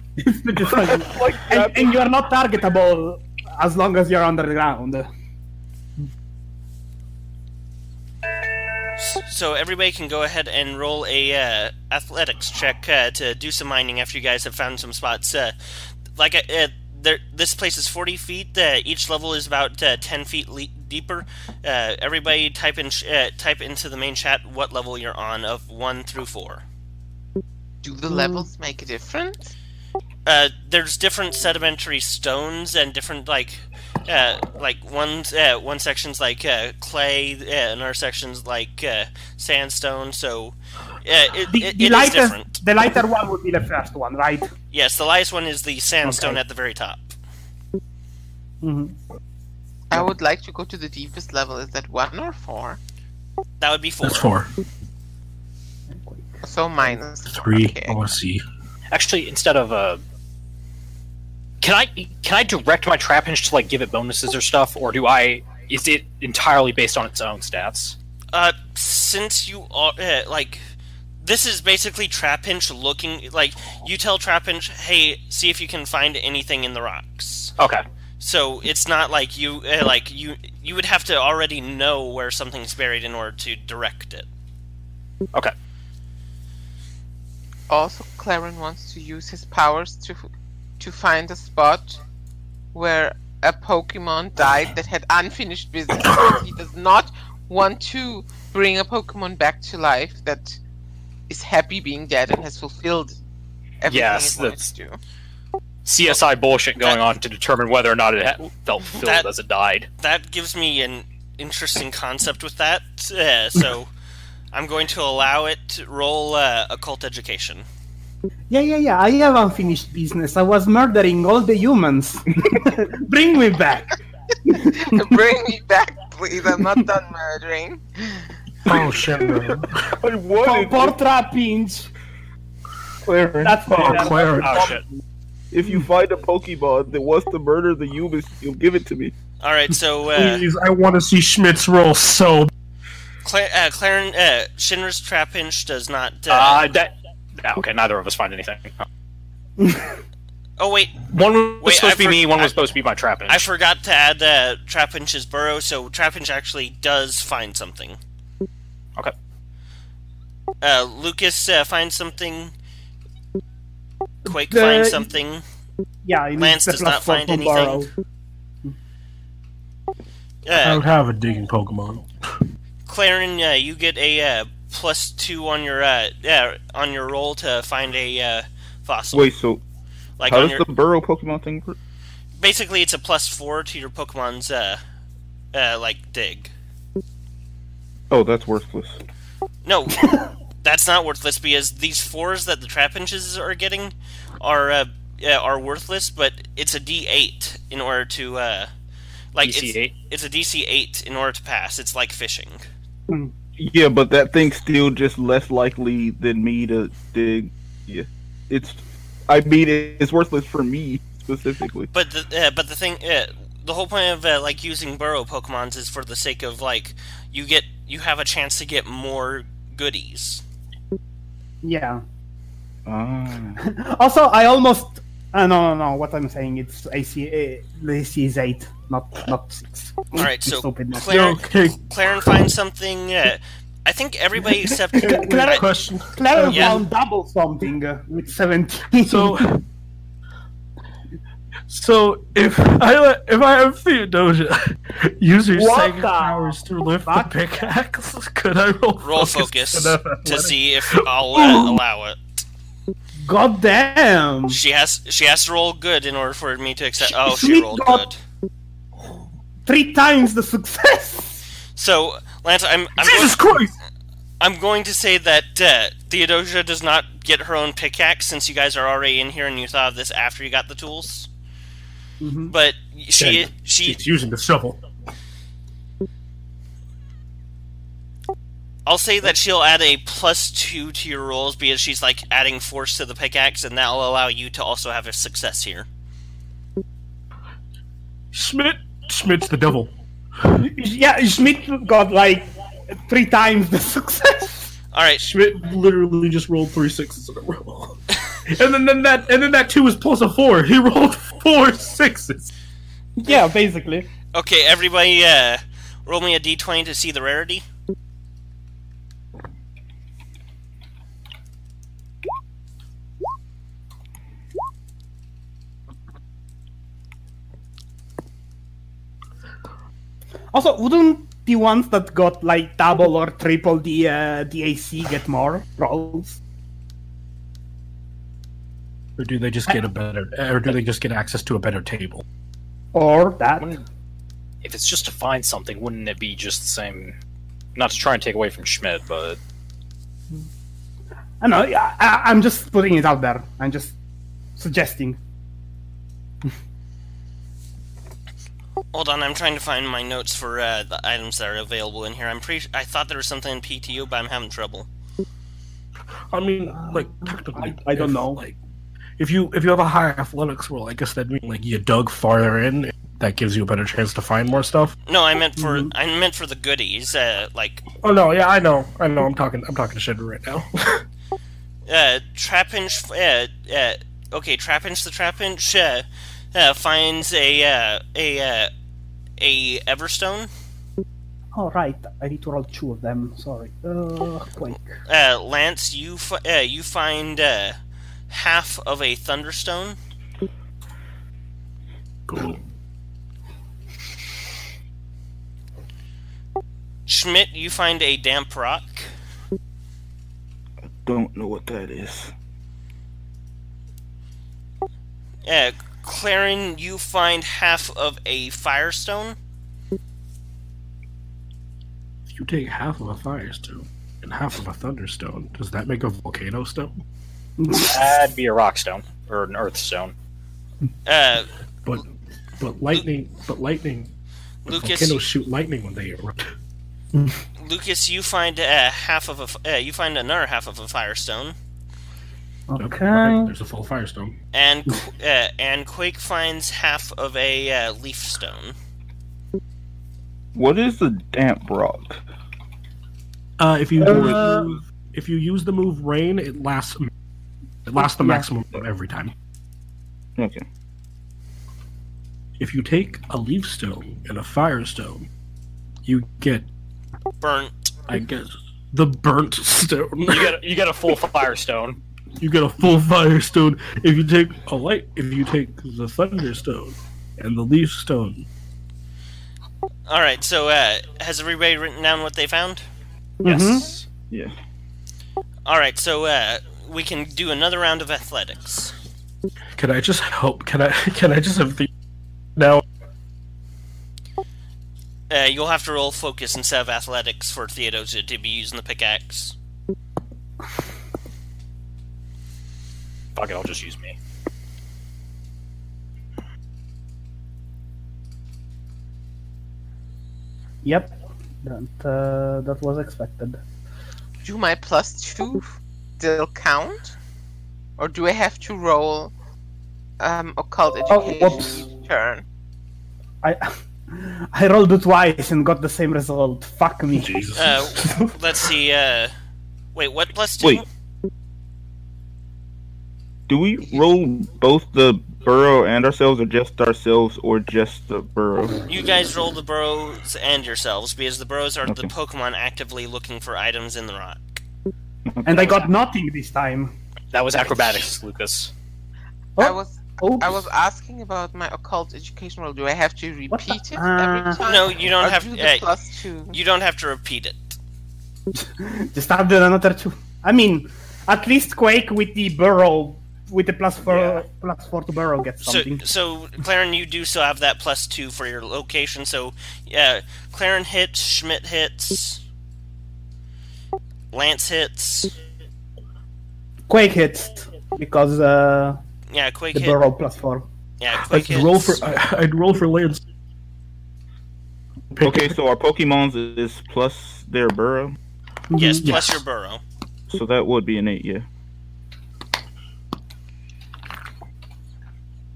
and you are not targetable as long as you're underground. So everybody can go ahead and roll a athletics check to do some mining after you guys have found some spots. This place is 40 feet. Each level is about 10 feet deeper. Everybody type into the main chat what level you're on of 1 through 4. Do the levels make a difference? There's different sedimentary stones and different one section's like clay, another section's like sandstone. So it is different. The lighter one would be the first one, right? Yes, the lightest one is the sandstone at the very top. I would like to go to the deepest level. Is that 1 or 4? That would be 4. That's 4. So minus 3. Okay. I want to see. Actually, instead of can I direct my trap hinge to like give it bonuses or stuff, or is it entirely based on its own stats? Since you are this is basically trap hinge looking like you tell trap hinge, hey, see if you can find anything in the rocks. Okay. So it's not like you you would have to already know where something's buried in order to direct it. Okay. Also, Claren wants to use his powers to find a spot where a Pokemon died that had unfinished business. He does not want to bring a Pokemon back to life that is happy being dead and has fulfilled everything it wanted to do. CSI bullshit going on to determine whether or not it felt fulfilled as it died. That gives me an interesting concept with that, so I'm going to allow it to roll occult education. Yeah. I have unfinished business. I was murdering all the humans. Bring me back. Bring me back, please. I'm not done murdering. Oh shit, bro. Poor trap hinge. Clarence. That's Clarence. Oh shit. If you find a Pokeball that wants to murder the humans, you'll give it to me. Alright, so Please, I want to see Schmitz roll so. Claren, Shinra's trap hinge does not. Okay, neither of us find anything. Oh wait, One was supposed to be me. One was supposed to be my trap hinge. I forgot to add trap hinge's burrow, so trap hinge actually does find something. Okay. Lucas finds something. Quake finds something. Yeah, Lance does not find anything. I don't have a digging Pokemon. Claren, you get a +2 on your roll to find a fossil. Wait, so like how does the burrow Pokemon thing work? Basically, it's a +4 to your Pokemon's dig. Oh, that's worthless. No, that's not worthless because these 4s that the trap hinges are getting are worthless, but it's a D8 in order to DC8? It's a DC8 in order to pass. It's like fishing. Yeah, but that thing's still just less likely than me to dig. Yeah, it's worthless for me specifically. But the thing, the whole point of using burrow Pokemons is for the sake of you have a chance to get more goodies. Yeah. Also, I almost. No. What I'm saying, it's AC. The AC is 8, not 6. All right, so Okay. Claren finds something. I think everybody except Question. Clara found double something with 17. So if I have Theodosia use her What psychic the powers to lift the fuck? pickaxe, could I roll focus enough to athletics? see if I'll allow it. God damn! She has to roll good in order for me to accept. Oh, she Schmidt rolled got good. 3 times the success. So, Lance, Jesus Christ! I'm going to say that Theodosia does not get her own pickaxe since you guys are already in here and you thought of this after you got the tools. Mm-hmm. But she's She's using the shovel. I'll say that she'll add a +2 to your rolls because she's like adding force to the pickaxe, and that will allow you to also have a success here. Schmidt's the devil. Yeah, Schmidt got like 3 times the success. All right, Schmidt literally just rolled 3 6s in a row. and then that 2 was plus a 4. He rolled 4 6s. Yeah, basically. Okay, everybody, roll me a d20 to see the rarity. Also, wouldn't the ones that got like double or triple the AC get more rolls? Or do they just get access to a better table? Or that? If it's just to find something, wouldn't it be just the same? Not to try and take away from Schmidt, but I know. I'm just putting it out there. I'm just suggesting. Hold on, I'm trying to find my notes for the items that are available in here. I thought there was something in PTU, but I'm having trouble. I mean, like technically, I don't know. Like, if you have a higher athletics roll, I guess that means like you dug farther in. That gives you a better chance to find more stuff. No, I meant for the goodies. Like. Oh no, yeah, I know. I'm talking to Shiver right now. Trapinch. Okay, Trapinch the Trapinch finds a Everstone. Oh right, I need to roll 2 of them. Sorry. Quake. Lance, you find half of a Thunderstone. Cool. Schmidt, you find a damp rock. I don't know what that is. Claren, you find half of a Firestone. If you take half of a Firestone and half of a Thunderstone, does that make a Volcano Stone? that'd be a rock stone or an earth stone. But lightning. Lucas, Volcanoes shoot lightning when they erupt. Lucas, you find you find another half of a Firestone. Okay. There's a full Firestone. And Quake finds half of a Leaf Stone. What is the damp rock? If you use the move Rain, it lasts the maximum every time. Okay. If you take a Leaf Stone and a Firestone, you get Burnt. I guess the Burnt Stone. You get a full firestone. You get a full Firestone if you take the Thunderstone and the Leaf Stone. Alright, so has everybody written down what they found? Yes. Yeah. Alright, so we can do another round of athletics. Can I just help? Can I just have the now? You'll have to roll focus instead of athletics for Theodosia to be using the pickaxe. Fuck it, I'll just use me. Yep. That was expected. Do my +2 still count? Or do I have to roll occult education each turn? I rolled it twice and got the same result. Fuck me. Jesus. Let's see, wait, what +2? Wait. Do we roll both the burrow and ourselves, or just the burrow? You guys roll the burrows and yourselves, because the burrows are the Okay. Pokemon actively looking for items in the rock. And I got nothing this time. That was acrobatics, Lucas. I Oh, was oops. I was asking about my occult education roll. Do I have to What the- repeat it every time? No, you don't Or have do to. the +2. You don't have to repeat it. Just add another 2. I mean, at least Quake with the burrow, with the +4 to burrow gets something. So Claren, you do still have that +2 for your location. So yeah, Claren hits, Schmidt hits, Lance hits. Quake hits because Yeah, Quake the hit. burrow +4. Yeah, Quake hits. I'd roll for Lance. Okay, so our Pokemons is plus their burrow. Yes, Mhm, plus yes. your burrow. So that would be an 8, yeah.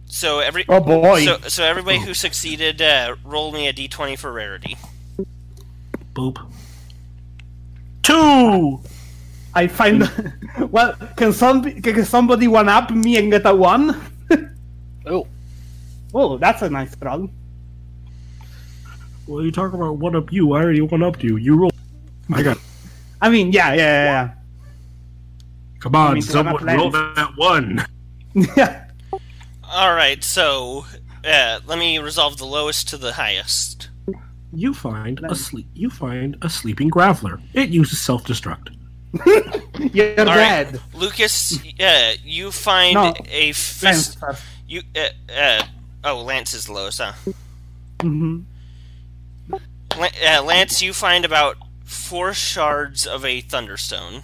So Oh boy. so everybody who succeeded, roll me a d20 for rarity. Boop. 2! I find. Well, can somebody one up me and get a 1? Oh. Oh, that's a nice roll. Well, you talk about one up you. I already one up you. You roll. I got. I mean, yeah. Come on, mean, someone one up roll that one. Yeah. All right, so let me resolve the lowest to the highest. You find a sleeping graveler. It uses self-destruct. You're All right, dead. Lucas, you find No, a Lance fist. first. You Lance is the lowest, huh? Mhm. Lance, you find about 4 shards of a thunderstone.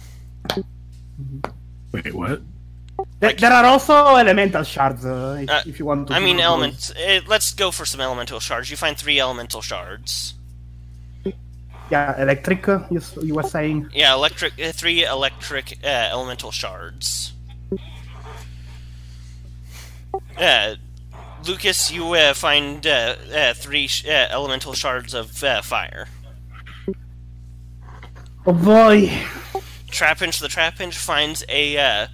Wait, what? There are also elemental shards, if you want to. I mean, do those. elements. Let's go for some elemental shards. You find 3 elemental shards. Yeah, electric, you were saying. Yeah, 3 electric elemental shards. Lucas, you find 3 elemental shards of fire. Oh boy. Trapinch, the Trapinch finds an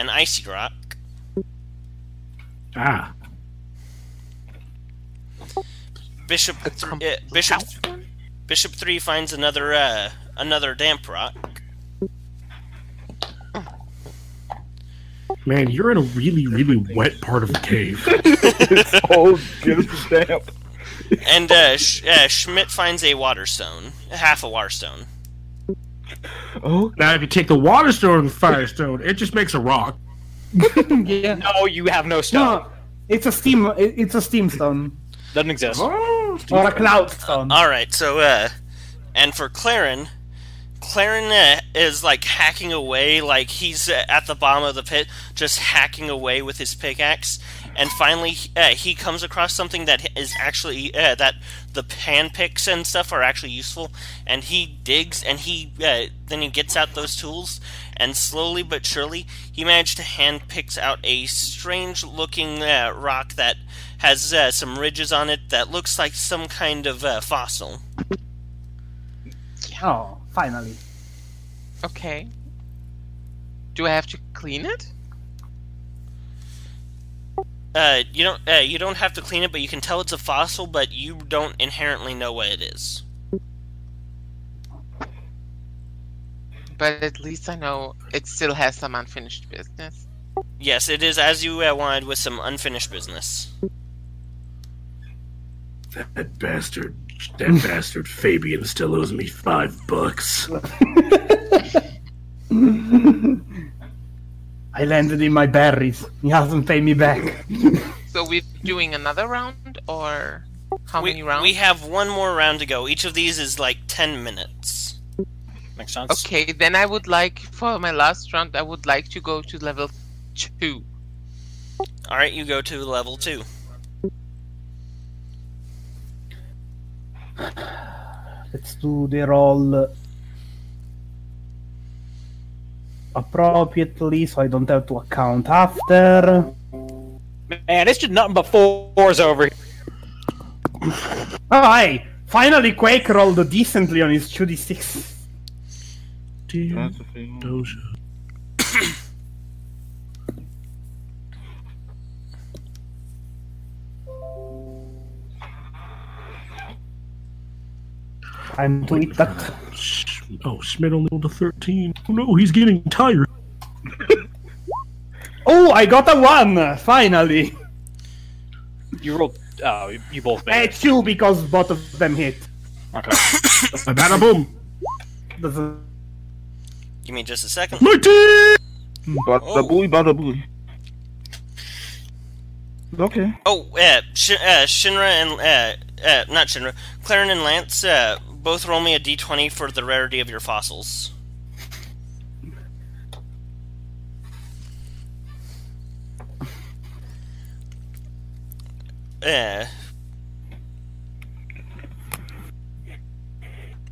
icy rock. Ah. Bishop 3 finds another damp rock. Man, you're in a really, really wet part of the cave. It's all just damp. And Schmidt finds a waterstone, half a waterstone. Oh, Now, if you take the water stone and the fire stone, it just makes a rock. Yeah. No, you have no stone. No, it's a steam. It's a steam stone Doesn't exist. Oh, or a cloud stone. All right, so and for Claren is like hacking away, like he's at the bottom of the pit, just hacking away with his pickaxe. And finally, he comes across something that is actually that the pan picks and stuff are actually useful. And he digs, and then he gets out those tools, and slowly but surely, he managed to hand picks out a strange-looking rock that has some ridges on it that looks like some kind of fossil. Oh, finally. Okay. Do I have to clean it? You don't have to clean it, but you can tell it's a fossil, but you don't inherently know what it is. But at least I know it still has some unfinished business. Yes, it is as you wanted, with some unfinished business. that bastard Fabian still owes me $5. I landed in my berries. He hasn't paid me back. So we're doing another round, or how many rounds? We have one more round to go. Each of these is like 10 minutes. Makes sense. Okay, then I would like, for my last round, I would like to go to level 2. Alright, you go to level 2. Let's do the roll appropriately, so I don't have to account after. Man, it's just nothing but 4s over here. Oh, hey! Finally, Quake rolled decently on his 2d6. that's a thing. Doja. I'm to eat that. Oh, Schmidt only rolled a 13. Oh no, he's getting tired. Oh, I got a 1! Finally! You rolled. Oh, you both made it. 2 because both of them hit. Okay. Bada boom. Doesn't... Give me just a second. My team! Bada booey, bada booey. Okay. Oh, Shinra and not Shinra, Claren and Lance, both roll me a d20 for the rarity of your fossils.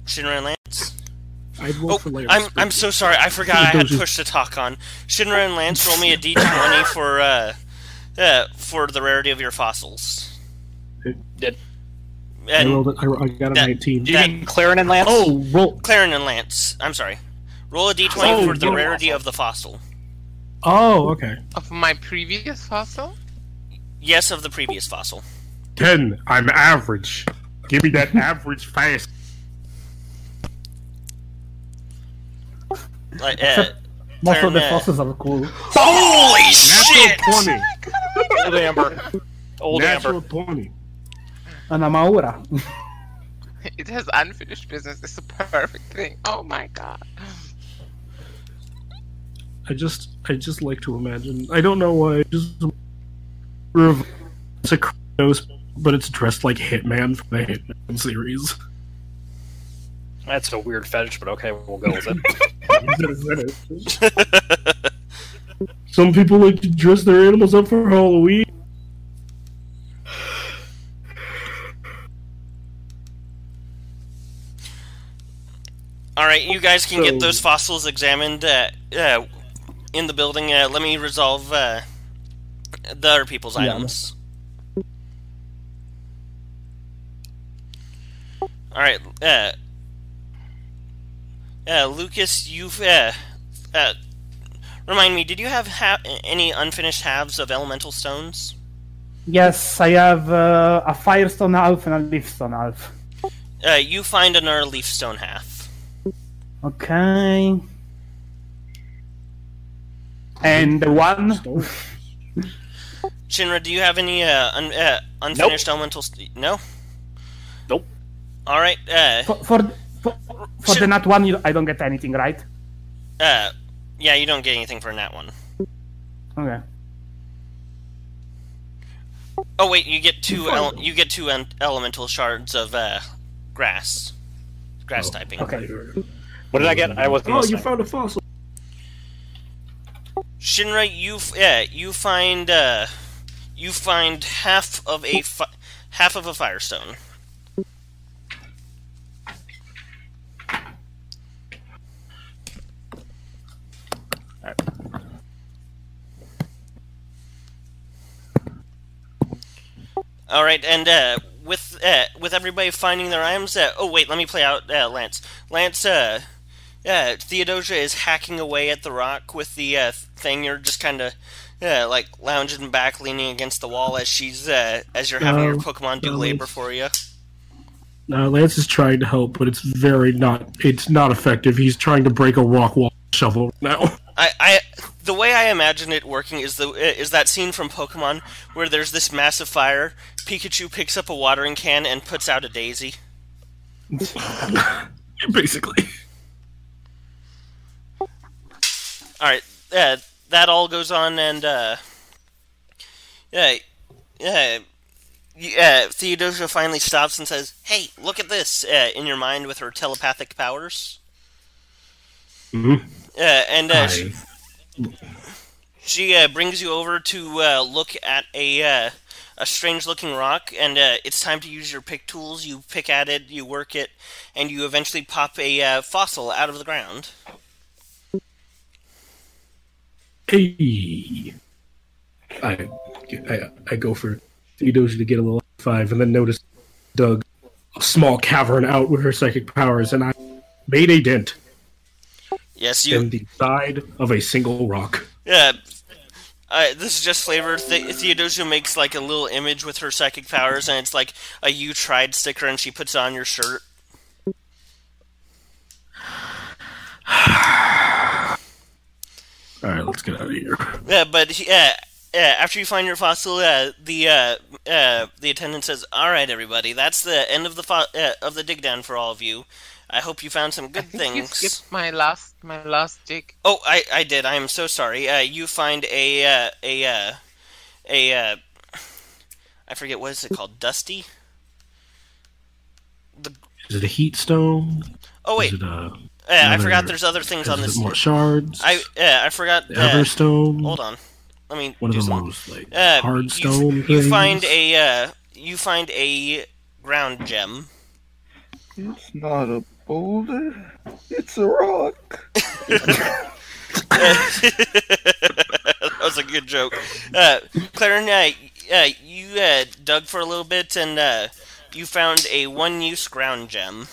Shinra and Lance. I'd roll for layers. I'm so sorry. I forgot I had push to talk on. Shinra and Lance, roll me a d20 for the rarity of your fossils. Did I got a 19. you mean Clarin and Lance? Oh, roll. Clarin and Lance. I'm sorry. Roll a d20 for the rarity of the fossil. Oh, okay. Of my previous fossil? Yes, of the previous fossil. 10. I'm average. Give me that average fast. Like, Most of the Clarin, fossils are cool. Holy shit! Natural 20. Old Amber. Old Natural Amber. 20. And I'm Aura. It has unfinished business. It's a perfect thing. Oh my god. I just like to imagine. I don't know why. It's a Kratos, but it's dressed like Hitman from the Hitman series. That's a weird fetish, but okay, we'll go with it. Some people like to dress their animals up for Halloween. Alright, you guys can get those fossils examined in the building. Let me resolve the other people's items. Alright, Lucas, you've, remind me, did you have any unfinished halves of elemental stones? Yes, I have a Firestone half and a Leafstone half. You find another leafstone half. Okay. And the one? Shinra, do you have any unfinished elemental? No. Nope. All right. For the nat one, I don't get anything, right? Yeah, you don't get anything for a nat one. Okay. Oh wait, you get two. You get two elemental shards of grass typing. Okay. What did I get? I wasn't listening. You found a fossil. Shinra, you find half of a firestone. All right, and with everybody finding their items. Oh wait, let me play out Lance. Lance, Theodosia is hacking away at the rock with the thing. You're just kind of like lounging back, leaning against the wall as you're having your Pokemon do labor for you. Lance is trying to help, but it's not effective. He's trying to break a rock wall shovel now. The way I imagine it working is that scene from Pokemon where there's this massive fire. Pikachu picks up a watering can and puts out a daisy. Basically. All right, that all goes on, and Theodosia finally stops and says, "Hey, look at this!" In your mind with her telepathic powers. Mm-hmm. She brings you over to look at a strange-looking rock, and it's time to use your pick tools. You pick at it, you work it, and you eventually pop a fossil out of the ground. Hey, I go for Theodosia to get a little 5, and then notice dug a small cavern out with her psychic powers, and I made a dent. Yes, in the side of a single rock. Yeah. This is just flavor. Theodosia makes like a little image with her psychic powers, and it's like a "You tried" sticker, and she puts it on your shirt. All right, let's get out of here. Yeah, but after you find your fossil, the attendant says, "All right, everybody, that's the end of the dig down for all of you. I hope you found some good things." You skipped my last dig. Oh, I did. I am so sorry. You find a I forget, what is it called? Dusty? Is it a heat stone? Oh wait. Is it I forgot there's other things on this. More shards. I forgot. Everstone. Hold on. Let me one do of some. those like hard stone. You find a ground gem. It's not a Boulder? It's a rock. That was a good joke. Claren, you dug for a little bit and you found a one-use ground gem.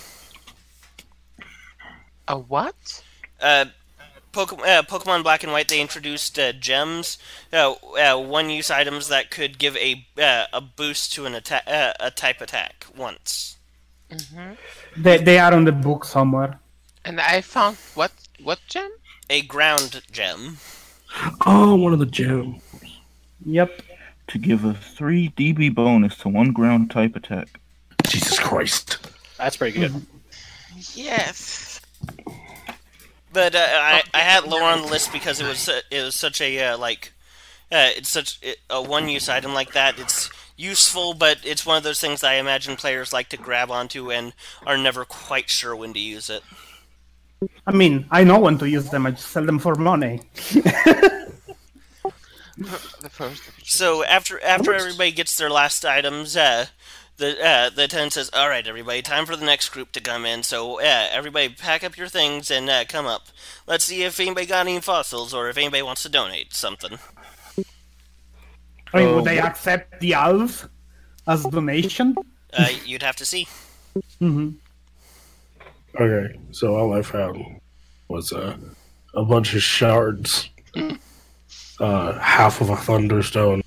A what? Pokemon Black and White, they introduced gems, one-use items that could give a boost to a type attack once. They are on the book somewhere. And I found what gem? A ground gem. Oh, one of the gems. Yep. To give a 3 dB bonus to one ground type attack. Jesus Christ. That's pretty good. Yes. But I had lower on the list because it was such a it's such a one-use item like that. It's useful, but it's one of those things I imagine players like to grab onto and are never quite sure when to use it. I mean, I know when to use them. I just sell them for money. The first. So after everybody gets their last items, the attendant says, "All right, everybody, time for the next group to come in. So everybody, pack up your things and come up. Let's see if anybody got any fossils or if anybody wants to donate something." I mean, would they accept the elves as donation? You'd have to see. Okay, so all I found was a bunch of shards, half of a thunderstone,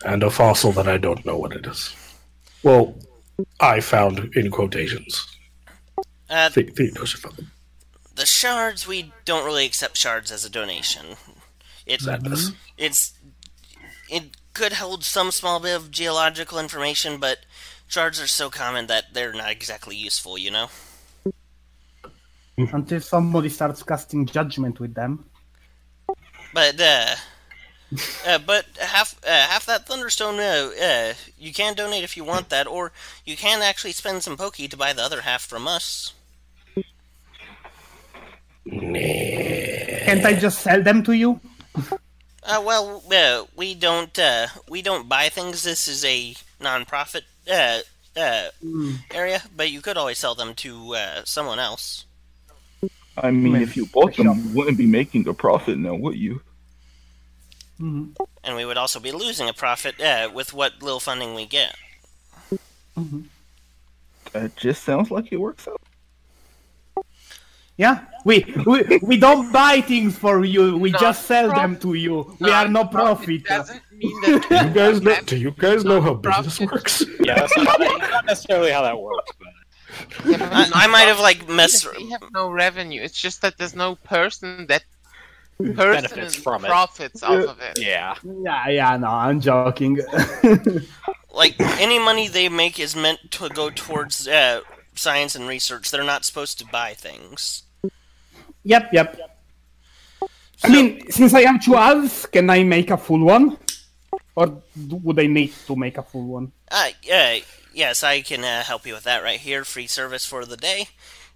and a fossil that I don't know what it is. Well, I found in quotations. Theodos found them. The shards, we don't really accept shards as a donation. It could hold some small bit of geological information, but shards are so common that they're not exactly useful, you know? Until somebody starts casting judgment with them. But half that thunderstone, you can donate if you want that, or you can actually spend some Poke to buy the other half from us. Can't I just sell them to you? We don't buy things. This is a non-profit area, but you could always sell them to someone else. I mean, if you bought them, you wouldn't be making a profit now, would you? And we would also be losing a profit with what little funding we get. That just sounds like it works out. Yeah, we don't buy things for you. We just sell them to you. We are no profit. Doesn't mean that Do you guys know how business works? Yeah, that's not necessarily how that works. But... I might have messed. We have no revenue. It's just that there's no person that benefits from it. Profits off of it. Yeah. Yeah. No, I'm joking. Any money they make is meant to go towards science and research. They're not supposed to buy things. Yep. I mean, since I have 2 elves, can I make a full one? Or would I need to make a full one? Yes, I can help you with that right here. Free service for the day.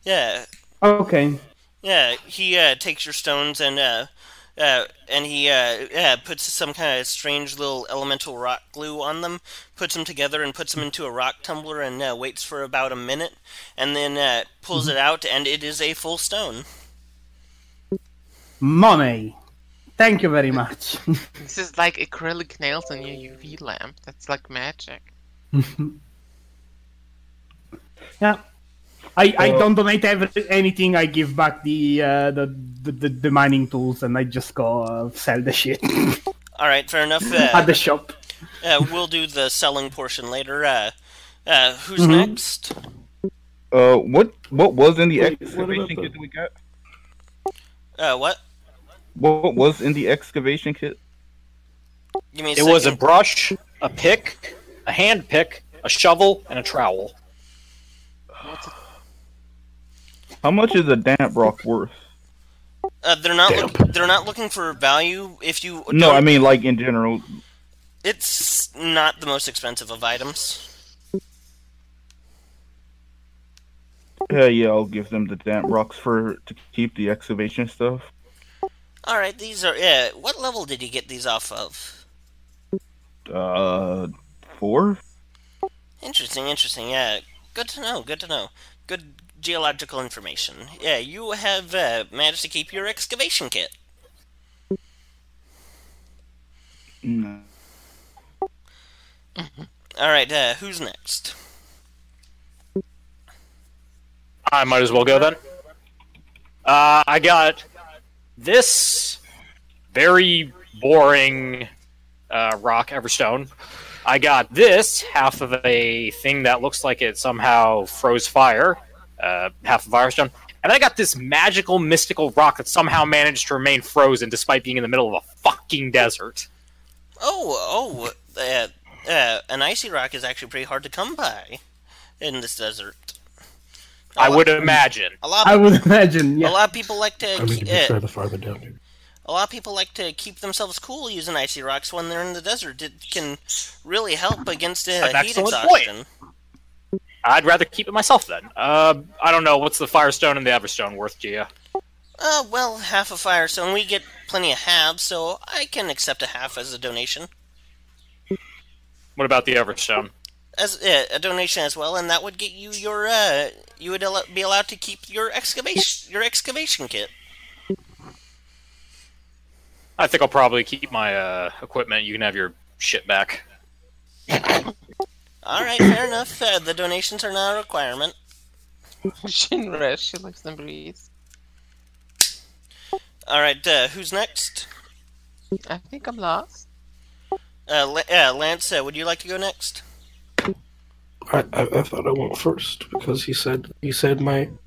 Yeah. Okay. Yeah, he takes your stones and he puts some kind of strange little elemental rock glue on them, puts them together and puts them into a rock tumbler and waits for about a minute, and then pulls it out, and it is a full stone. Money. Thank you very much. This is like acrylic nails on your UV lamp. That's like magic. Yeah. I don't donate anything. I give back the mining tools, and I just go sell the shit. All right, fair enough. At the shop. We'll do the selling portion later. Who's next? What was in the excavation kit that we got? What? What was in the excavation kit? Give me a It second. was a brush, a pick, a hand pick, a shovel, and a trowel. How much is a damp rock worth? They're not looking for value. If you No, I mean in general. It's not the most expensive of items. Yeah, I'll give them the damp rocks to keep the excavation stuff. All right, these are. What level did you get these off of? 4. Interesting. Yeah, good to know. Good geological information. You have managed to keep your excavation kit. No. Alright, who's next? I might as well go then. I got this very boring rock everstone. I got this half of a thing that looks like it somehow froze fire, half of firestone, and I got this magical, mystical rock that somehow managed to remain frozen despite being in the middle of a fucking desert. An icy rock is actually pretty hard to come by in this desert. I would imagine. I would imagine. Yeah. A lot of people like to. I mean, to be fair, the farther down here. A lot of people like to keep themselves cool using icy rocks when they're in the desert. It can really help against heat exhaustion. I'd rather keep it myself then. I don't know. What's the firestone and the everstone worth to you? Well, half a firestone. We get plenty of halves, so I can accept a half as a donation. What about the everstone? As a donation as well, and that would get you your. You would be allowed to keep your excavation kit. I think I'll probably keep my equipment. You can have your shit back. Alright, fair enough. The donations are not a requirement. Shinra, she looks and breathes. Alright, who's next? I think I'm lost. Lance, would you like to go next? I thought I went first because he said the Thunderstone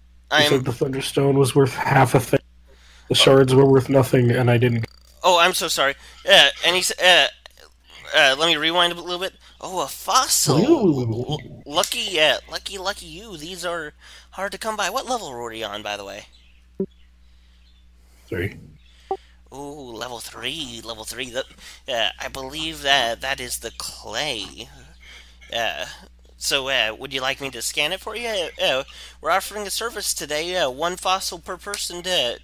was worth half a thing. The shards were worth nothing, and I didn't. Oh, I'm so sorry. And he said, let me rewind a little bit. Oh, a fossil. Lucky you. These are hard to come by. What level were you on, by the way? 3. Ooh, level 3. I believe that is the clay. So, would you like me to scan it for you? We're offering a service today, 1 fossil per person to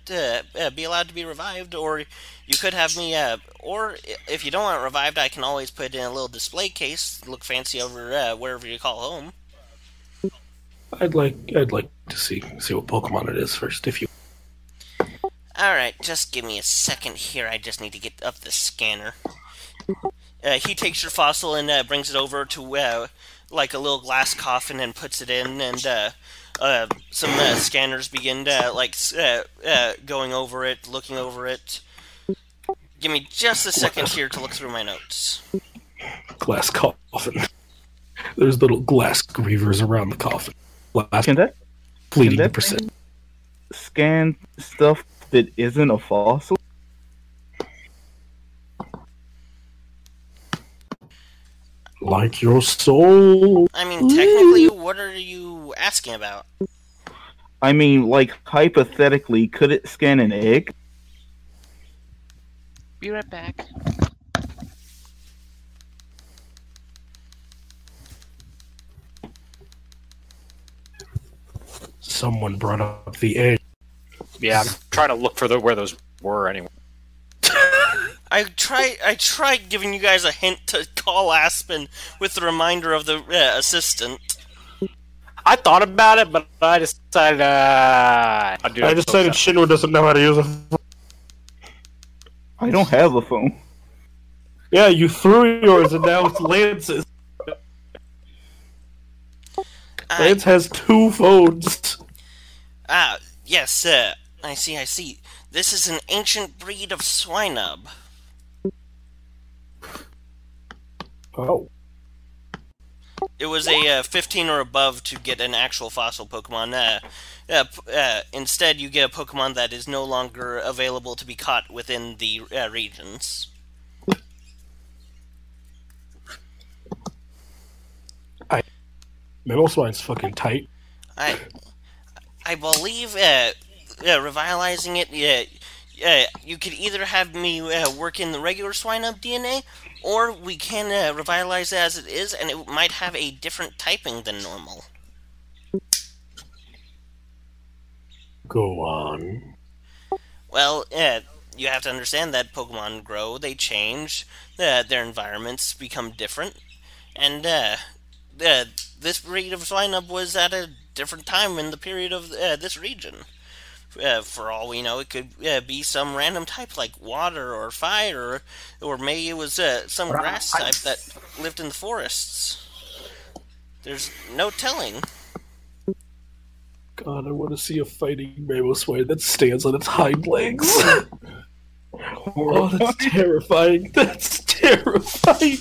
be allowed to be revived, or you could have me, or if you don't want it revived, I can always put it in a little display case, look fancy over wherever you call home. I'd like to see what Pokemon it is first, if you. Alright, just give me a second here, I just need to get up the scanner. He takes your fossil and brings it over to, like a little glass coffin and puts it in, and some scanners begin going over it, looking over it. Give me just a second here to look through my notes. Glass coffin. There's little glass grievers around the coffin. Bleeding the percent. Scan stuff that isn't a fossil? Like your soul. I mean, technically, what are you asking about? I mean, like, hypothetically, could it scan an egg? Be right back. Someone brought up the egg. Yeah, I'm trying to look for where those were anyway. I tried giving you guys a hint to call Aspen with the reminder of the assistant. I thought about it, but I decided I decided Shinra doesn't know how to use a phone. I don't have a phone. Yeah, you threw yours and now it's Lance's. Lance has 2 phones. Yes, I see. This is an ancient breed of swinub. Oh. It was a 15 or above to get an actual fossil Pokemon. Instead, you get a Pokemon that is no longer available to be caught within the regions. Mamoswine's fucking tight. I believe revitalizing it, you could either have me work in the regular Swinub DNA, or we can revitalize it as it is, and it might have a different typing than normal. Go on. Well, you have to understand that Pokemon grow, they change, their environments become different, and this breed of Swinub was at a different time in the period of this region. For all we know, it could be some random type like water or fire, or maybe it was some grass type that lived in the forests. There's no telling. God, I want to see a fighting mammoth that stands on its hind legs. Oh, that's terrifying. That's terrifying.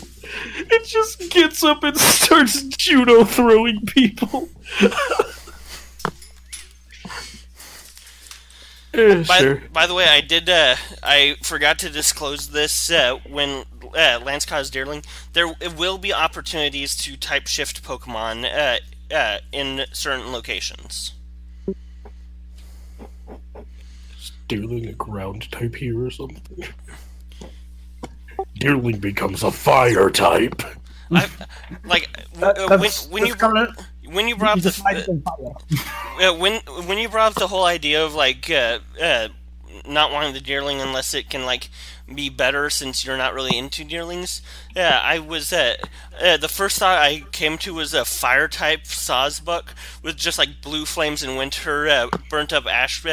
It just gets up and starts judo throwing people. By the way, I forgot to disclose this when Lance caused Deerling. There will be opportunities to type shift Pokemon in certain locations. Is Deerling a ground type here or something? Deerling becomes a fire type. When you brought up when you brought up the whole idea of not wanting the Deerling unless it can be better since you're not really into Deerlings, I was the first thought I came to was a fire type Sawsbuck with just blue flames in winter, burnt up ash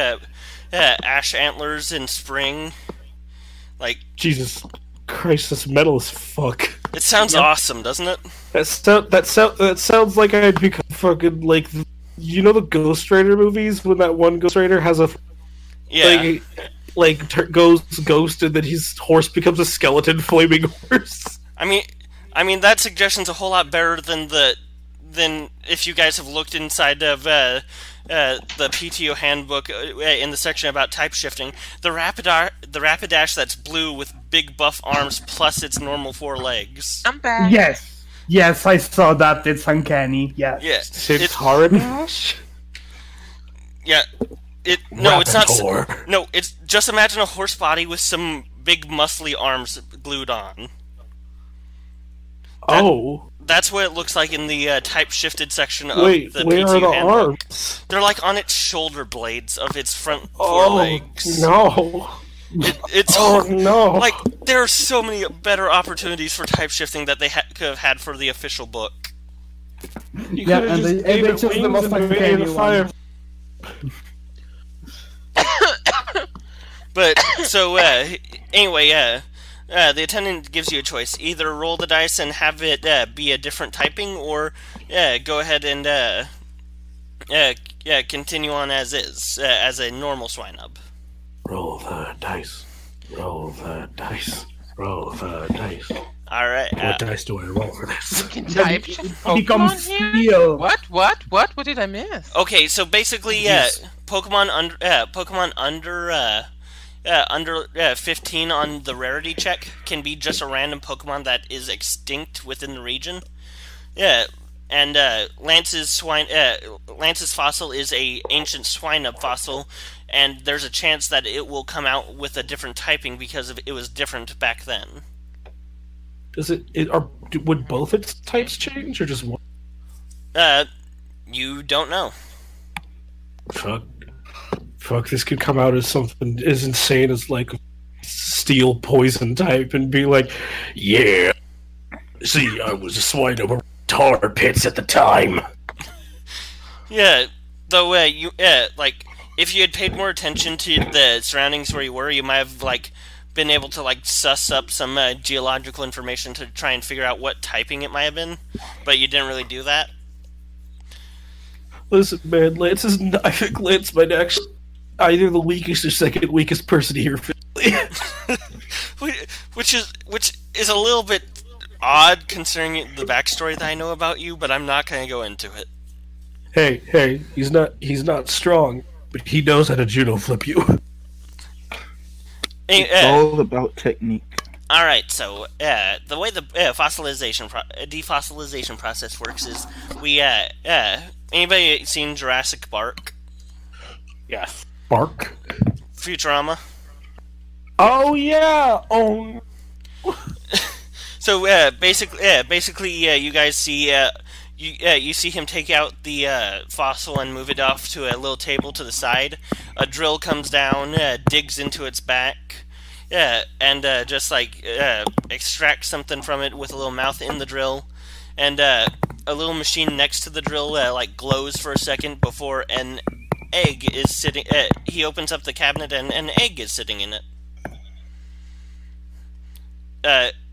antlers in spring. Jesus Christ, this metal as fuck. It sounds awesome, doesn't it? That sounds like I'd become fucking the Ghost Rider movies when that one Ghost Rider has a goes ghost and then his horse becomes a skeleton flaming horse. I mean that suggestion's a whole lot better than if you guys have looked inside of the PTO handbook in the section about type shifting. The Rapidash that's blue with big buff arms plus its normal 4 legs. I'm back. Yes, I saw that. It's uncanny. Yes. Yeah. It's Haradash? Yeah. It's not. No, it's just imagine a horse body with some big muscly arms glued on. That's what it looks like in the type shifted section of the PTO where are the handbook. arms? They're on its shoulder blades of its front 4 legs. No. It's no. There are so many better opportunities for type shifting that they could have had for the official book. Yeah, and they chose the most uncanny one. But so anyway, the attendant gives you a choice: either roll the dice and have it be a different typing, or go ahead and continue on as is as a normal Swinub. Roll the dice. Roll the dice. Roll the dice. Alright. What dice do I roll for this? You can type shift becomes Pokemon here? steel. What did I miss? Okay, so basically, Pokemon under 15 on the rarity check can be just a random Pokemon that is extinct within the region. Yeah, and Lance's fossil is a ancient Swinub fossil, and there's a chance that it will come out with a different typing because it was different back then. Would both its types change or just one? You don't know. Fuck, this could come out as something as insane as a steel poison type and be yeah. See, I was a swine over tar pits at the time. Yeah, though if you had paid more attention to the surroundings where you were, you might have been able to suss up some geological information to try and figure out what typing it might have been, but you didn't really do that. Listen, man, I think Lance might actually either the weakest or second weakest person here. which is a little bit odd considering the backstory that I know about you, but I'm not going to go into it. Hey, he's not strong, but he knows how to judo flip you. It's all about technique. Alright, so the way the defossilization process works is we anybody seen Jurassic Bark? Yeah. Bark? Futurama? Oh yeah! Oh. So basically, you guys see you see him take out the fossil and move it off to a little table to the side. A drill comes down, digs into its back, and just extracts something from it with a little mouth in the drill, and a little machine next to the drill like glows for a second before an egg is sitting. He opens up the cabinet and an egg is sitting in it.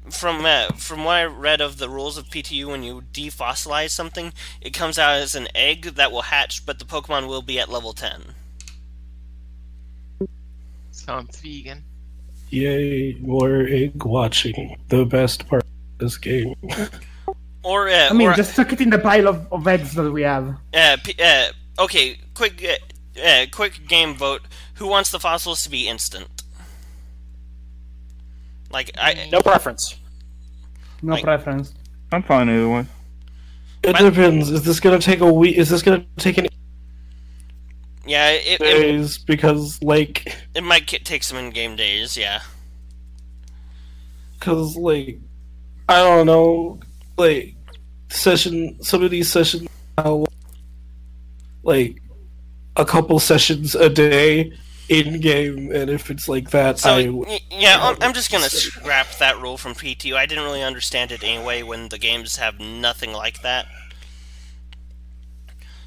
From what I read of the rules of PTU, when you defossilize something, it comes out as an egg that will hatch, but the Pokemon will be at level 10. Sounds vegan. Yay, more egg watching. The best part of this game. Or I mean, just stuck it in the pile of eggs that we have. Okay, quick game vote. Who wants the fossils to be instant? Like No preference. No preference. I'm fine either way. It depends. Is this gonna take a week? Is this gonna take an yeah, days? Because like, it might take some in-game days. Yeah. because like, I don't know, like some of these sessions, like a couple sessions a day in game, and if it's like that, so I'm just gonna scrap that rule from PTU. I didn't really understand it anyway when the games have nothing like that.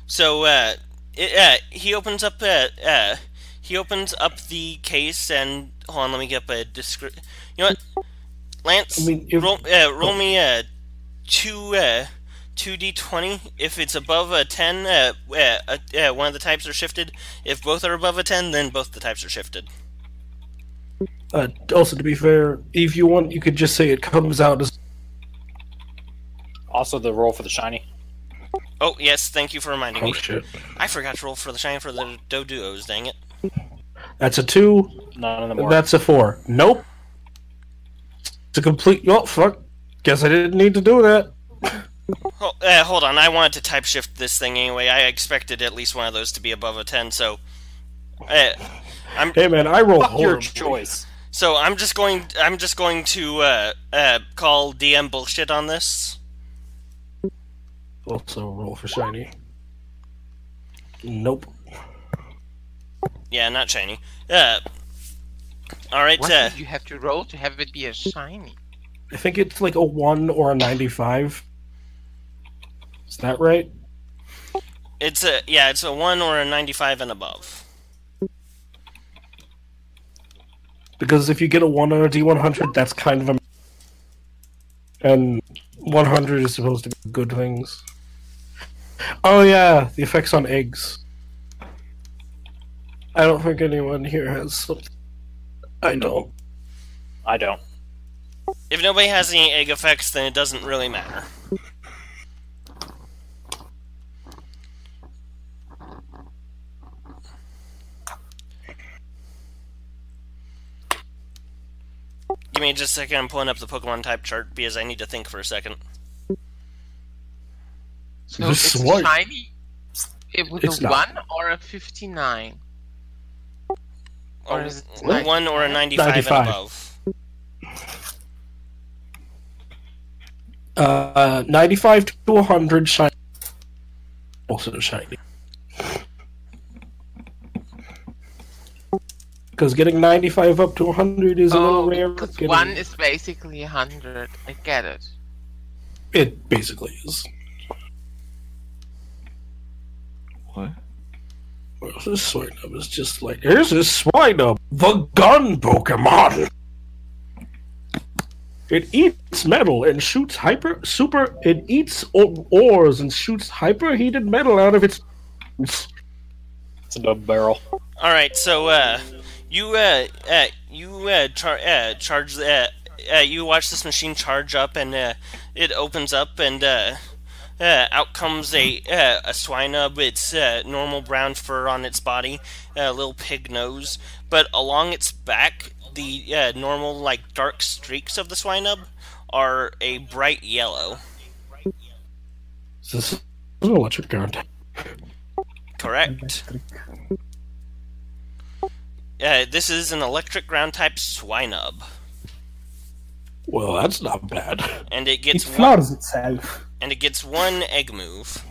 So he opens up the case and hold on, let me get up a description. You know what, Lance? I mean, roll me a 2d20. If it's above a 10, one of the types are shifted. If both are above a 10, then both the types are shifted. Also, to be fair, if you want, you could just say it comes out as. Also, the roll for the shiny. Oh yes, thank you for reminding me. Oh shit! I forgot to roll for the shiny for the Doduos. Dang it! That's a 2. None of them work. That's a 4. Nope. It's a complete. Oh fuck! Guess I didn't need to do that. Hold on, I wanted to type shift this thing anyway. I expected at least one of those to be above a 10, so... Hey man, I roll your horribly. choice. So I'm just going to call DM bullshit on this. Also roll for shiny. Nope. Yeah, not shiny. Alright, What did you have to roll to have it be a shiny? I think it's like a 1 or a 95. Is that right? it's a 1 or a 95 and above. Because if you get a 1 on a D100, that's kind of a... And 100 is supposed to be good things. Oh yeah, the effects on eggs. I don't think anyone here has something. I don't. I don't. If nobody has any egg effects, then it doesn't really matter. Give me just a second, I'm pulling up the Pokemon type chart because I need to think for a second. So This it's white. shiny with It's a not. 1 or a 59? Or is it A 1 or a 95 95. and above. 95 to 100 shiny. Also shiny. Because getting 95 up to 100 is a little rare. because Getting- 1 is basically 100. I get it. It basically is. What? Well, this Swinub is just like, here's this Swinub, the gun Pokemon. It eats metal and shoots It eats ores and shoots hyper-heated metal out of its. It's a barrel. All right, so you watch this machine charge up, and it opens up, and out comes a Swinub. It's normal brown fur on its body, a little pig nose, but along its back, the normal like dark streaks of the Swinub are a bright yellow. Is this an electric ground? Correct. This is an electric ground type Swinub, Well, that's not bad. and it It gets floors itself. one egg move.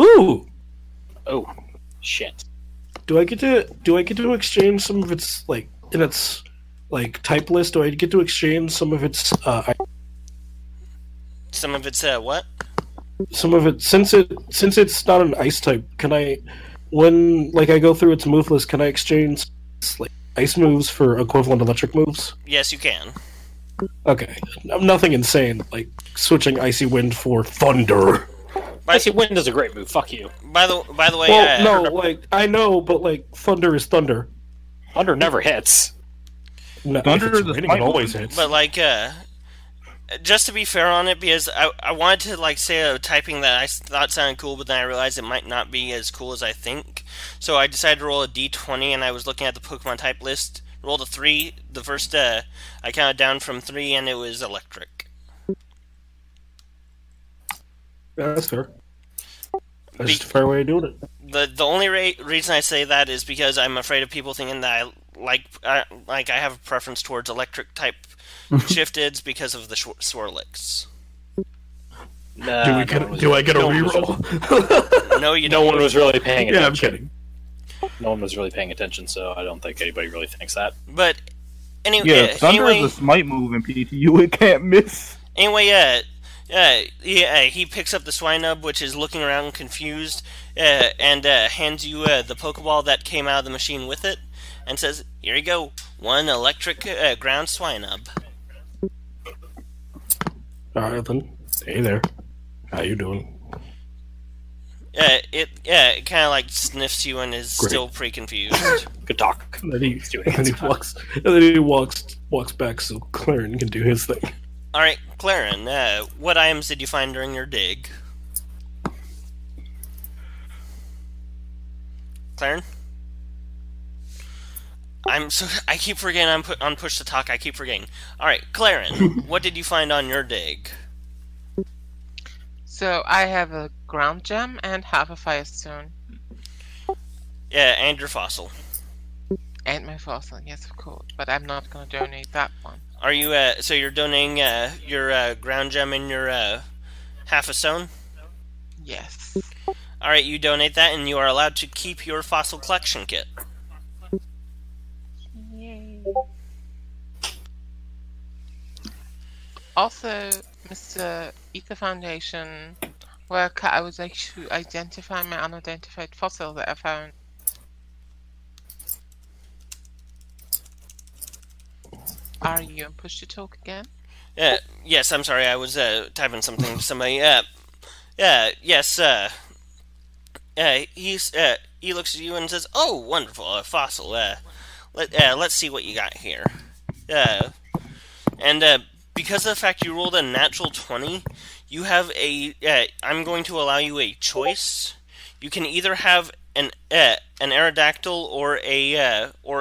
Ooh! Oh, shit. Do I get to exchange some of its like in its like type list? Do I get to exchange some of its Some of it's what? some of it since it's not an ice type. Can I, when like I go through its move list, can I exchange like ice moves for equivalent electric moves? Yes, you can. Okay, nothing insane like switching icy wind for thunder. Icy Wind is a great move. Fuck you. By the way, Well, no, like I know, but like thunder is thunder. Thunder never hits. No, Thunder if it's is a raining, smite it always move. hits. but like just to be fair on it, because I wanted to like say a typing that I thought sounded cool, but then I realized it might not be as cool as I think. So I decided to roll a d20, and I was looking at the Pokemon type list. Rolled a 3. The first I counted down from 3, and it was electric. Yeah, that's fair. That's just a fair way of doing it. The only reason I say that is because I'm afraid of people thinking that I have a preference towards electric type shifteds because of the Swirlix. Do I get a reroll? No, you No don't. one was really paying attention. Yeah, I'm kidding. No one was really paying attention, so I don't think anybody really thinks that. But anyway, Yeah, thunder anyway, is a smite move in PTU. It can't miss. anyway, he picks up the Swinub, which is looking around confused, and hands you the Pokeball that came out of the machine with it, and says, "Here you go, one electric ground Swinub." All right, then. Hey there. How you doing? It kind of like sniffs you and is Great. still pretty confused. Good talk. And then he, Let's do it. and then he walks. And then he walks back so Claren can do his thing. All right, Claren, what items did you find during your dig? Claren? I keep forgetting I'm on push to talk. I keep forgetting. All right, Claren, what did you find on your dig? So I have a ground gem and half a firestone. Yeah, and your fossil. And my fossil, yes, of course. But I'm not going to donate that one. Are you so you're donating your ground gem and your half a stone? Yes. All right, you donate that, and you are allowed to keep your fossil collection kit. Yay. Also, Mr. Ether Foundation, worker, I would like to identify my unidentified fossil that I found. Are you on push to talk again? Yes, I'm sorry, I was typing something to somebody. Yes, he looks at you and says, "Oh, wonderful, a fossil. Let's see what you got here." And because of the fact you rolled a natural 20, you have I'm going to allow you a choice. You can either have an Aerodactyl or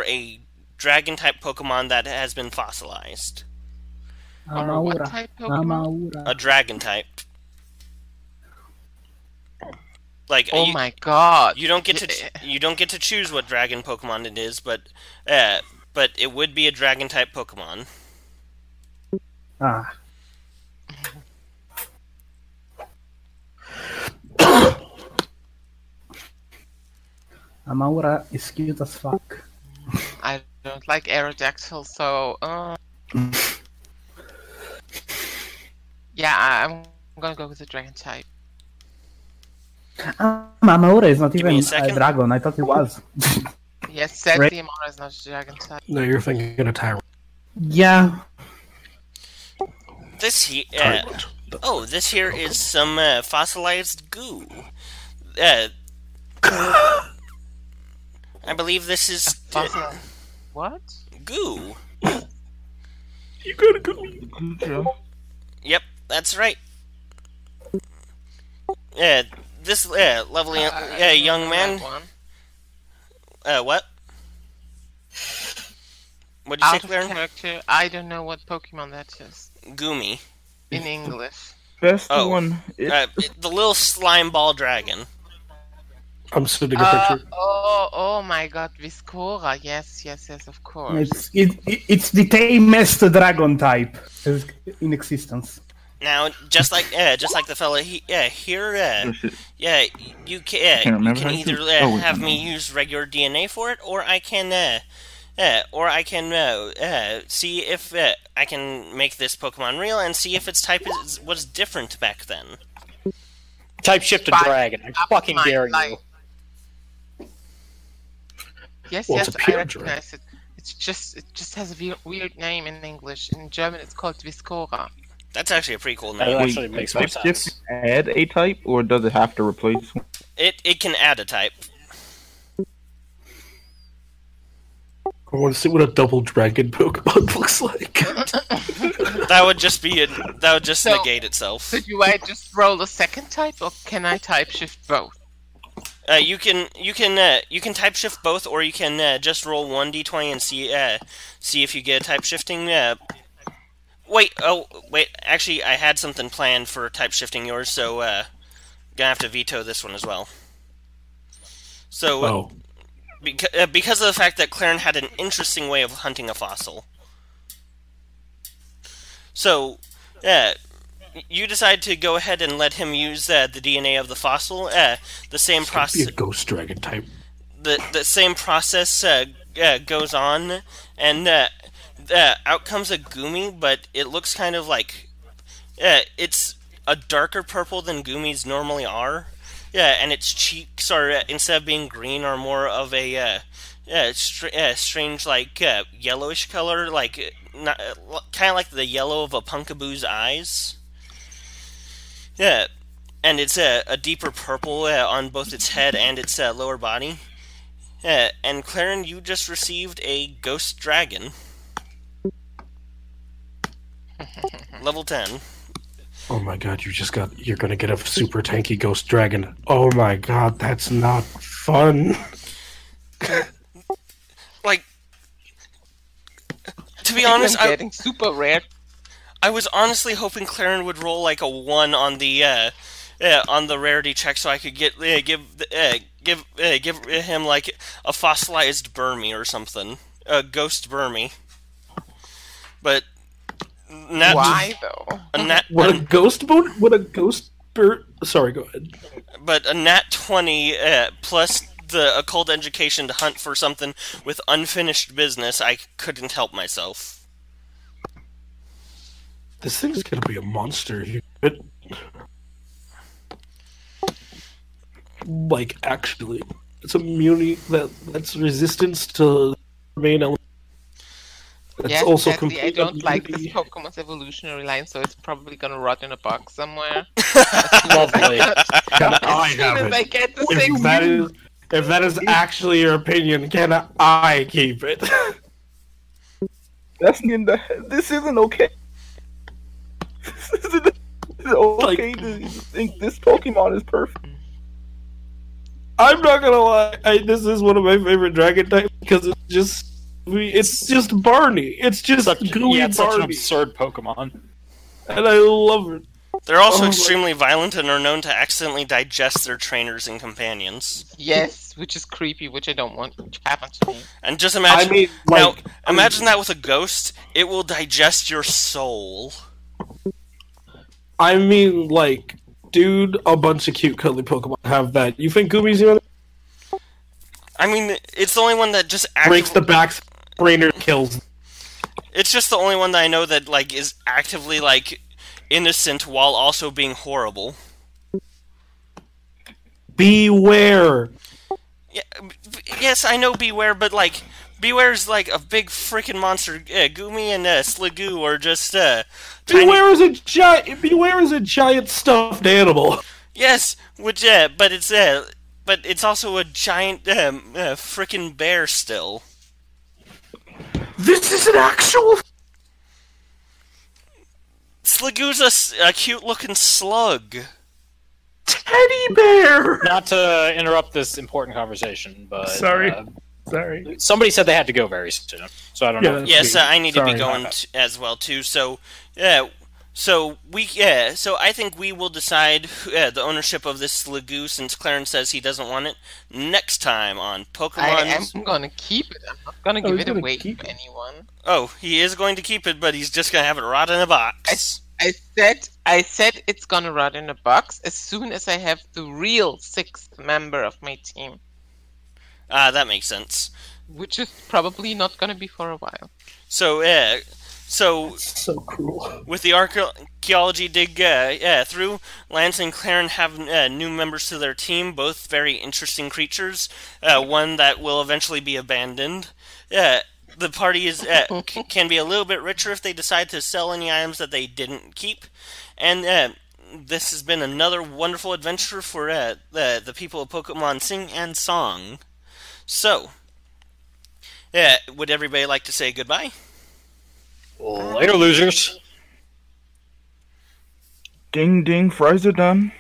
a Dragon-type Pokemon that has been fossilized. Or what type Pokemon? A Dragon-type. Like, Oh my god! you don't get to choose what Dragon Pokemon it is, but it would be a Dragon-type Pokemon. Ah. Amaura is cute as fuck. I don't like Aerodactyl, so yeah, I'm gonna go with the dragon type. Amaura is not Give me even a second. a dragon. I thought it was. Yes, said Right. the Amara is not a dragon type. No, you're thinking of Tyrant. Yeah. This here, Tyrant. this here is some fossilized goo. I believe this is Fossil. What? goo. You gotta go. Good job. Yep, that's right. This lovely young man. What? What did you say, Out of Claire? character, I don't know what Pokemon that is Goomy. in English. Best Oh. one. The little slime ball dragon. I'm sending a picture. Oh my god, Viscora, yes, of course. It's the tamest dragon type in existence. Now, just like the fella here, you can remember how to either do it. have me use regular DNA for it, or I can see if I can make this Pokemon real and see if its type was different back then. Type shift a Fine. dragon. I fucking Fine, dare like- you. Yes, Well, yes, it's a I pure recognize it. It just has a weird name in English. In German, it's called Viscora. That's actually a pretty cool That name. actually makes more Type shift sense. add a type, or does it have to replace one? It can add a type. I want to see what a double dragon Pokemon looks like. That would just be that would just So- negate itself. So do I just roll a second type, or can I type shift both? You can type shift both, or you can just roll 1d20 and see if you get a type shifting. Wait, actually, I had something planned for type shifting yours, so gonna have to veto this one as well. So, Oh, because of the fact that Claren had an interesting way of hunting a fossil. So, you decide to go ahead and let him use the DNA of the fossil. The same it's gonna be process. a ghost dragon type. The same process goes on, and out comes a Goomy, but it looks kind of like it's a darker purple than Goomies normally are. Yeah, and its cheeks are instead of being green, are more of a strange, like yellowish color, like kind of like the yellow of a punkaboo's eyes. Yeah, and it's a deeper purple on both its head and its lower body. And Claren, you just received a ghost dragon. Level 10. Oh my god, you're gonna get a super tanky ghost dragon. Oh my god, that's not fun. Like, to be honest, I'm getting super rare. I was honestly hoping Claren would roll like a 1 on the rarity check, so I could give him like a fossilized Burmy or something, a ghost Burmy. But Why though? What a ghost boat? What a ghost bird? Sorry, go ahead. But a nat 20 plus the occult education to hunt for something with unfinished business, I couldn't help myself. This thing's gonna be a monster. Like, actually, it's immunity that's resistance to main element. It's Yes, also exactly. I complete don't like this immunity. Pokemon's evolutionary line, so it's probably gonna rot in a box somewhere. Lovely. Can I As soon have as I it? get the six. If that is actually your opinion, can I keep it? This isn't okay. This isn't okay to think this Pokemon is perfect. I'm not gonna lie. This is one of my favorite dragon types because it's just Barney. It's just gooey it's such an Barney, absurd Pokemon. and I love it. They're also Oh my- extremely violent and are known to accidentally digest their trainers and companions. Yes, which is creepy, which I don't want to happen to me. And just imagine I mean, now, like, imagine that with a ghost, it will digest your soul. I mean, like, dude, a bunch of cute cuddly Pokemon have that. You think Goomy's the only I mean, it's the only one that just breaks the back brainer kills? It's just the only one that I know that like is actively like innocent while also being horrible. Beware. Yeah, yes, I know Beware, but like Beware's like a big freaking monster. Goomy and Sligoo are just tiny. Beware is a giant stuffed animal. Yes, which but it's also a giant freaking bear still. This is an actual. Sligoo's a cute looking slug. Teddy bear. Not to interrupt this important conversation, but Sorry. Sorry. somebody said they had to go very soon, so I don't know. Yes, I need to be Sorry. going as well too. So, so I think we will decide the ownership of this Sligoo, since Clarence says he doesn't want it, next time on I Pokemon. am gonna keep it. I'm not gonna give he's it gonna away keep to anyone. Oh, he is going to keep it, but he's just going to have it rot in a box. I said it's gonna rot in a box as soon as I have the real 6th member of my team, That makes sense. which is probably not gonna be for a while. So, So, So cruel. with the archaeology dig through, Lance and Claren have new members to their team, both very interesting creatures, one that will eventually be abandoned. The party can be a little bit richer if they decide to sell any items that they didn't keep. And this has been another wonderful adventure for the people of Pokemon Sing and Song. So, would everybody like to say goodbye? Later, losers. Ding ding, fries are done.